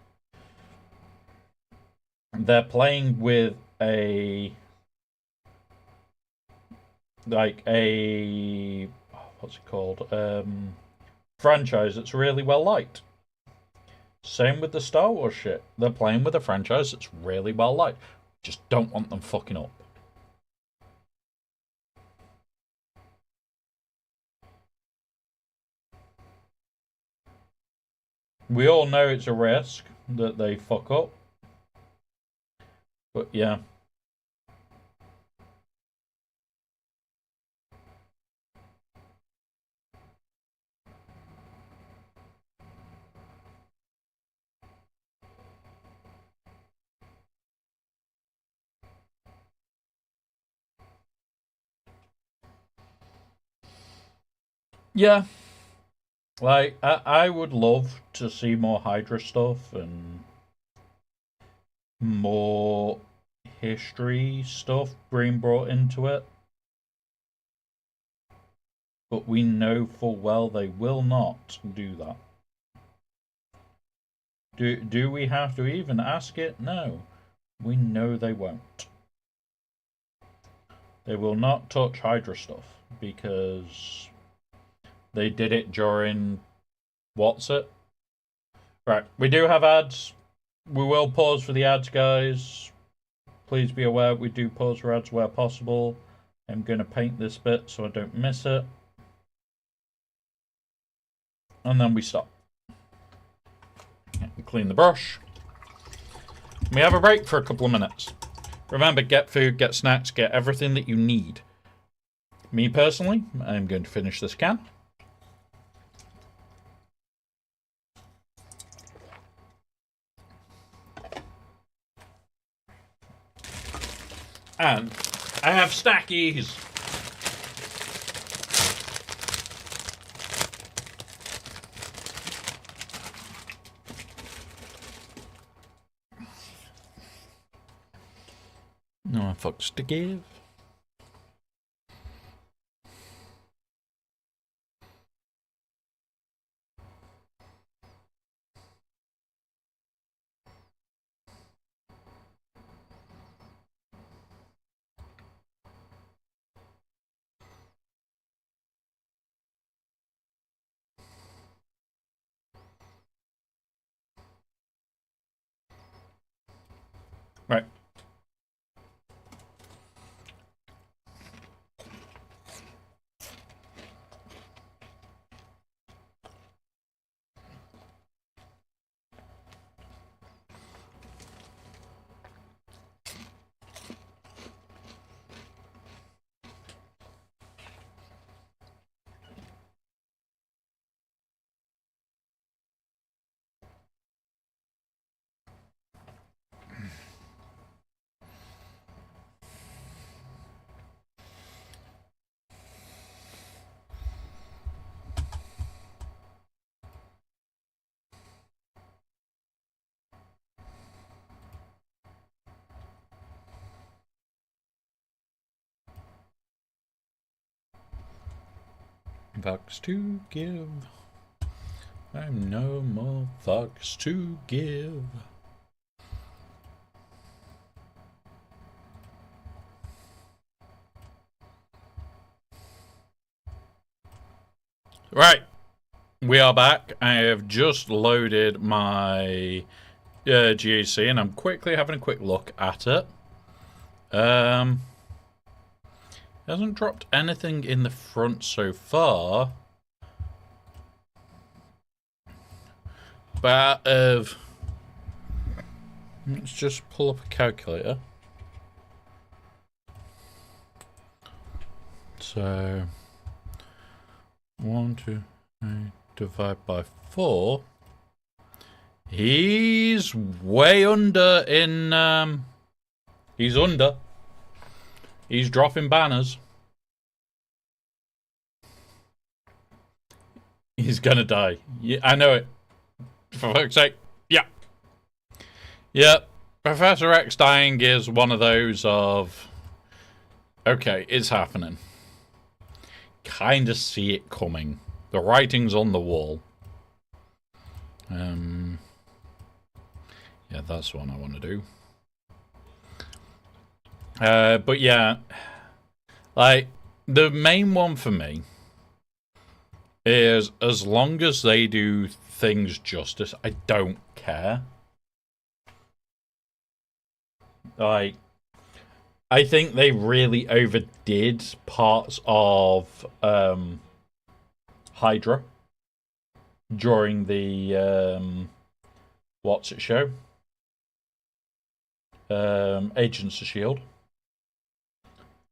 they're playing with a like a what's it called? Franchise that's really well liked. Same with the Star Wars shit. They're playing with a franchise that's really well liked. Just don't want them fucking up. We all know it's a risk that they fuck up. But yeah. Yeah. Like, I would love to see more Hydra stuff and more history stuff being brought into it. But we know full well they will not do that. Do we have to even ask it? No. We know they won't. They will not touch Hydra stuff because they did it during what's it? Right, we do have ads. We will pause for the ads, guys. Please be aware we do pause for ads where possible. I'm going to paint this bit so I don't miss it. And then we stop. Clean the brush. We have a break for a couple of minutes. Remember, get food, get snacks, get everything that you need. Me personally, I'm going to finish this can. And I have stackies. No fucks to give. Right. Fucks to give. I'm no more fucks to give. Right. We are back. I have just loaded my GAC and I'm quickly having a quick look at it. Hasn't dropped anything in the front so far. But let's just pull up a calculator. So 1, 2, 3, divide by 4. He's way under in he's under. He's dropping banners. He's gonna die. Yeah, I know it. For fuck's sake. Yeah. Yep. Professor X dying is one of those of... Okay, it's happening. Kinda see it coming. The writing's on the wall. Yeah, that's what I want to do. But yeah, like, The main one for me is as long as they do things justice, I don't care. Like, I think they really overdid parts of Hydra during the what's it show? Agents of S.H.I.E.L.D.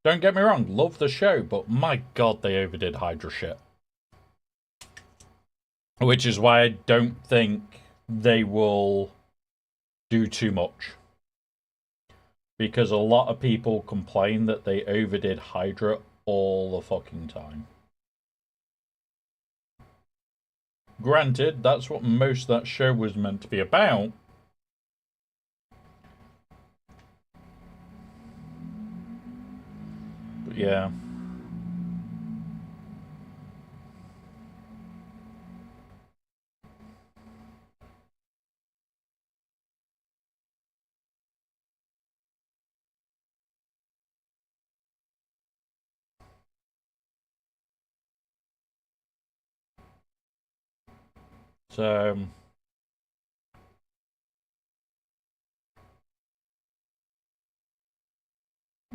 Don't get me wrong, love the show, but my god, they overdid Hydra shit. Which is why I don't think they will do too much. Because a lot of people complain that they overdid Hydra all the fucking time. Granted, that's what most of that show was meant to be about. But yeah. So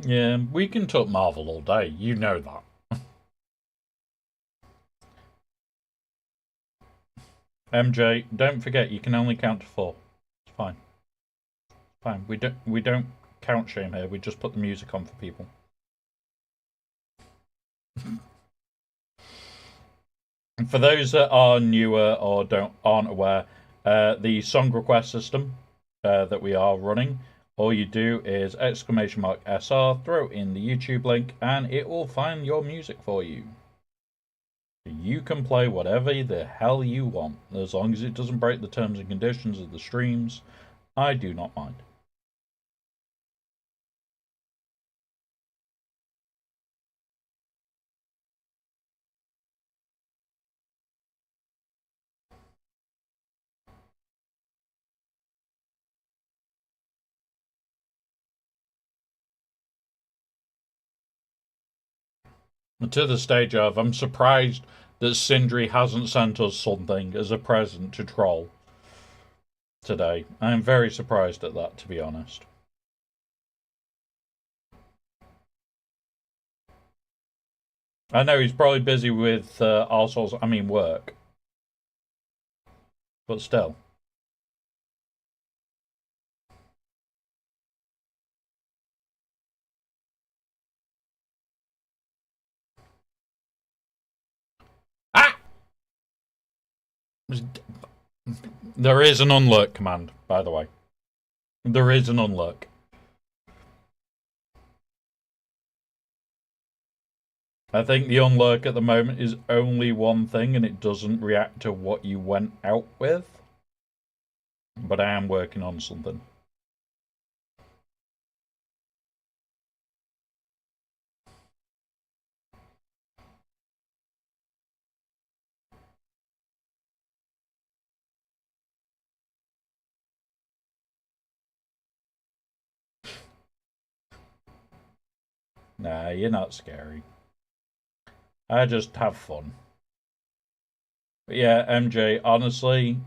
yeah, we can talk Marvel all day. You know that. MJ, don't forget you can only count to 4. It's fine. It's fine. We don't count shame here. We just put the music on for people. For those that are newer or aren't aware, the song request system that we are running, all you do is !SR, throw in the YouTube link, and it will find your music for you. You can play whatever the hell you want, as long as it doesn't break the terms and conditions of the streams. I do not mind. To the stage of, I'm surprised that Sindri hasn't sent us something as a present to troll today. I'm very surprised at that, to be honest. I know he's probably busy with work. But still. Ah! There is an unlurk command, by the way. There is an unlurk. I think the unlurk at the moment is only one thing and it doesn't react to what you went out with. But I am working on something. Nah, you're not scary. I just have fun. But yeah, MJ, honestly,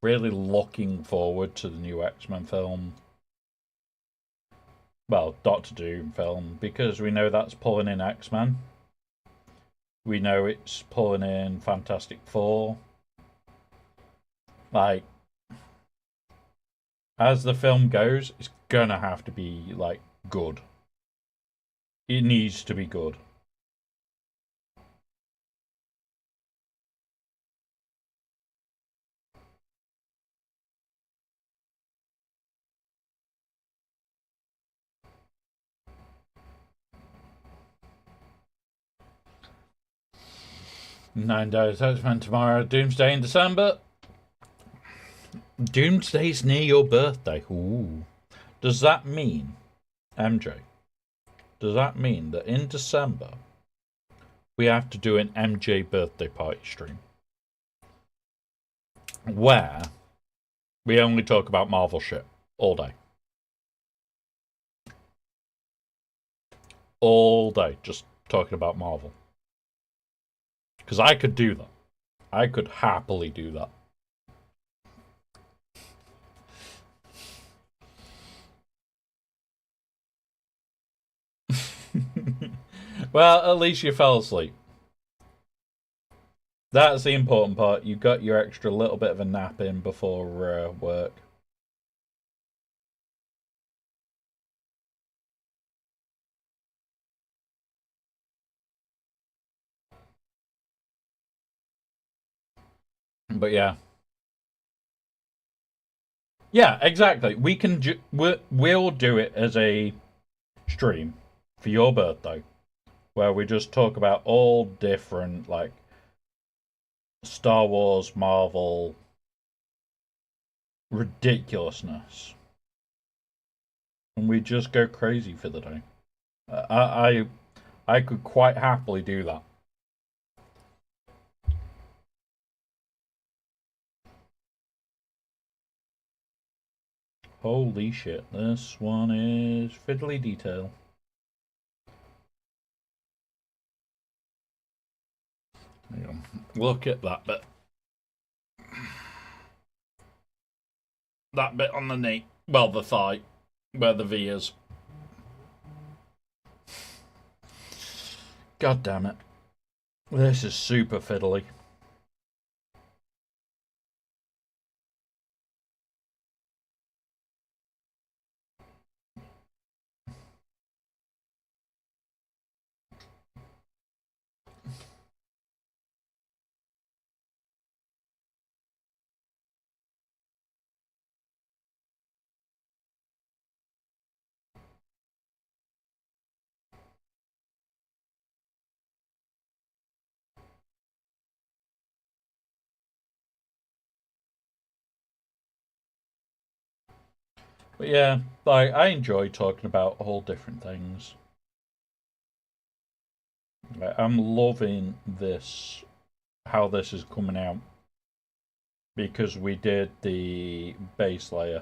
really looking forward to the new X-Men film. Well, Doctor Doom film, because we know that's pulling in X-Men. We know it's pulling in Fantastic Four. Like, as the film goes, it's gonna have to be, like, good. It needs to be good. Nine Days X-Men tomorrow, Doomsday in December. Doomsday's near your birthday. Ooh. Does that mean, MJ, does that mean that in December we have to do an MJ birthday party stream? Where we only talk about Marvel shit all day. All day. Just talking about Marvel. Because I could do that. I could happily do that. Well, at least you fell asleep. That's the important part. You got your extra little bit of a nap in before work. But yeah. Yeah, exactly. We can we'll do it as a stream for your birthday, where we just talk about all different like Star Wars, Marvel ridiculousness, and we just go crazy for the day. I could quite happily do that. Holy shit, this one is fiddly detail. Look at that bit. That bit on the knee. Well, the thigh. Where the V is. God damn it. This is super fiddly. But yeah, like I enjoy talking about all different things. I'm loving this, how this is coming out, because we did the base layer.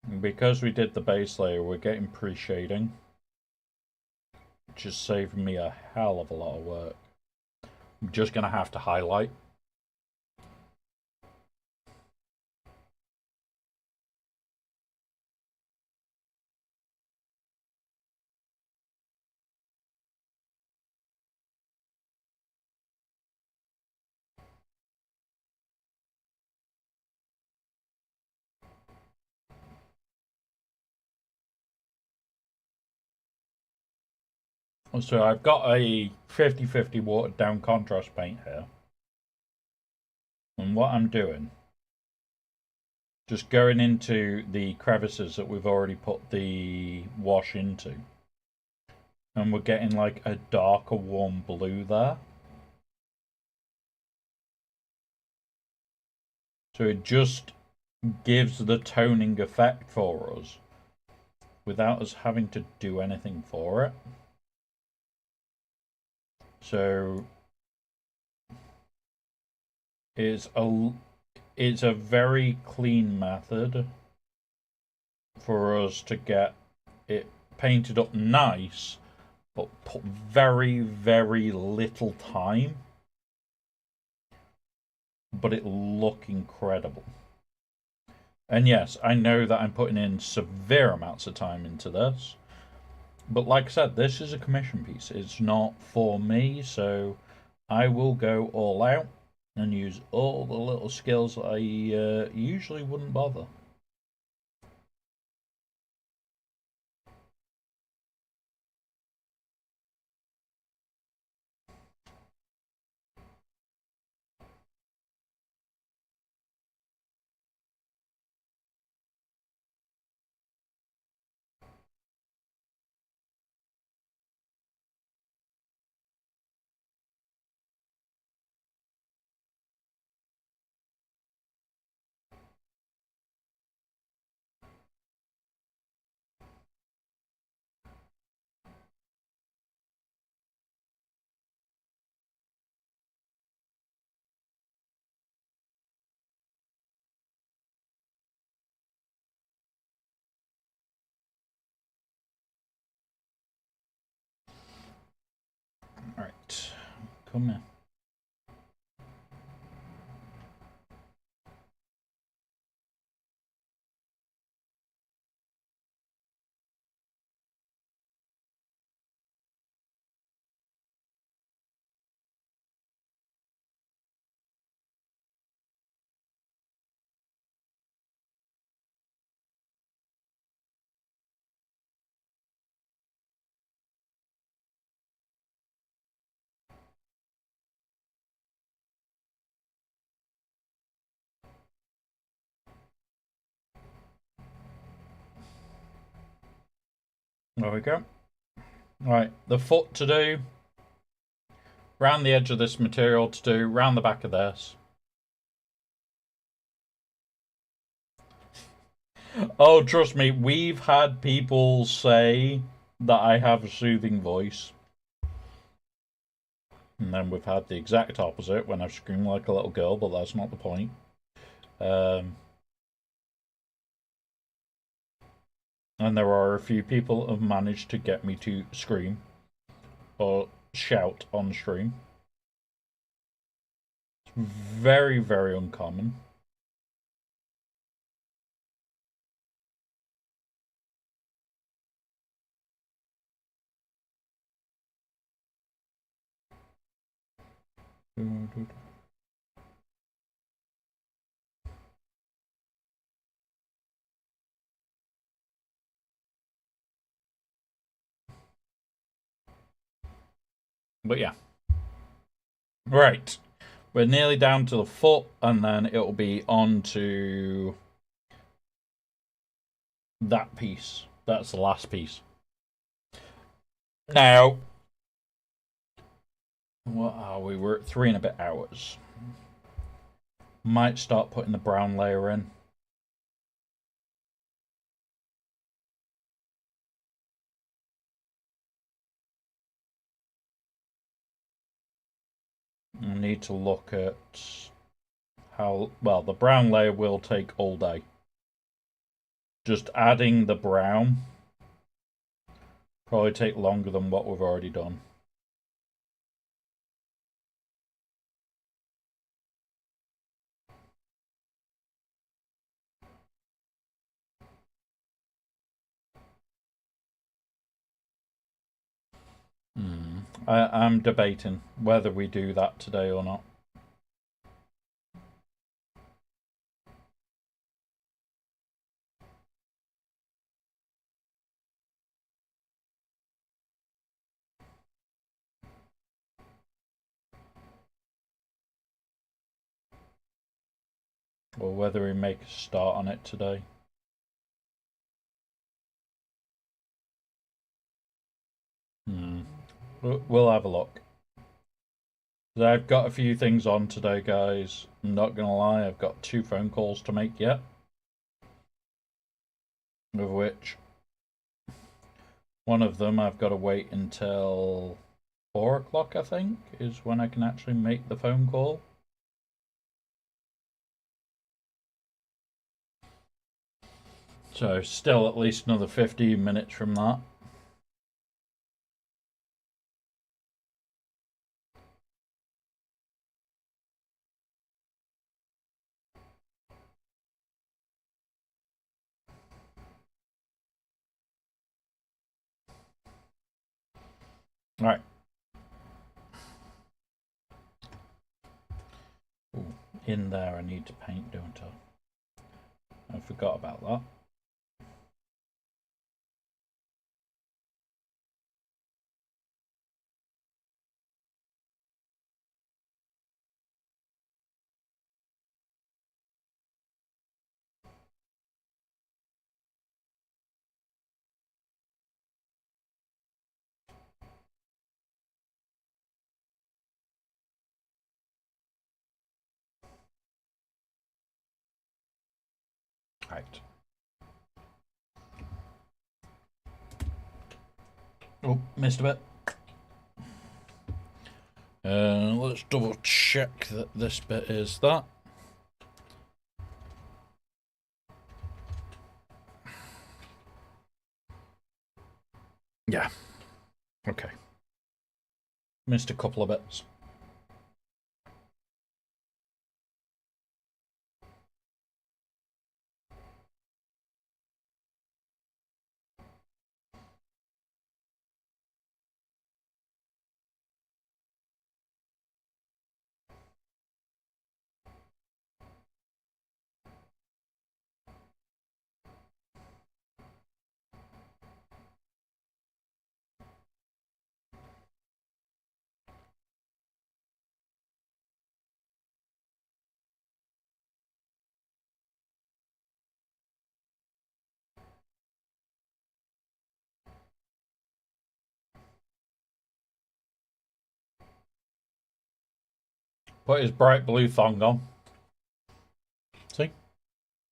And because we did the base layer, we're getting pre-shading, which is saving me a hell of a lot of work. I'm just gonna have to highlight. So I've got a 50-50 watered down contrast paint here. And what I'm doing, just going into the crevices that we've already put the wash into. And we're getting like a darker warm blue there. So it just gives the toning effect for us without us having to do anything for it. So it's a very clean method for us to get it painted up nice, but put very, very little time, but it look incredible. And yes, I know that I'm putting in severe amounts of time into this, but like I said, this is a commission piece. It's not for me, so I will go all out and use all the little skills that I usually wouldn't bother. Right. Come here. There we go. Right, the foot to do. Round the edge of this material to do. Round the back of this. Oh, trust me, we've had people say that I have a soothing voice. And then we've had the exact opposite when I scream like a little girl, but that's not the point. And there are a few people who have managed to get me to scream or shout on stream. It's very, very uncommon. But yeah. Right. We're nearly down to the foot, and then it'll be on to that piece. That's the last piece. Now, what are we? We're at 3 and a bit hours. Might start putting the brown layer in. I need to look at how well the brown layer will take all day. Just adding the brown probably take longer than what we've already done. I'm debating whether we do that today or not. Or whether we make a start on it today. We'll have a look. I've got a few things on today, guys. I'm not gonna lie, I've got 2 phone calls to make yet. Of which one of them I've got to wait until 4 o'clock, I think, is when I can actually make the phone call. So still at least another 15 minutes from that. Alright. In there I need to paint, don't I? I forgot about that. Right. Oh, missed a bit. Let's double check that this bit is that. Yeah. Okay. Missed a couple of bits. Put his bright blue thong on. See?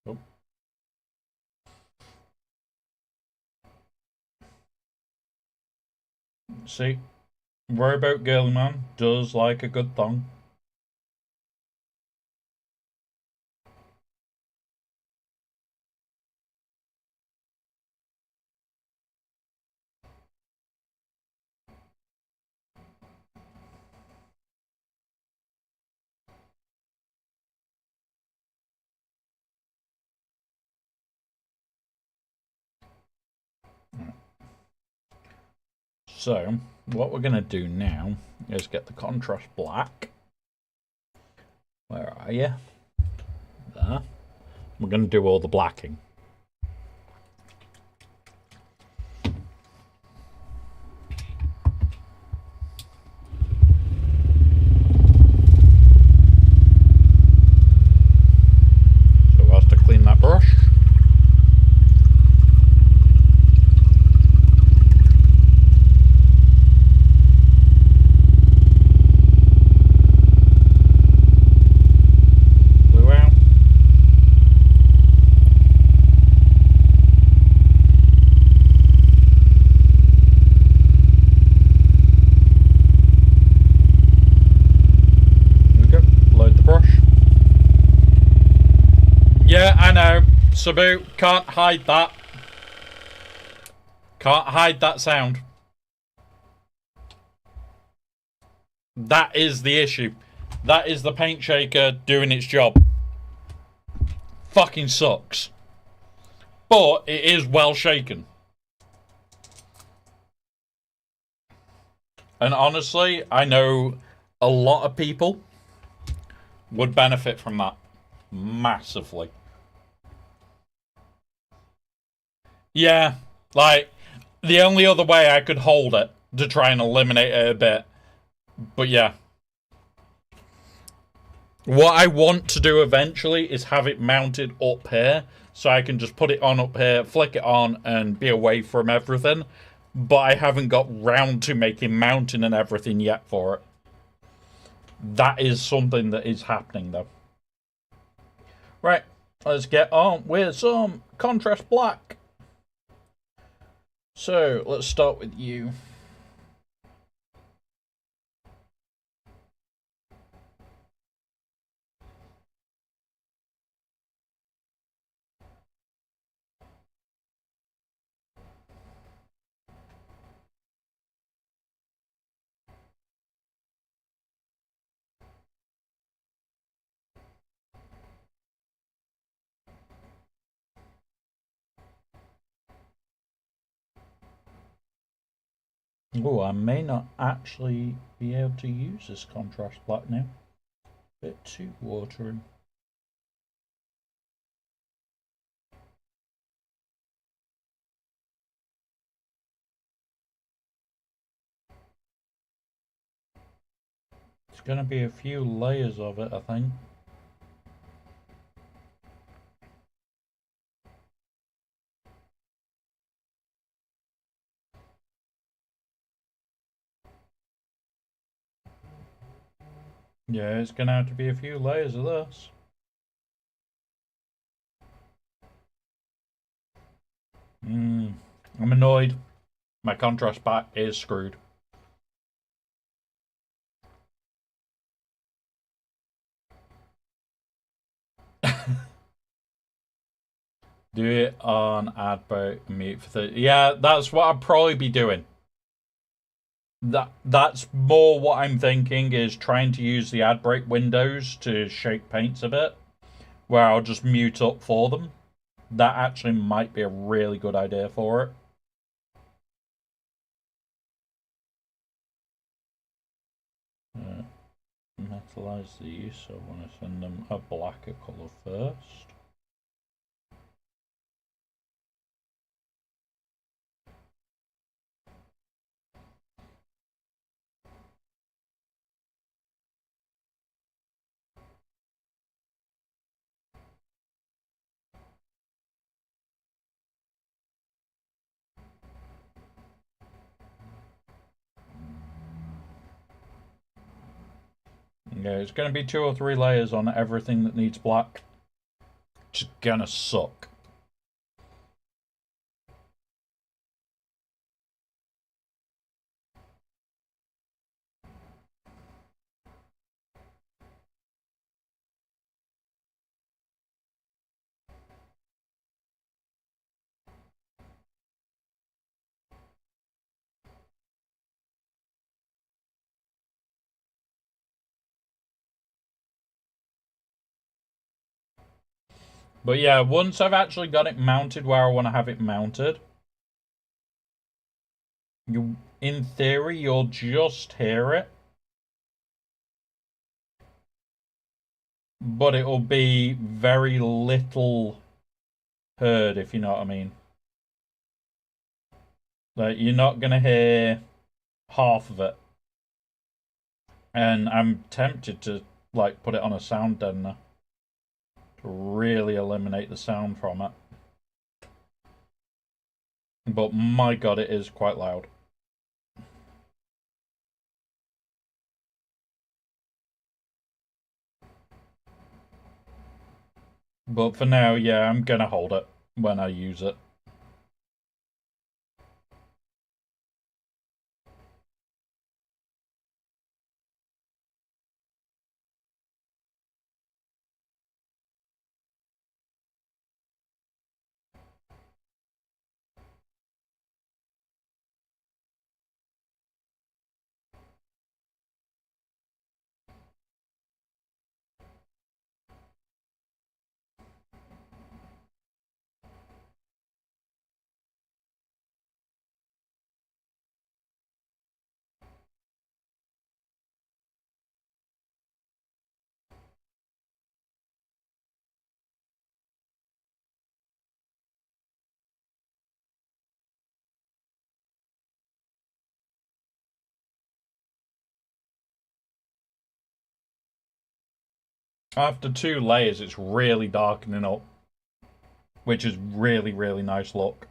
Oh. See? Rowboat girly man does like a good thong. So, what we're going to do now is get the contrast black. Where are you? There. We're going to do all the blacking. So, whilst I clean that brush. Yeah, I know. Sabu, can't hide that. Can't hide that sound. That is the issue. That is the paint shaker doing its job. Fucking sucks. But it is well shaken. And honestly, I know a lot of people would benefit from that. Massively. Yeah, like, the only other way I could hold it to try and eliminate it a bit. But yeah. What I want to do eventually is have it mounted up here, so I can just put it on up here, flick it on, and be away from everything. But I haven't got round to making mounting and everything yet for it. That is something that is happening, though. Right, let's get on with some contrast black. So, let's start with you. Oh, I may not actually be able to use this contrast black now. Bit too watery. It's going to be a few layers of it, I think. Yeah, it's going to have to be a few layers of this. I'm annoyed. My contrast back is screwed. Do it on ad break, mute for 30. Yeah, that's what I'd probably be doing. That's more what I'm thinking, is trying to use the ad break windows to shake paints a bit, where I'll just mute up for them. That actually might be a really good idea for it. Metalize these, so I want to send them a blacker colour first. Yeah, it's going to be 2 or 3 layers on everything that needs black. It's gonna suck. But yeah, once I've actually got it mounted where I want to have it mounted, in theory, you'll just hear it. But it will be very little heard, if you know what I mean. Like, you're not going to hear half of it. And I'm tempted to, like, put it on a sound deadener to really eliminate the sound from it. But my god, it is quite loud. But for now, yeah, I'm gonna hold it when I use it. After 2 layers, it's really darkening up, which is really, really nice look.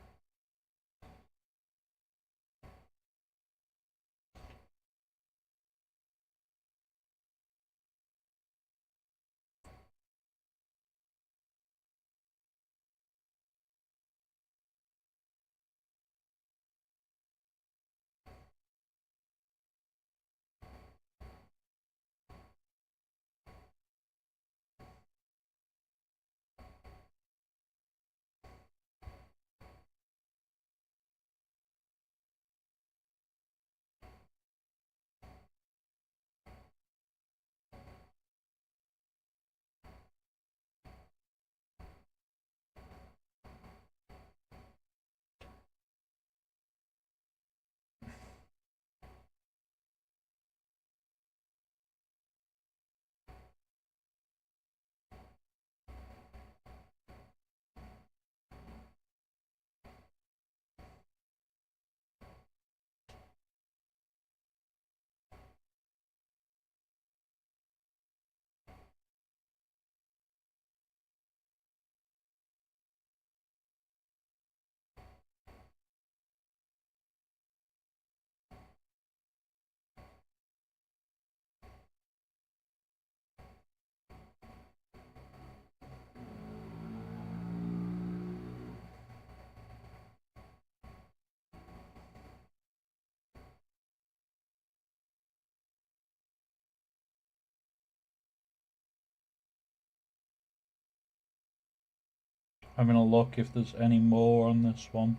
Having a look if there's any more on this one.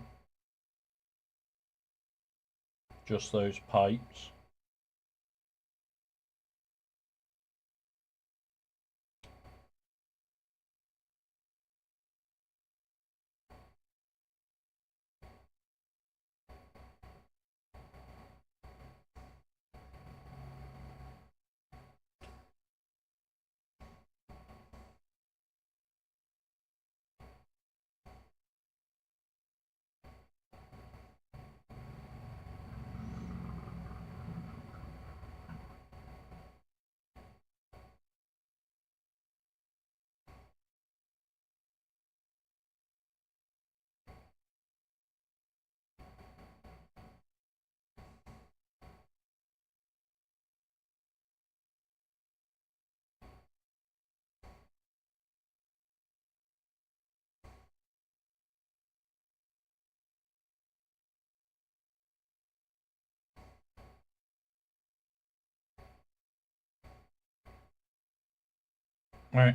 just those pipes. Right.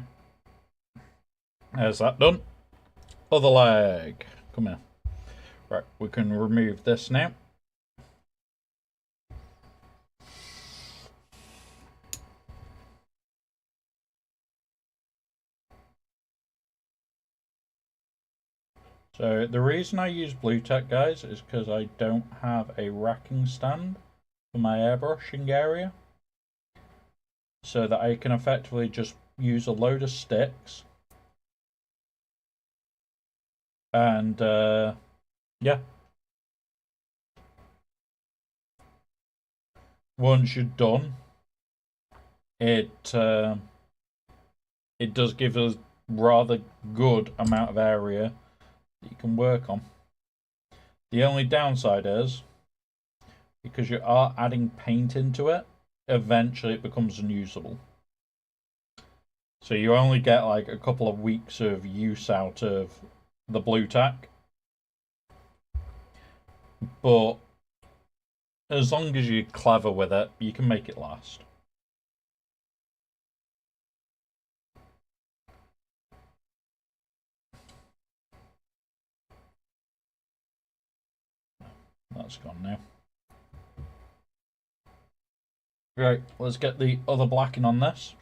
There's that done. Other leg. Come here. Right, we can remove this now. So the reason I use blue tack, guys, is because I don't have a racking stand for my airbrushing area. So that I can effectively just use a load of sticks. And, yeah. Once you're done, it does give us rather good amount of area that you can work on. The only downside is, because you are adding paint into it, eventually it becomes unusable. So you only get like a couple of weeks of use out of the blue tack. But as long as you're clever with it, you can make it last. That's gone now. Right, let's get the other blacking on this.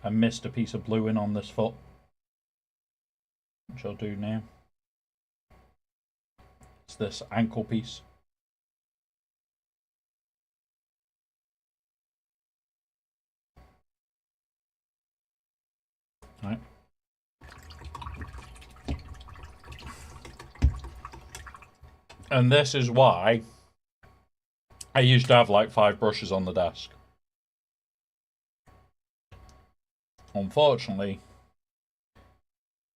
I missed a piece of blue in on this foot, which I'll do now. It's this ankle piece. Right. And this is why I used to have like 5 brushes on the desk. Unfortunately,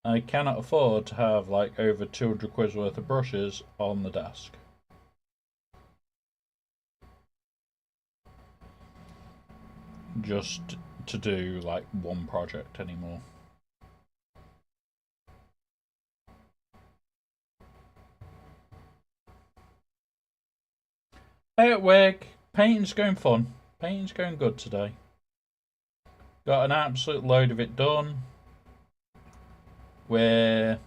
I cannot afford to have like over 200 quid worth of brushes on the desk. Just to do like one project anymore. Hey at work, painting's going fun. Painting's going good today. Got an absolute load of it done. We're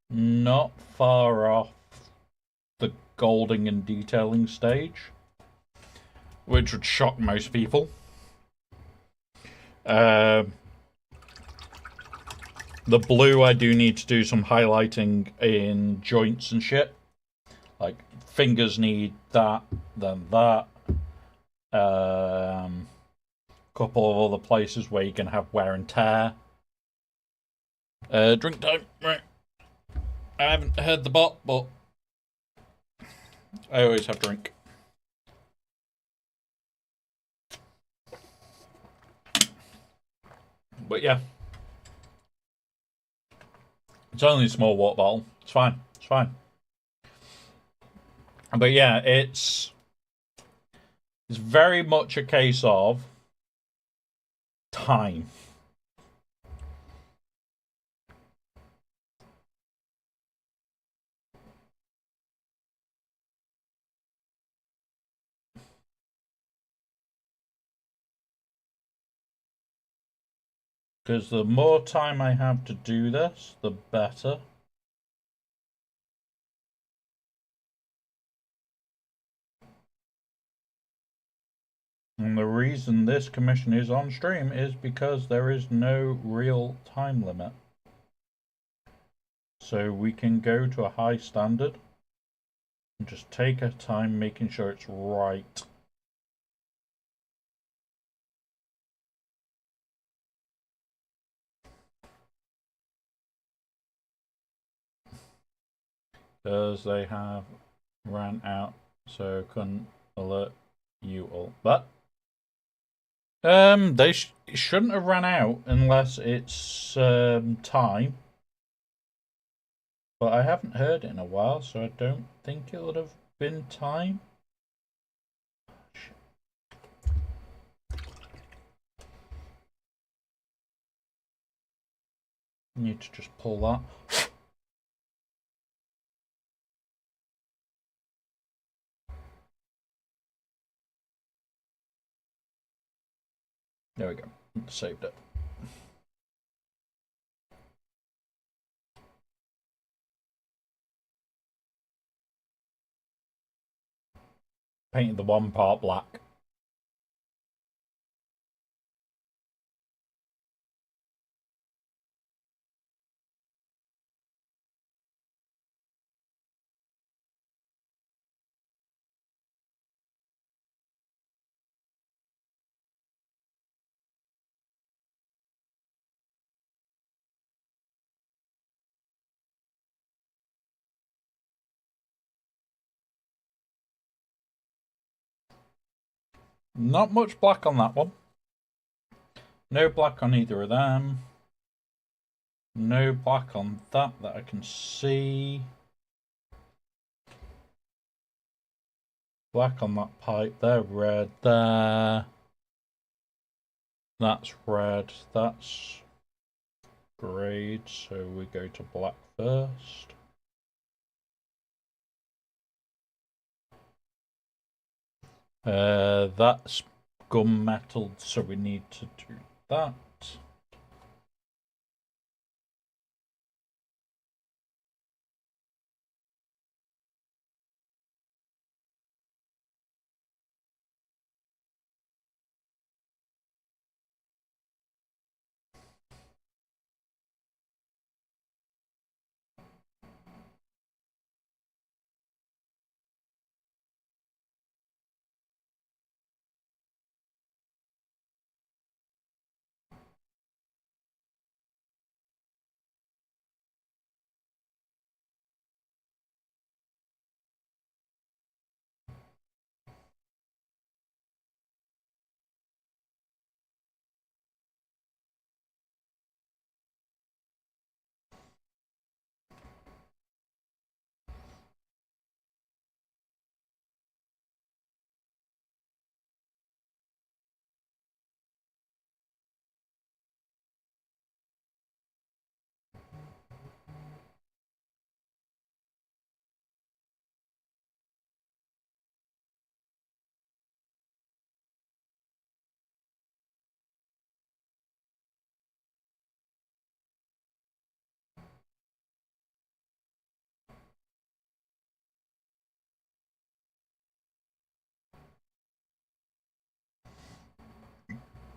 not far off the golding and detailing stage, which would shock most people. The blue, I do need to do some highlighting in joints and shit. Like, fingers need that, then that. Couple of other places where you can have wear and tear. Drink time, right. I haven't heard the bot, but I always have drink. But yeah. It's only a small water bottle. It's fine. It's fine. But yeah, it's very much a case of time. Because the more time I have to do this, the better. And the reason this commission is on stream is because there is no real time limit. So we can go to a high standard and just take our time making sure it's right. Because they have ran out, so couldn't alert you all. But they shouldn't have ran out unless it's time. But I haven't heard it in a while, so I don't think it would have been time. Need to just pull that. There we go. Saved it. Painted the one part black. Not much black on that one. No black on either of them. No black on that I can see. Black on that pipe there, red there. That's red, that's grade, so we go to black first. That's gunmetal, so we need to do that.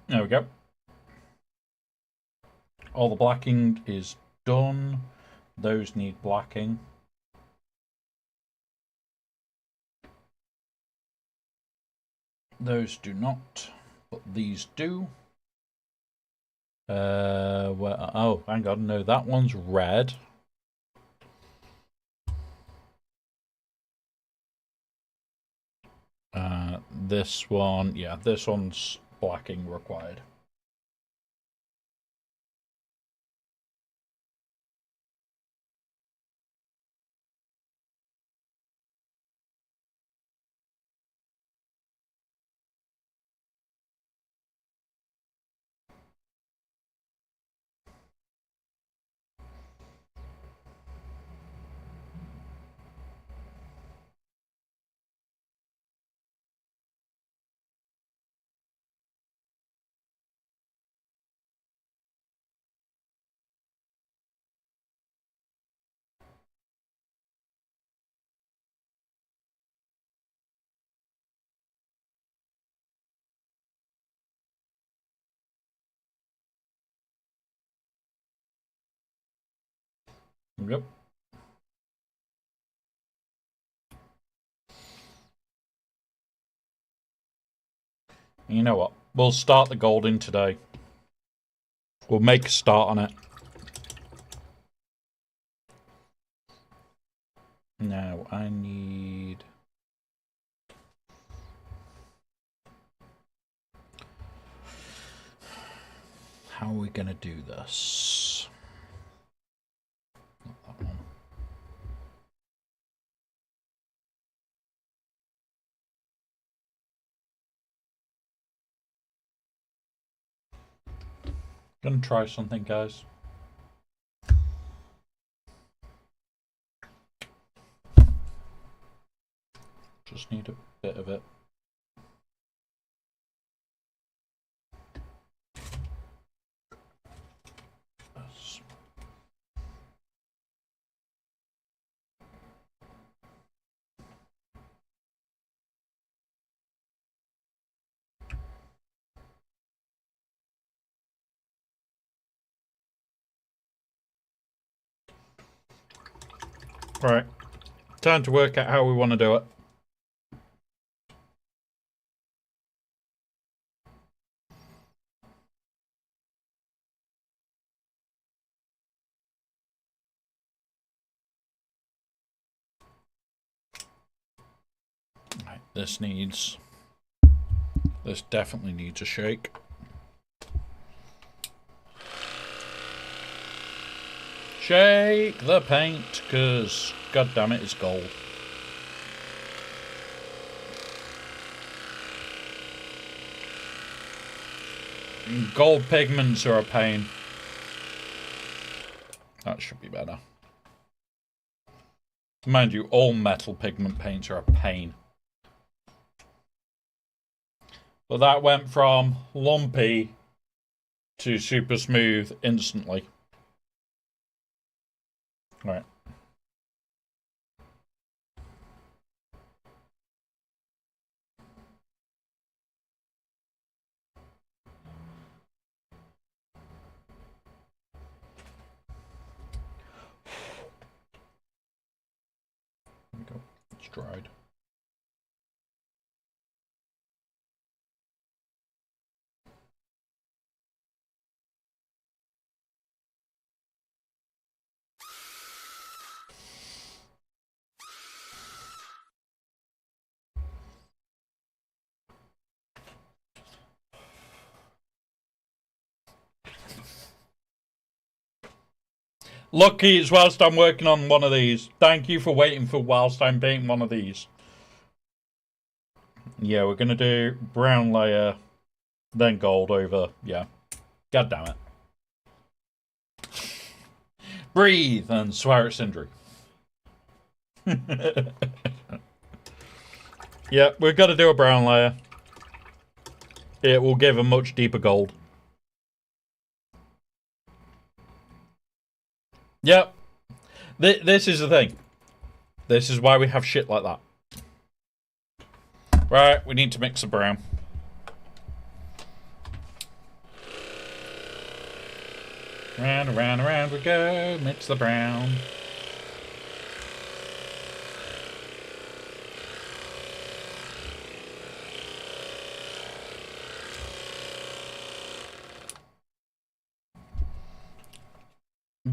There we go. All the blacking is done. Those need blacking. Those do not, but these do. Oh, hang on, no, that one's red. this one, yeah, this one's blacking required. Yep. You know what? We'll start the gold in today. We'll make a start on it. Now I need... How are we gonna do this? Not that one. Gonna try something, guys. Just need a bit of it. Yes. Right. Time to work out how we want to do it. Right, this definitely needs a shake. Shake the paint, because god damn it, it's gold. Gold pigments are a pain. That should be better. Mind you, all metal pigment paints are a pain. But that went from lumpy to super smooth instantly. Right. There we go. It's dried. Lucky it's whilst I'm working on one of these. Thank you for waiting for whilst I'm painting one of these. Yeah, we're going to do brown layer, then gold over. Yeah. God damn it. Breathe and swear at Sindri. Yeah, we've got to do a brown layer. It will give a much deeper gold. Yep. This is the thing. This is why we have shit like that. Right, we need to mix the brown. Round, around, around we go. Mix the brown.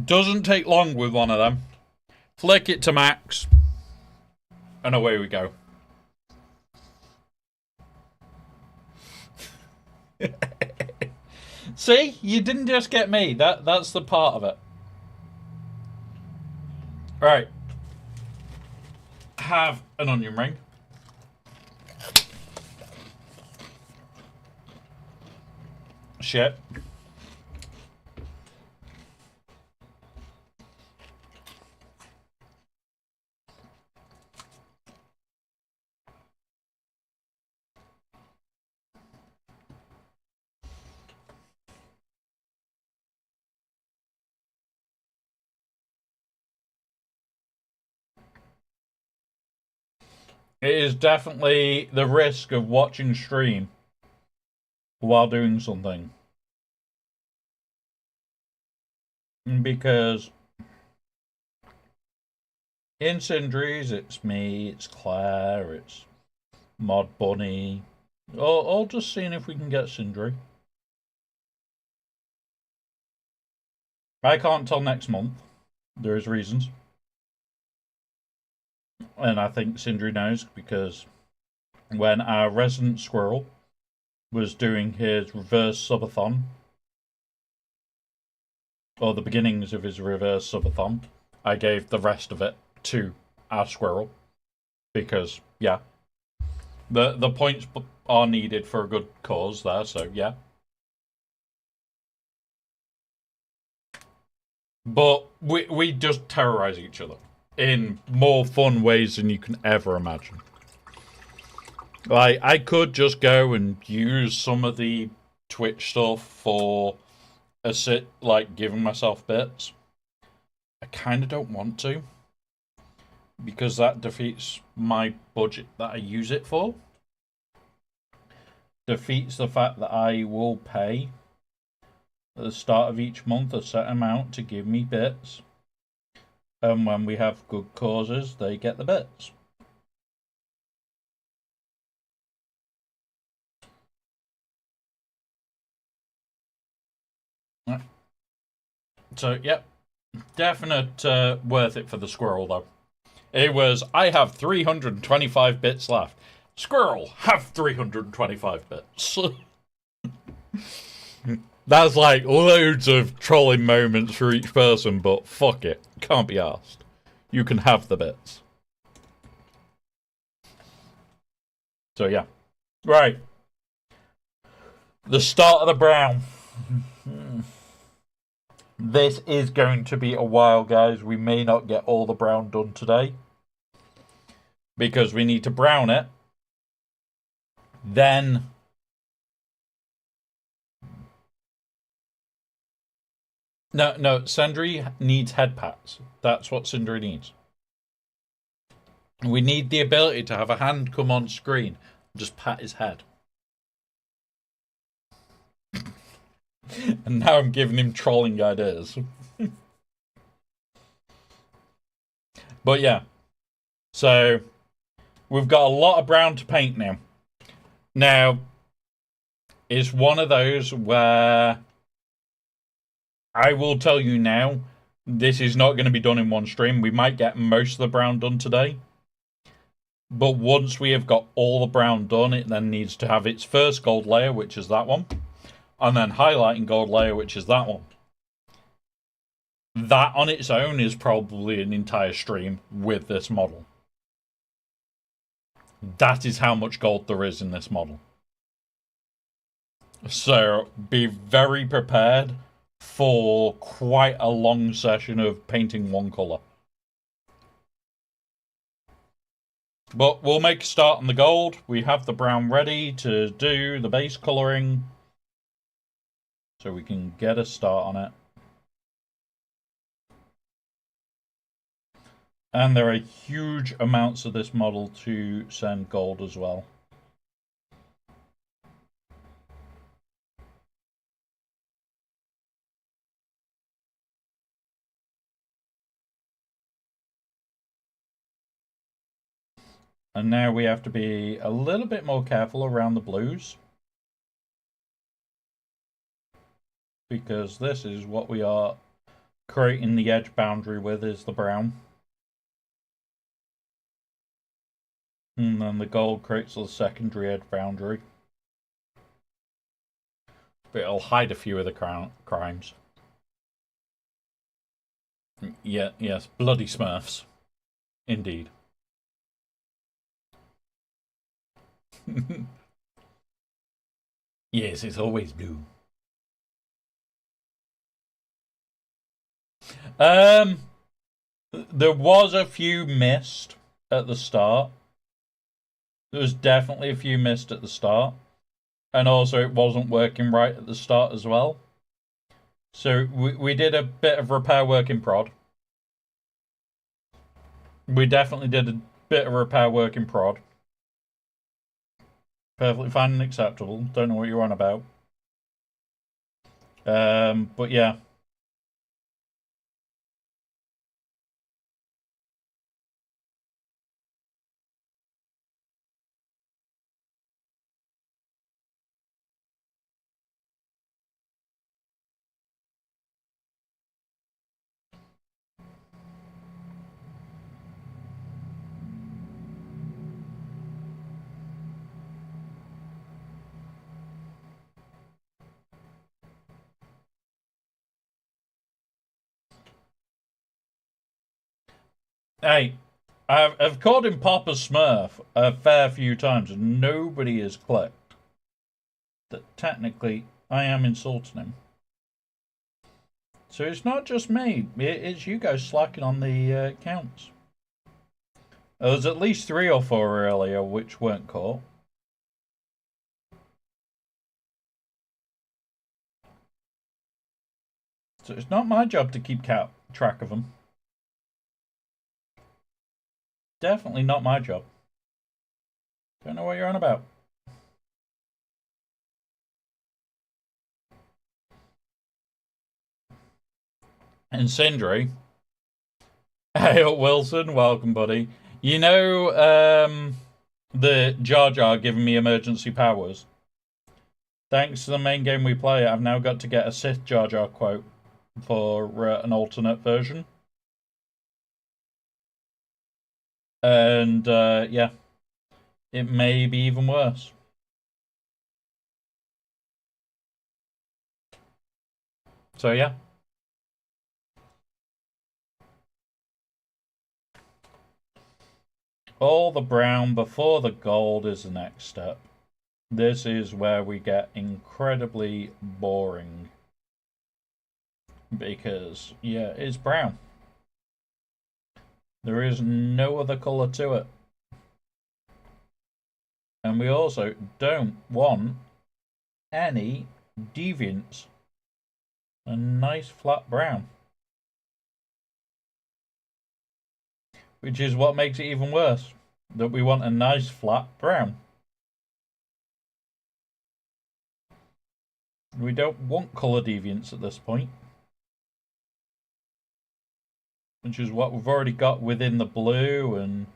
Doesn't take long with one of them. Flick it to max. And away we go. See, you didn't just get me. That's the part of it. Right. Have an onion ring. Shit. It is definitely the risk of watching stream while doing something. Because in Sindri's, it's me, it's Claire, it's Mod Bunny. Or just seeing if we can get Sindri. I can't tell next month. There is reasons. And I think Sindri knows because when our resident squirrel was doing his reverse subathon, or the beginnings of his reverse subathon, I gave the rest of it to our squirrel because, yeah, the points are needed for a good cause there, so yeah. But we just terrorize each other in more fun ways than you can ever imagine. Like, I could just go and use some of the Twitch stuff for like giving myself bits. I kind of don't want to, because that defeats my budget that I use it for. Defeats the fact that I will pay at the start of each month a set amount to give me bits. And when we have good causes, they get the bits. So, yep. Definite worth it for the squirrel, though. It was, I have 325 bits left. Squirrel, have 325 bits. That's like loads of trolling moments for each person, but fuck it. Can't be asked. You can have the bits. So, yeah. Right. The start of the brown. This is going to be a while, guys. We may not get all the brown done today, because we need to brown it. Then no, Sindri needs head pats. That's what Sindri needs. We need the ability to have a hand come on screen and just pat his head. And now I'm giving him trolling ideas. But yeah. So we've got a lot of brown to paint now. Now, it's one of those where I will tell you now, this is not going to be done in one stream. We might get most of the brown done today. But once we have got all the brown done, it then needs to have its first gold layer, which is that one. And then highlighting gold layer, which is that one. That on its own is probably an entire stream with this model. That is how much gold there is in this model. So be very prepared for quite a long session of painting one colour. But we'll make a start on the gold. We have the brown ready to do the base colouring, so we can get a start on it. And there are huge amounts of this model to send gold as well. And now we have to be a little bit more careful around the blues, because this is what we are creating the edge boundary with, is the brown. And then the gold creates the secondary edge boundary. but it'll hide a few of the crimes. Yeah, yes, bloody Smurfs. Indeed. Yes, it's always blue. There was a few missed at the start. There was definitely a few missed at the start. And also it wasn't working right at the start as well. So we did a bit of repair work in prod. We definitely did a bit of repair work in prod. Perfectly fine and acceptable. Don't know what you're on about. But yeah. Hey, I've called him Papa Smurf a fair few times and nobody has clicked that technically I am insulting him. So it's not just me, it's you guys slacking on the counts. There was at least 3 or 4 earlier which weren't caught. So it's not my job to keep track of them. Definitely not my job. Don't know what you're on about. And Sindri. Hey, Wilson, welcome, buddy. You know, the Jar Jar giving me emergency powers. Thanks to the main game we play, I've now got to get a Sith Jar Jar quote for an alternate version. And, yeah. It may be even worse. So, yeah. All the brown before the gold is the next step. This is where we get incredibly boring. Because, yeah, it's brown. There is no other colour to it. And we also don't want any deviance. A nice flat brown. Which is what makes it even worse. That we want a nice flat brown. We don't want colour deviance at this point. Which is what we've already got within the blue and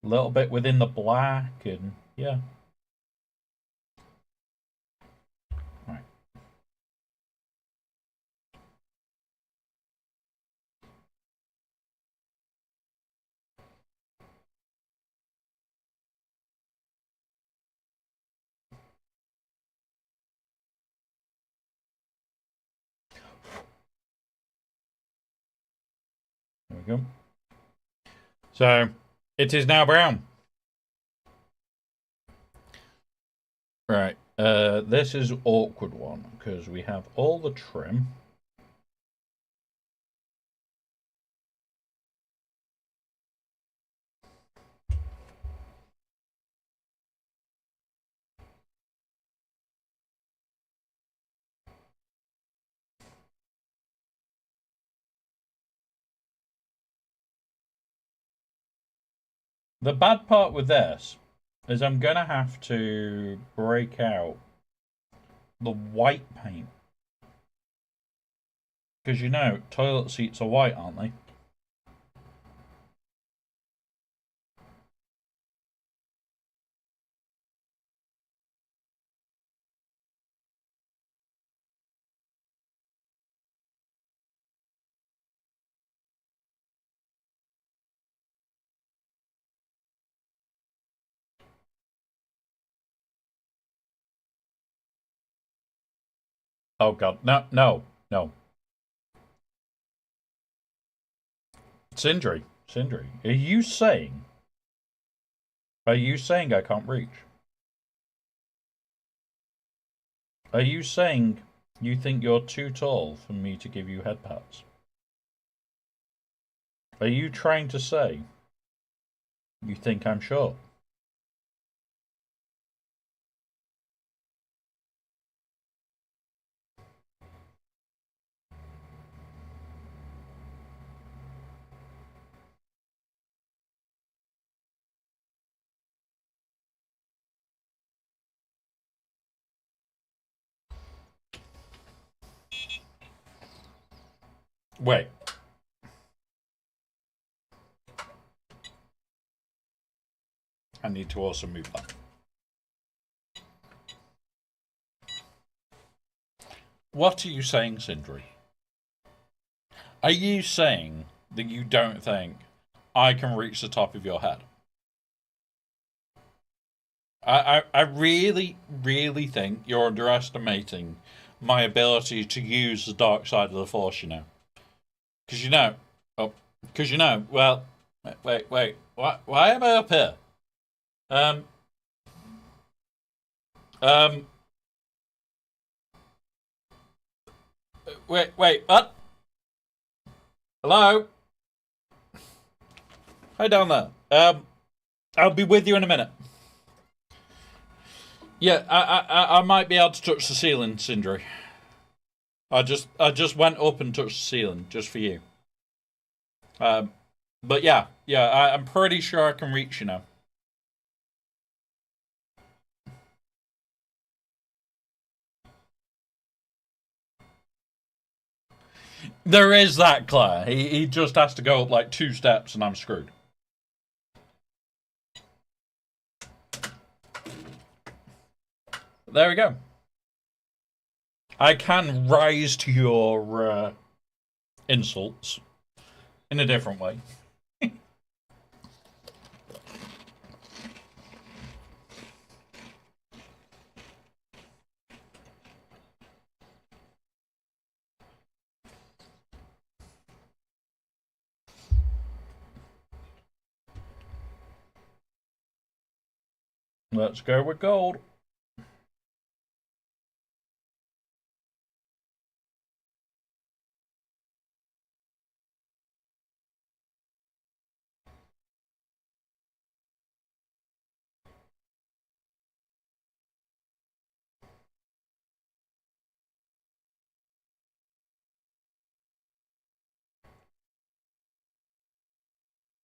a little bit within the black and yeah. Right. There we go. So it is now brown. Right. This is an awkward one because we have all the trim. The bad part with this is I'm going to have to break out the white paint. Because you know, toilet seats are white, aren't they? Oh god, no. Sindri, are you saying? Are you saying I can't reach? Are you saying you think you're too tall for me to give you head pats? Are you trying to say you think I'm short? Wait. I need to also move that. What are you saying, Sindri? Are you saying that you don't think I can reach the top of your head? I really, really think you're underestimating my ability to use the dark side of the Force, you know. Because you know, well, wait, why am I up here? Um, um, wait, what? Hello? Hi down there. I'll be with you in a minute. Yeah, I might be able to touch the ceiling, Sindri. I just went up and touched the ceiling just for you. But yeah, I'm pretty sure I can reach you now. There is that, Claire. He just has to go up like 2 steps and I'm screwed. There we go. I can rise to your insults in a different way. Let's go with gold.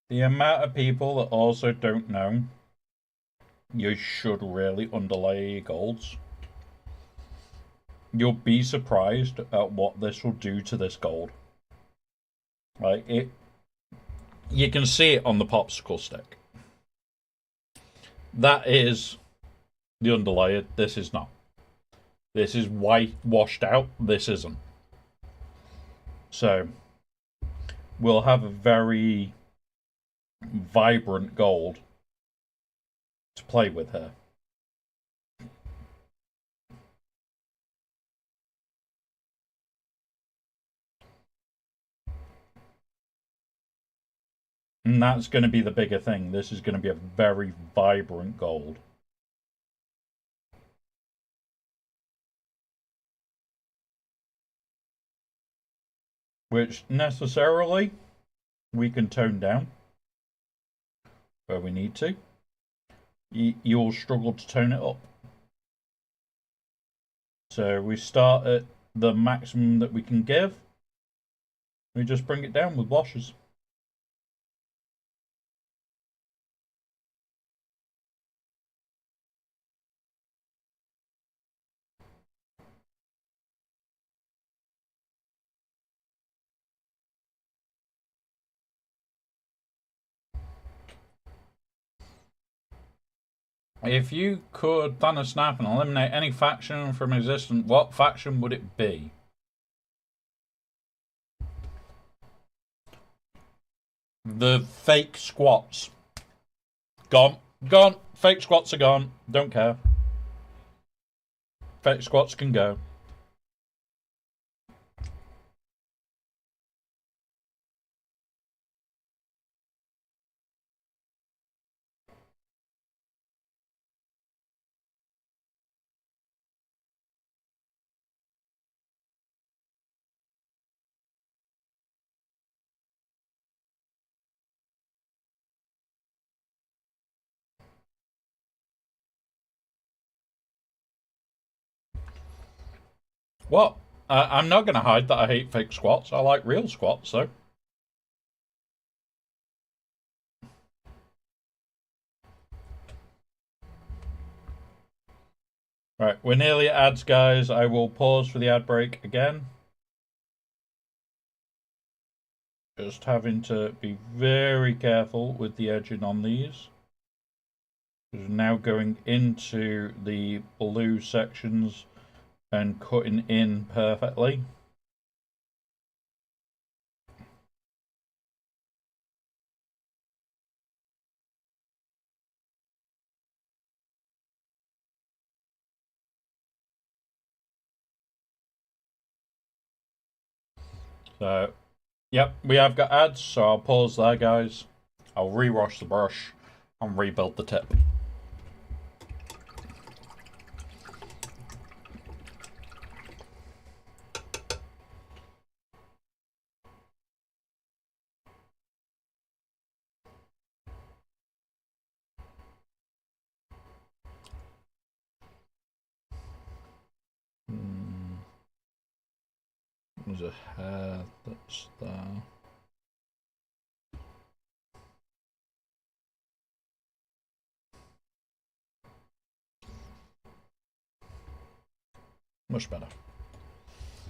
The amount of people that also don't know you should really underlay your golds. You'll be surprised at what this will do to this gold. Like it, you can see it on the popsicle stick. That is the underlayer. This is not. This is white washed out. This isn't. So we'll have a very vibrant gold to play with here. And that's going to be the bigger thing. This is going to be a very vibrant gold. Which necessarily we can tone down where we need to. You'll struggle to tone it up. So we start at the maximum that we can give. We just bring it down with washes. If you could Thanos snap and eliminate any faction from existence, what faction would it be? The fake squats. Gone. Gone. Fake squats are gone. Don't care. Fake squats can go. What? I'm not going to hide that I hate fake squats. I like real squats, so. Right, we're nearly at ads, guys. I will pause for the ad break again. Just having to be very careful with the edging on these. We're now going into the blue sections and cutting in perfectly. So, yep, we have got ads, so I'll pause there, guys. I'll rewash the brush and rebuild the tip. There's a hair that's there. Much better.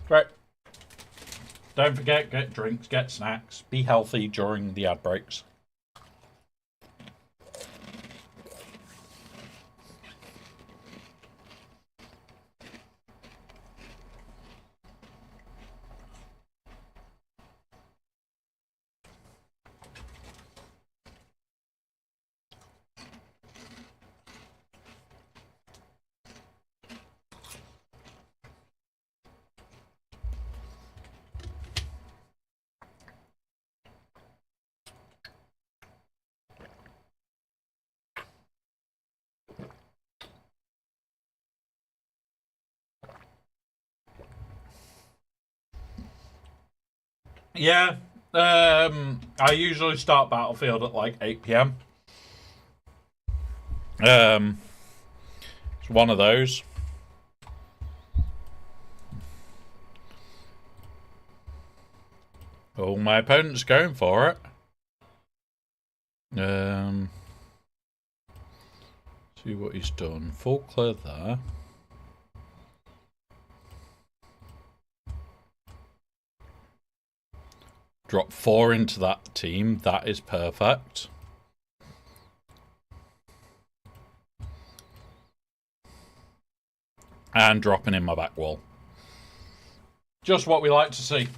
Right. Don't forget, get drinks, get snacks, be healthy during the ad breaks. Yeah, I usually start Battlefield at like 8 p.m. It's one of those. Oh, my opponent's going for it. See what he's done. Full clear there. Drop 4 into that team. That is perfect. And dropping in my back wall. Just what we like to see.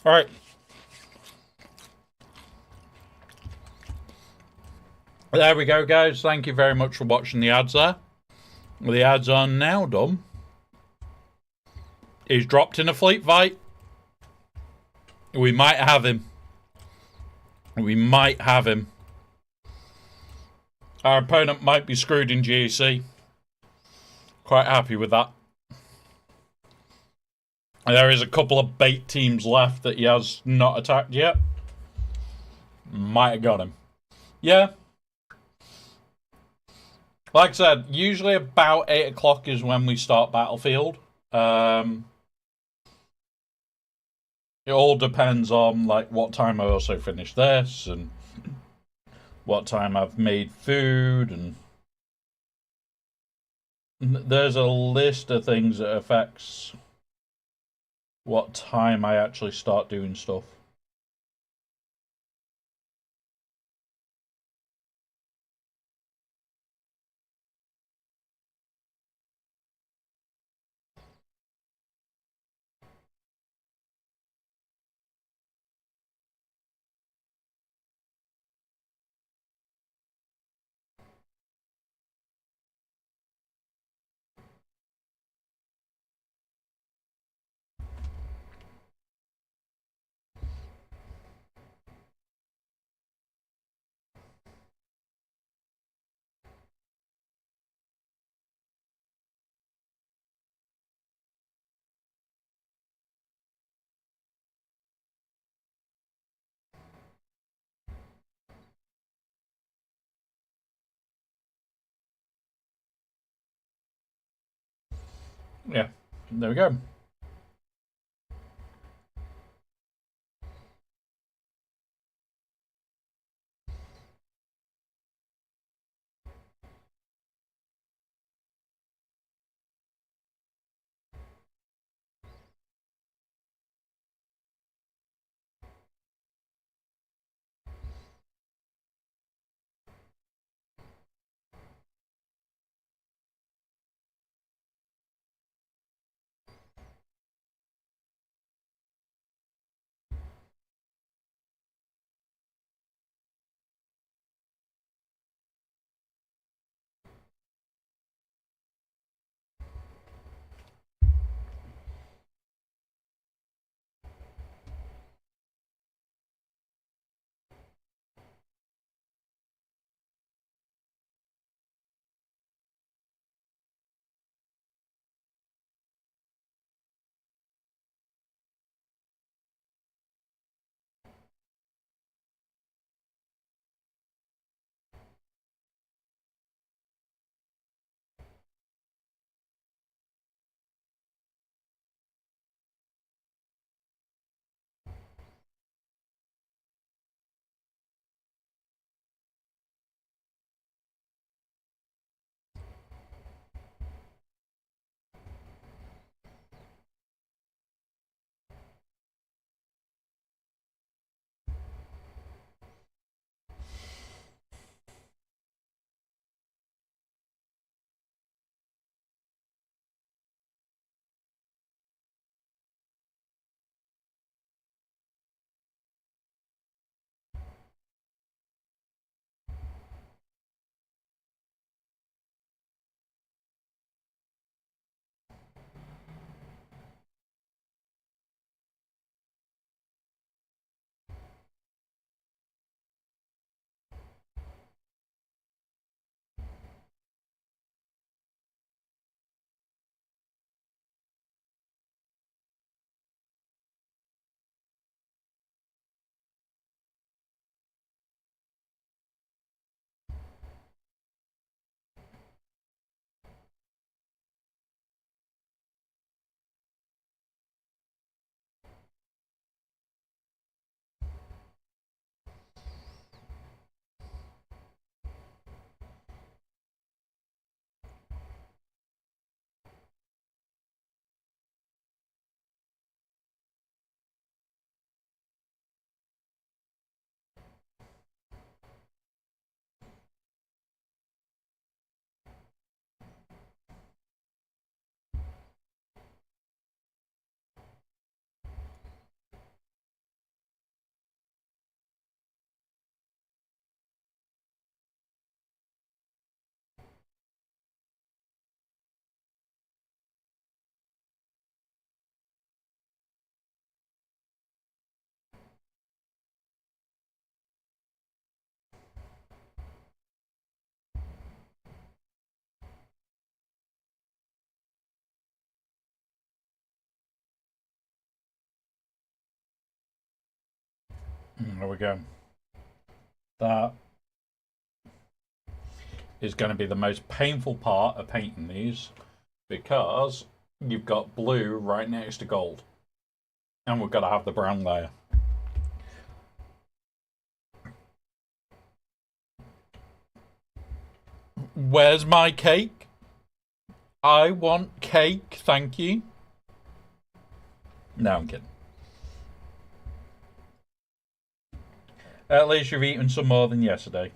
Alright. There we go, guys. Thank you very much for watching the ads there. The ads are now done. He's dropped in a fleet fight. We might have him. We might have him. Our opponent might be screwed in GEC. Quite happy with that. There is a couple of bait teams left that he has not attacked yet. Might have got him. Yeah. Like I said, usually about 8 o'clock is when we start Battlefield. It all depends on like what time I also finish this and what time I've made food, and there's a list of things that affects what time I actually start doing stuff. Yeah, there we go. There we go. That is going to be the most painful part of painting these because you've got blue right next to gold. And we've got to have the brown layer. Where's my cake? I want cake, thank you. No, I'm kidding. At least you've eaten some more than yesterday.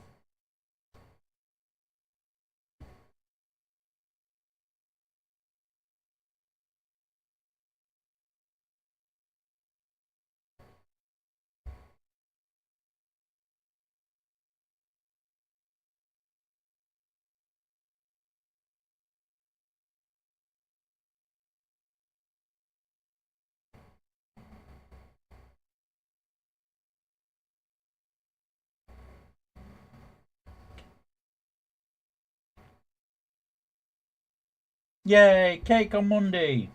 Yay, cake on Monday.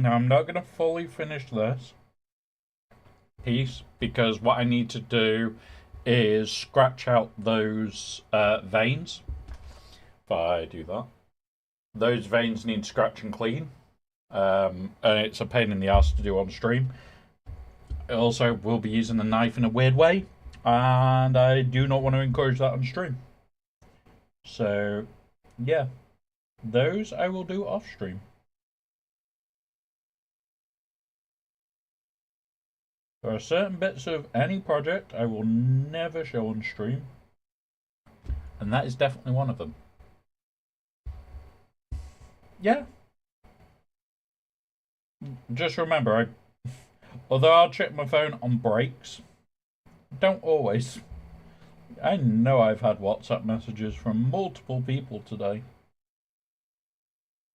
Now, I'm not going to fully finish this piece because what I need to do is scratch out those veins. If I do that, those veins need scratch and clean, and it's a pain in the ass to do on stream. I also will be using a knife in a weird way, and I do not want to encourage that on stream. So, yeah, those I will do off stream. There are certain bits of any project I will never show on stream, and that is definitely one of them. Yeah. Just remember, although I'll check my phone on breaks, don't always. I know I've had WhatsApp messages from multiple people today.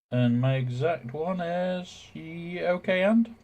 And my exact one is, okay, and?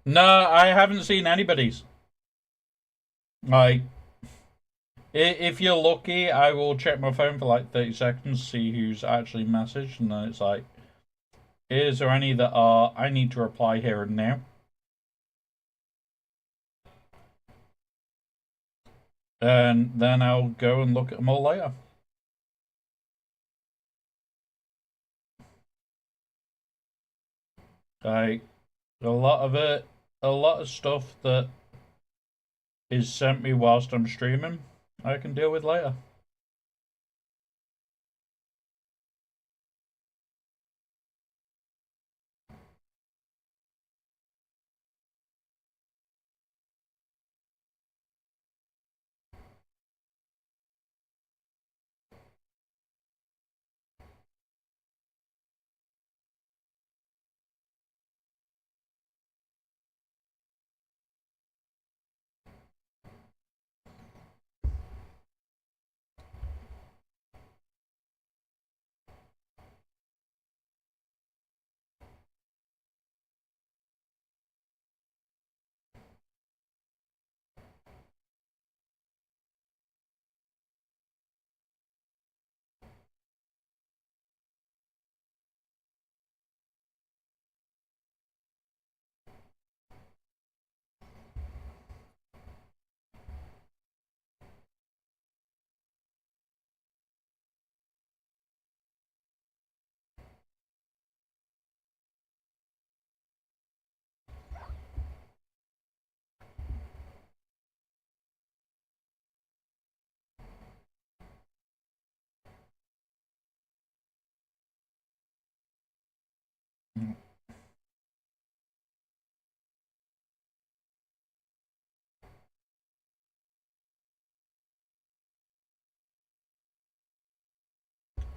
No, I haven't seen anybody's. Like, if you're lucky, I will check my phone for like 30 seconds, see who's actually messaged, and then it's like, is there any that are, I need to reply here and now? And then I'll go and look at them all later. Like, a lot of stuff that is sent me whilst I'm streaming, I can deal with later.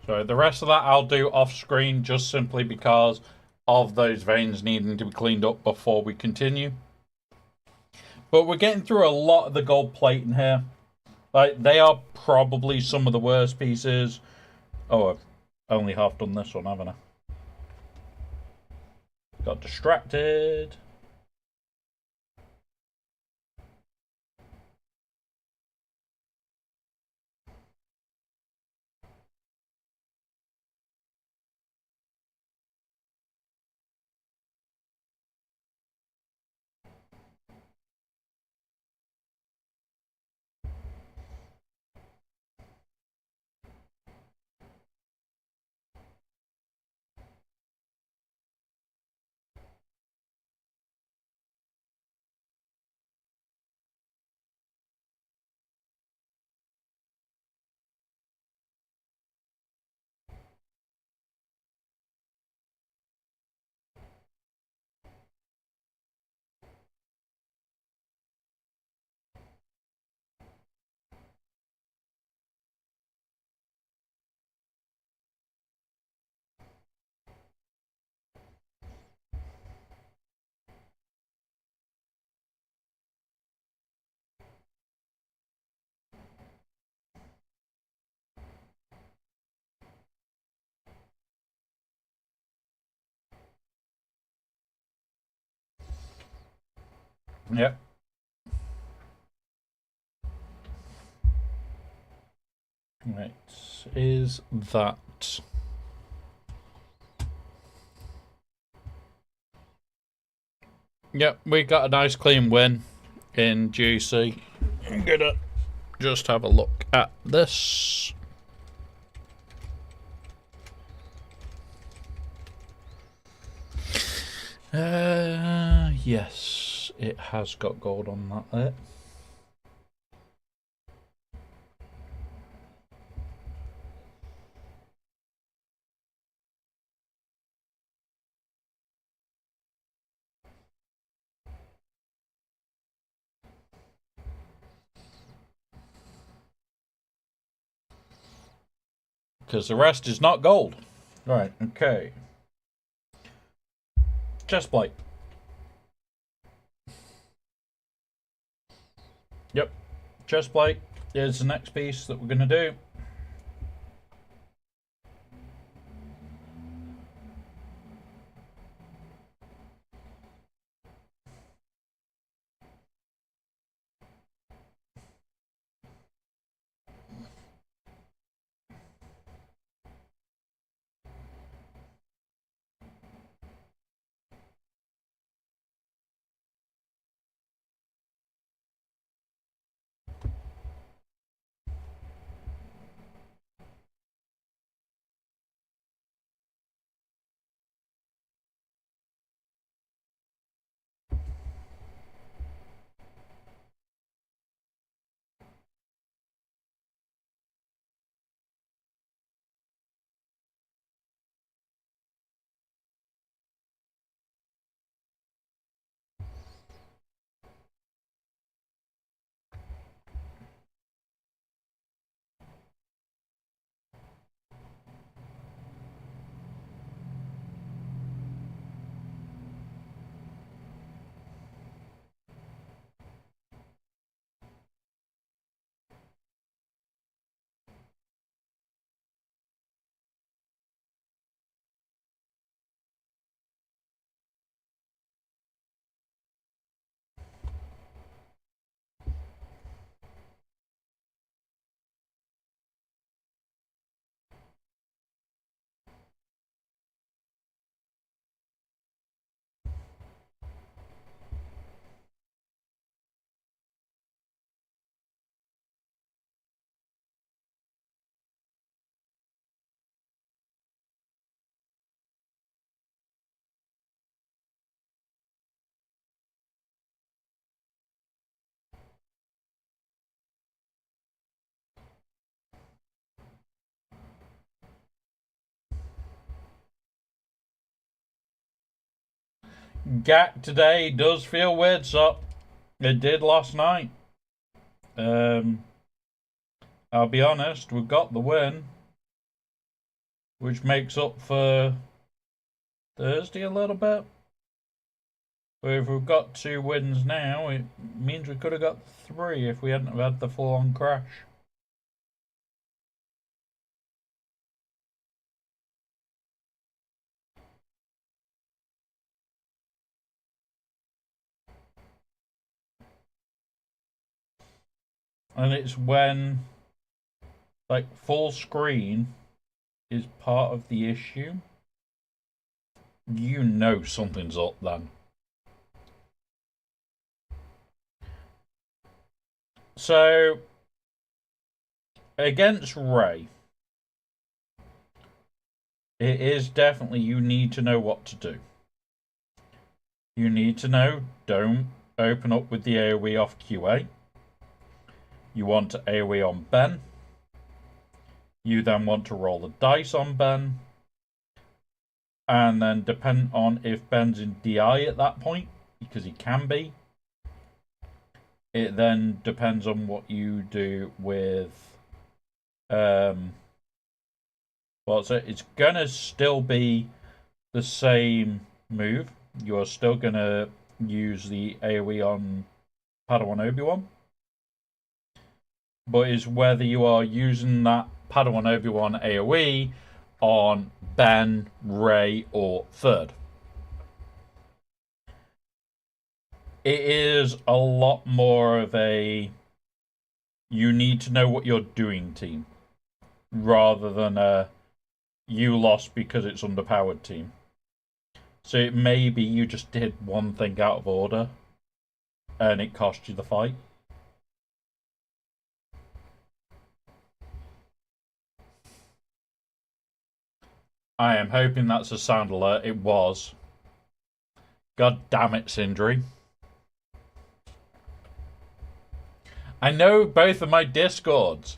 So the rest of that I'll do off screen just simply because of those veins needing to be cleaned up before we continue. But we're getting through a lot of the gold plate in here. Like, they are probably some of the worst pieces. Oh, I've only half done this one, haven't I? Got distracted. Yep. Right, is that... Yep, we got a nice clean win in GC. I'm gonna just have a look at this. Yes, it has got gold on that there. Because the rest is not gold. Right, okay. Chest plate. Yep, chest plate is the next piece that we're going to do. GAC today does feel weird, so it did last night. I'll be honest, we've got the win, which makes up for Thursday a little bit. But if we've got 2 wins now, it means we could have got 3 if we hadn't have had the full-on crash. And it's when, like, full screen is part of the issue, you know something's up then. So, against Ray, it is definitely, you need to know what to do. You need to know, don't open up with the AoE off QA. You want to AoE on Ben. You then want to roll the dice on Ben. And then depend on if Ben's in DI at that point, because he can be. It then depends on what you do with well, so it's gonna still be the same move. You're still gonna use the AoE on Padawan Obi-Wan, but it's whether you are using that Padawan Obi-Wan AoE on Ben, Ray, or Third. It is a lot more of a you need to know what you're doing team, rather than a you lost because it's underpowered team. So it may be you just did one thing out of order and it cost you the fight. I am hoping that's a sound alert. It was. God damn it, Sindri. I know both of my Discords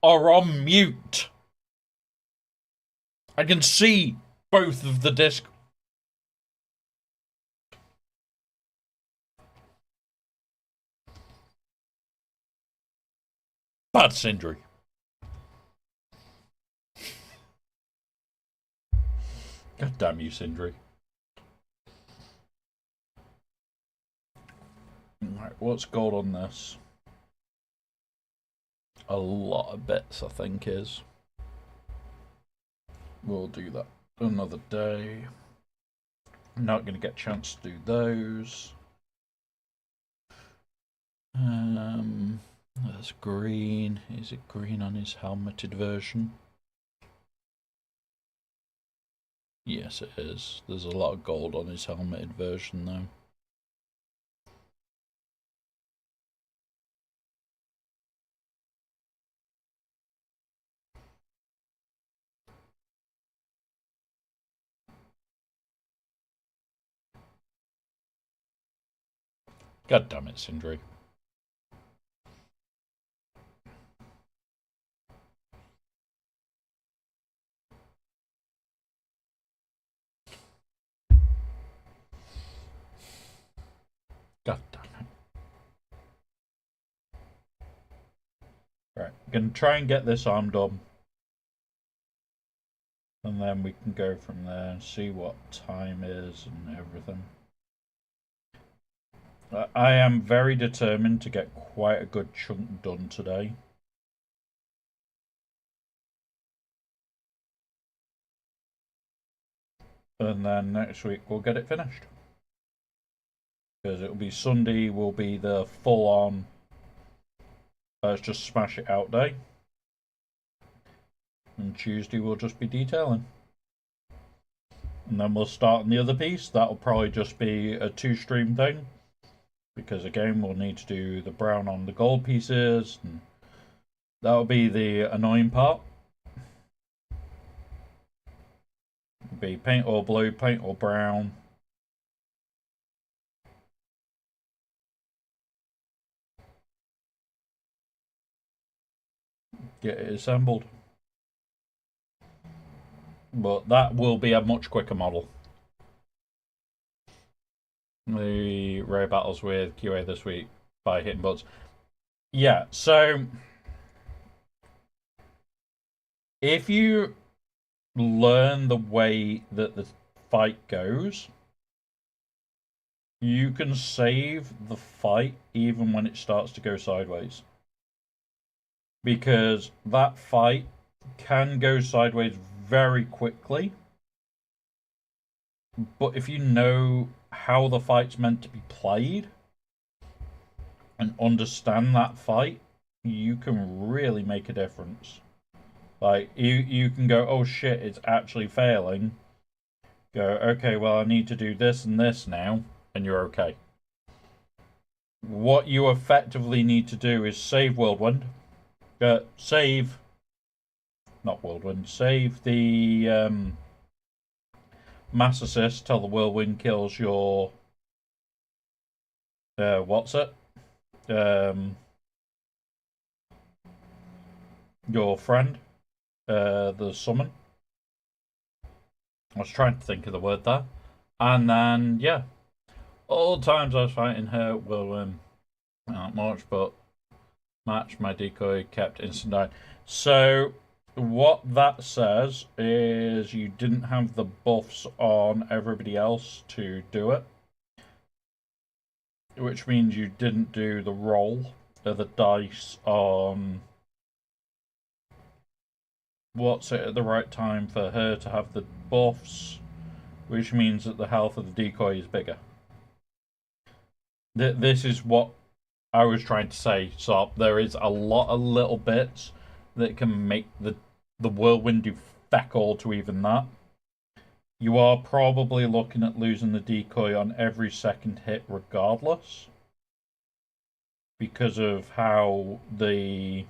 are on mute. I can see both of the disc. Bad Sindri. God damn you, Sindri. Right, what's gold on this? A lot of bits, I think, is. We'll do that another day. I'm not going to get a chance to do those. That's green. Is it green on his helmeted version? Yes, it is. There's a lot of gold on his helmeted version, though. God damn it, Sindri. God damn it. Right, I'm gonna try and get this arm done. And then we can go from there and see what time is and everything. I am very determined to get quite a good chunk done today. And then next week we'll get it finished. Because it'll be Sunday, will be the full on let's just smash it out day. And Tuesday we'll just be detailing. And then we'll start on the other piece. That'll probably just be a 2-stream thing. Because again, we'll need to do the brown on the gold pieces. And that'll be the annoying part. It'll be paint all blue, paint all brown. Get it assembled. But that will be a much quicker model. The rare battles with QA this week by hitting buttons. Yeah, so if you learn the way that the fight goes, you can save the fight even when it starts to go sideways. Because that fight can go sideways very quickly. But if you know how the fight's meant to be played and understand that fight, you can really make a difference. Like, you can go, oh shit, it's actually failing. Go, okay, well, I need to do this and this now, and you're okay. What you effectively need to do is save Whirlwind. Save... Not Whirlwind. Save the mass assist till the Whirlwind kills your... what's it? Your friend. The summon. I was trying to think of the word there. And then, yeah. All times I was fighting her will not much, but match my decoy kept instant dying. So what that says is you didn't have the buffs on everybody else to do it. Which means you didn't do the roll of the dice on what's it at the right time for her to have the buffs, which means that the health of the decoy is bigger. This is what I was trying to say. So there is a lot of little bits that can make the whirlwind do feck all to even that. You are probably looking at losing the decoy on every second hit regardless, because of how the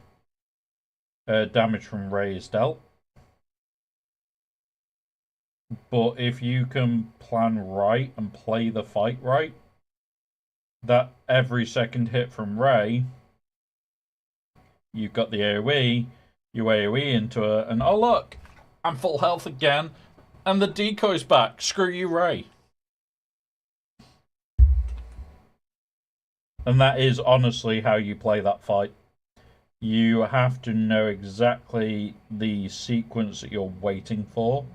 damage from Ray is dealt. But if you can plan right and play the fight right, that every second hit from Ray, you've got the AoE, you AoE into it, and oh look, I'm full health again, and the decoy's back. Screw you, Ray. And that is honestly how you play that fight. You have to know exactly the sequence that you're waiting for,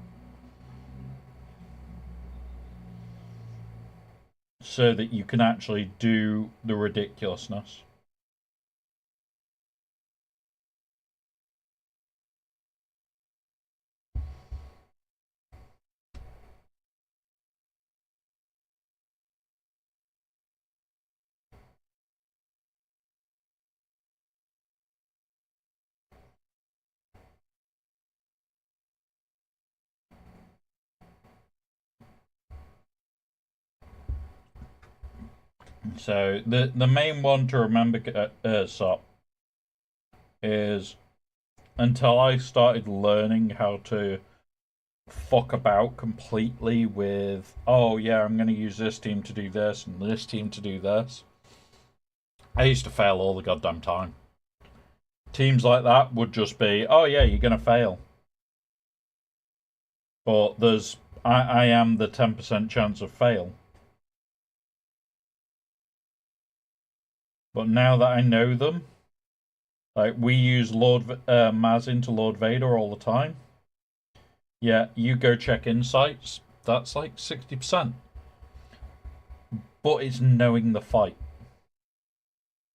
so that you can actually do the ridiculousness. So the main one to remember, Sop, is until I started learning how to fuck about completely with, oh yeah, I'm going to use this team to do this and this team to do this. I used to fail all the goddamn time. Teams like that would just be, oh yeah, you're going to fail. But I am the 10% chance of fail. But now that I know them, like we use Lord Maz into Lord Vader all the time. Yeah, you go check insights. That's like 60%. But it's knowing the fight.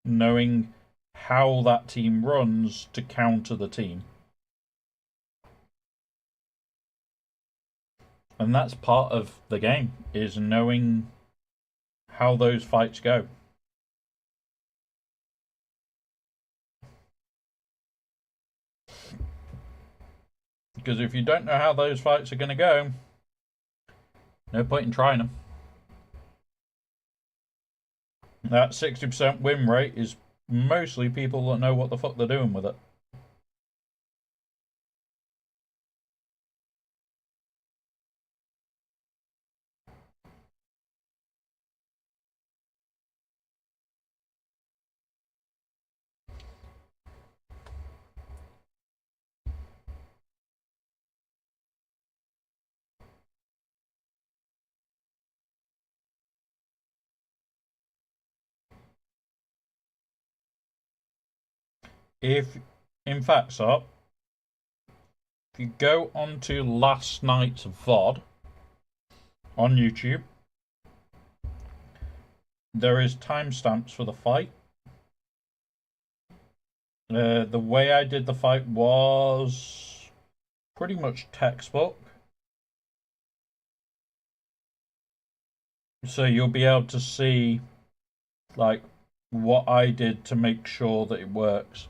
Knowing how that team runs to counter the team. And that's part of the game, is knowing how those fights go. Because if you don't know how those fights are going to go, no point in trying them. That 60% win rate is mostly people that know what the fuck they're doing with it. If, in fact, so, if you go onto last night's VOD on YouTube, there is timestamps for the fight. The way I did the fight was pretty much textbook. So you'll be able to see, like, what I did to make sure that it works.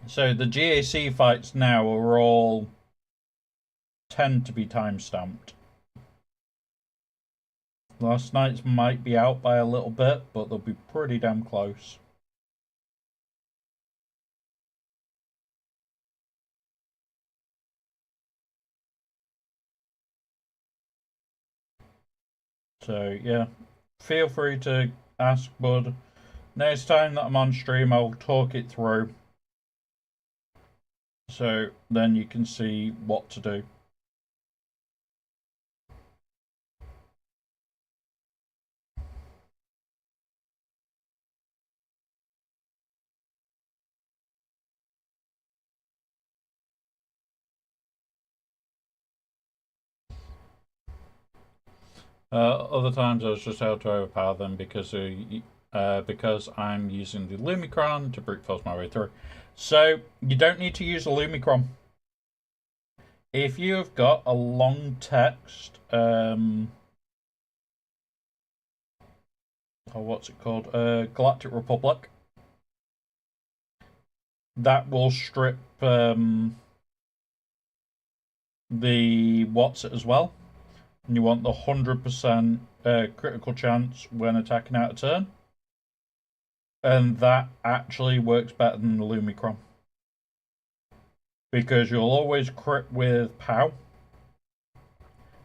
So the GAC fights now are all tend to be time stamped. Last night's might be out by a little bit, but they'll be pretty damn close. So yeah, feel free to ask Bud. Next time that I'm on stream, I'll talk it through. So then you can see what to do. Other times I was just able to overpower them because I'm using the Lumicron to brute force my way through. So you don't need to use a Lumicron. If you have got a long text, what's it called? Galactic Republic. That will strip the what's it as well. And you want the 100% critical chance when attacking out of turn. And that actually works better than the Lumicron. Because you'll always crit with POW.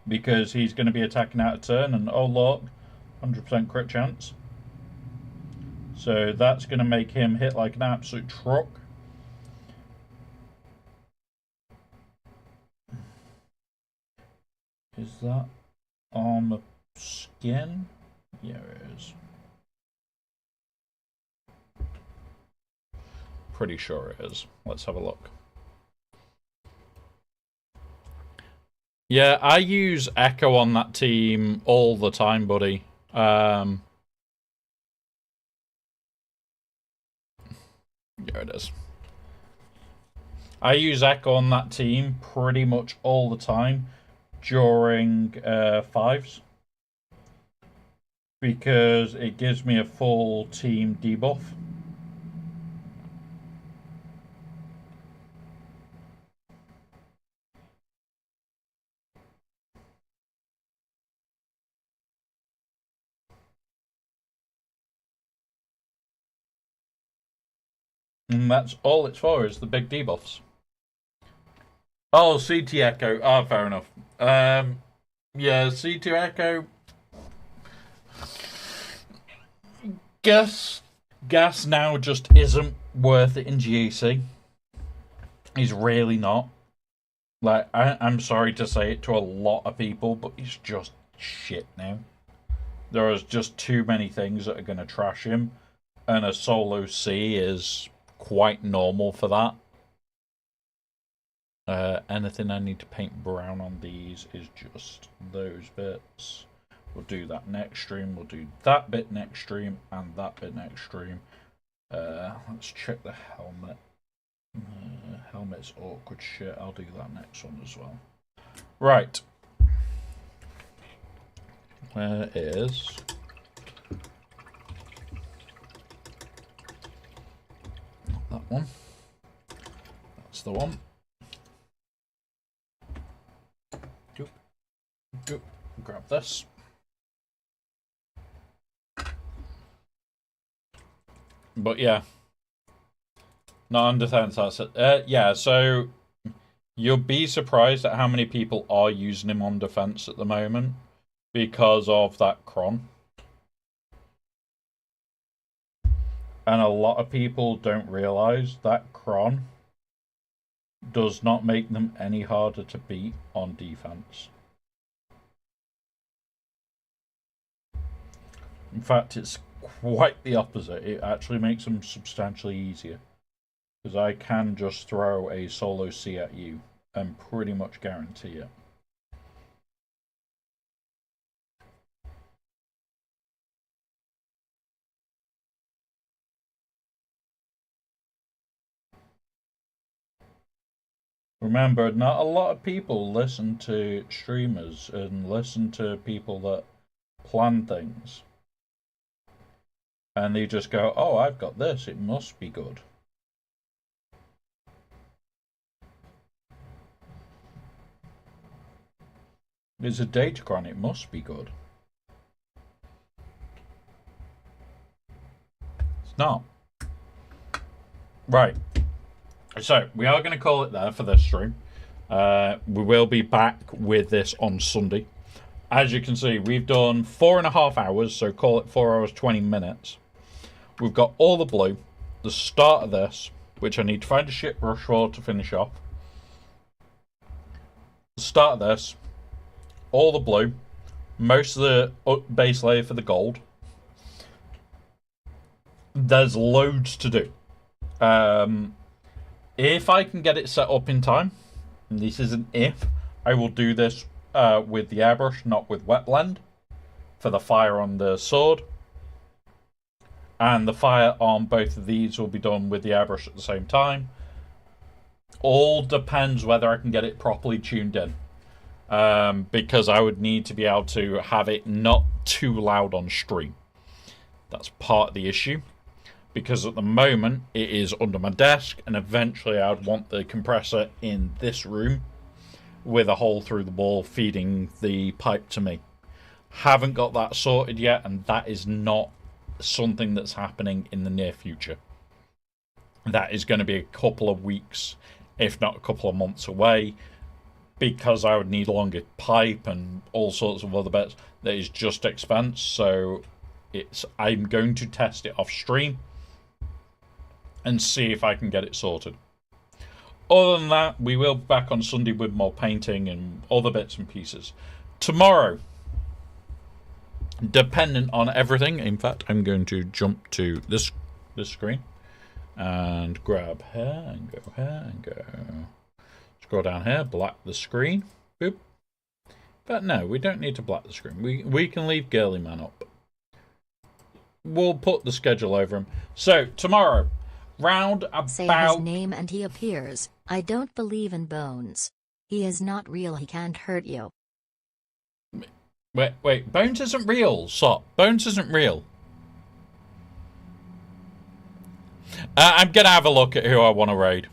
Because he's going to be attacking out of turn, and oh look, 100% crit chance. So that's going to make him hit like an absolute truck. Is that armor skin? Yeah, it is. Pretty sure it is. Let's have a look. Yeah, I use Echo on that team all the time, buddy. Here it is. I use Echo on that team pretty much all the time during 5s. Because it gives me a full team debuff. And that's all it's for, is the big debuffs. Oh, CT Echo. Ah, fair enough. Yeah, C2 Echo. Gas now just isn't worth it in GAC. He's really not. Like, I'm sorry to say it to a lot of people, but he's just shit now. There is just too many things that are going to trash him, and a solo C is quite normal for that. Anything I need to paint brown on these is just those bits. We'll do that next stream. We'll do that bit next stream and that bit next stream. Let's check the helmet. Helmet's awkward shit. I'll do that next one as well. Right. Where is... Not that one. That's the one. Go. Grab this. But yeah. Not on defense, that's it. Yeah, so you'll be surprised at how many people are using him on defense at the moment because of that cron. And a lot of people don't realize that cron does not make them any harder to beat on defense. In fact, it's quite the opposite. It actually makes them substantially easier. Because I can just throw a solo C at you and pretty much guarantee it. Remember, not a lot of people listen to streamers and listen to people that plan things. And they just go, oh, I've got this, it must be good. It's a Datacron, it must be good. It's not. Right. So, we are going to call it there for this stream. We will be back with this on Sunday. As you can see, we've done 4.5 hours, so call it 4 hours, 20 minutes. We've got all the blue, the start of this, which I need to find a ship rush for to finish off. The start of this, all the blue, most of the base layer for the gold. There's loads to do. If I can get it set up in time, and this is an if, I will do this with the airbrush, not with wet blend. for the fire on the sword. And the fire on both of these will be done with the airbrush at the same time. All depends whether I can get it properly tuned in. Because I would need to be able to have it not too loud on stream. That's part of the issue. Because at the moment, it is under my desk, and eventually I'd want the compressor in this room with a hole through the wall feeding the pipe to me. Haven't got that sorted yet, and that is not something that's happening in the near future. That is going to be a couple of weeks, if not a couple of months away, because I would need longer pipe and all sorts of other bits. That is just expense, so I'm going to test it off stream and see if I can get it sorted. Other than that, we will be back on Sunday with more painting and other bits and pieces. Tomorrow, dependent on everything, in fact, I'm going to jump to this screen and grab here and go here and go. Scroll down here, black the screen. Boop. But no, we don't need to black the screen. We can leave Girly Man up. We'll put the schedule over him. So, tomorrow, round about... Say his name and he appears. I don't believe in Bones. He is not real, he can't hurt you. Wait, Bones isn't real, Sop. Bones isn't real. I'm going to have a look at who I want to raid.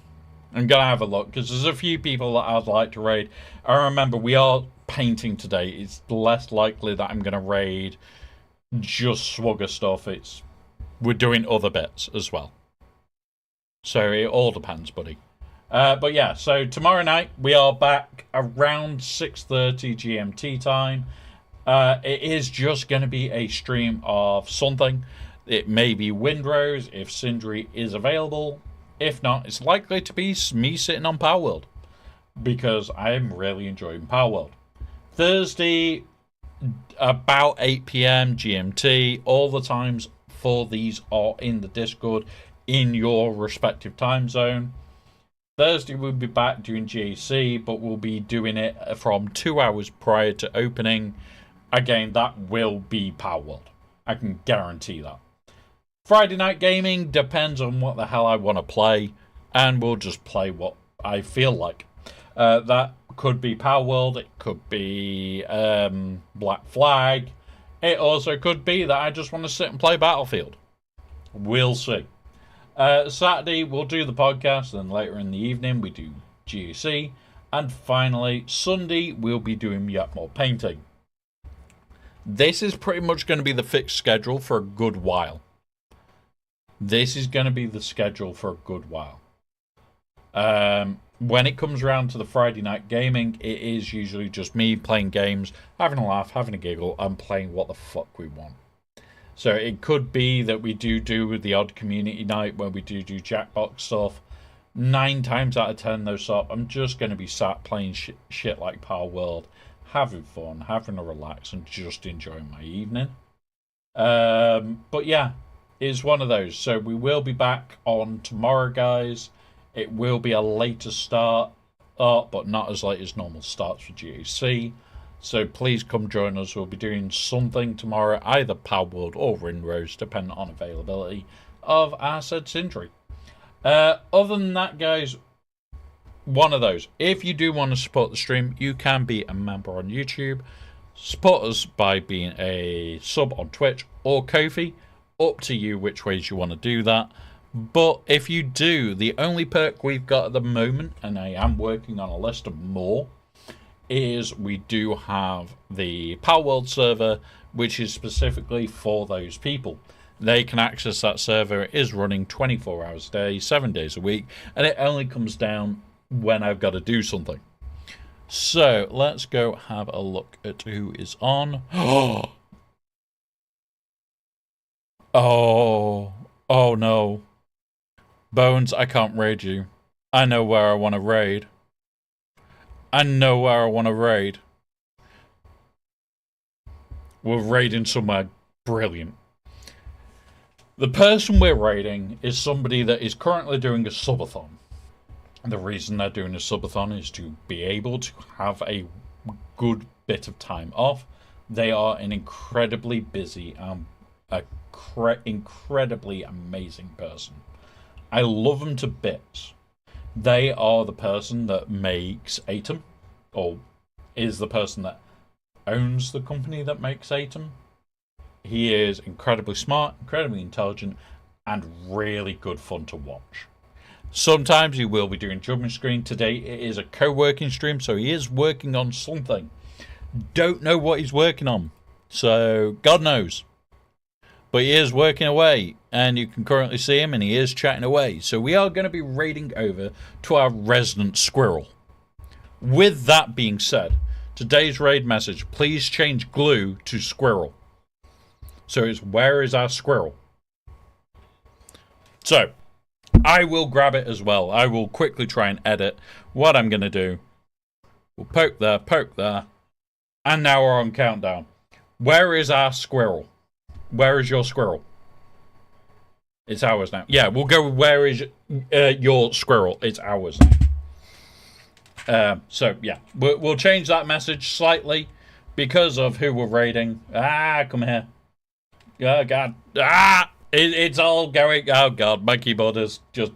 I'm going to have a look, because there's a few people that I'd like to raid. I remember, we are painting today. It's less likely that I'm going to raid just Swagger stuff. We're doing other bits as well. So it all depends, buddy. But yeah, so tomorrow night, we are back around 6:30 GMT time. It is just going to be a stream of something. It may be Windrose if Sindri is available. If not, it's likely to be me sitting on Power World, because I am really enjoying Power World. Thursday, about 8 PM GMT. All the times for these are in the Discord in your respective time zone. Thursday we'll be back doing GAC, but we'll be doing it from 2 hours prior to opening. Again, that will be Power World. I can guarantee that. Friday night gaming depends on what the hell I want to play, and we'll just play what I feel like. That could be Power World, it could be Black Flag, it also could be that I just want to sit and play Battlefield. We'll see. Saturday we'll do the podcast, and later in the evening we do GAC, and finally Sunday we'll be doing yet more painting. This is pretty much going to be the fixed schedule for a good while. This is going to be the schedule for a good while. When it comes around to the Friday night gaming, it is usually just me playing games, having a laugh, having a giggle, and playing what the fuck we want. So it could be that we do the odd community night where we do Jackbox stuff. 9 times out of 10, though, so I'm just going to be sat playing shit like Power World, having fun, having a relax, and just enjoying my evening. But yeah, it's one of those. So we will be back on tomorrow, guys. It will be a later start, but not as late as normal starts for GAC. So please come join us. We'll be doing something tomorrow, either Power World or Windrose, depending on availability of our said Sindri. Other than that, guys, one of those. If you do want to support the stream, you can be a member on YouTube. Support us by being a sub on Twitch or Ko-fi. Up to you which ways you want to do that. But if you do, the only perk we've got at the moment, and I am working on a list of more, is we do have the Power World server, which is specifically for those people. They can access that server. It is running 24 hours a day, 7 days a week, and it only comes down when I've got to do something. So let's go have a look at who is on. Oh no. Bones, I can't raid you. I know where I want to raid. We're raiding somewhere brilliant. The person we're raiding is somebody that is currently doing a subathon. The reason they're doing a subathon is to be able to have a good bit of time off They are an incredibly busy and incredibly amazing person. I love them to bits. They are the person that makes Atom, or is the person that owns the company that makes Atom. He is incredibly smart, incredibly intelligent, and really good fun to watch. Sometimes he will be doing jumping screen. Today it is a co-working stream, so he is working on something. Don't know what he's working on, so God knows. But he is working away, and you can currently see him, and he is chatting away. So we are going to be raiding over to our resident squirrel. With that being said, today's raid message, please change glue to squirrel. So it's, where is our squirrel? So I will grab it as well. I will quickly try and edit what I'm going to do. We'll poke there. And now we're on countdown. Where is our squirrel? Where is your squirrel? It's ours now. Yeah, we'll go with where is your squirrel. It's ours now. So, yeah. We'll change that message slightly because of who we're raiding. Come here. Oh, God. It's all going. Oh, God. My keyboard is just...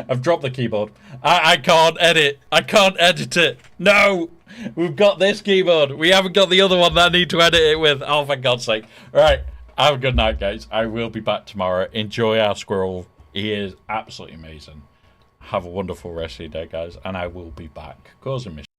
I've dropped the keyboard. I can't edit. I can't edit it. No! We've got this keyboard. We haven't got the other one that I need to edit it with. Oh, for God's sake. All right. Have a good night, guys. I will be back tomorrow. Enjoy our squirrel. He is absolutely amazing. Have a wonderful rest of your day, guys. And I will be back causing mischief.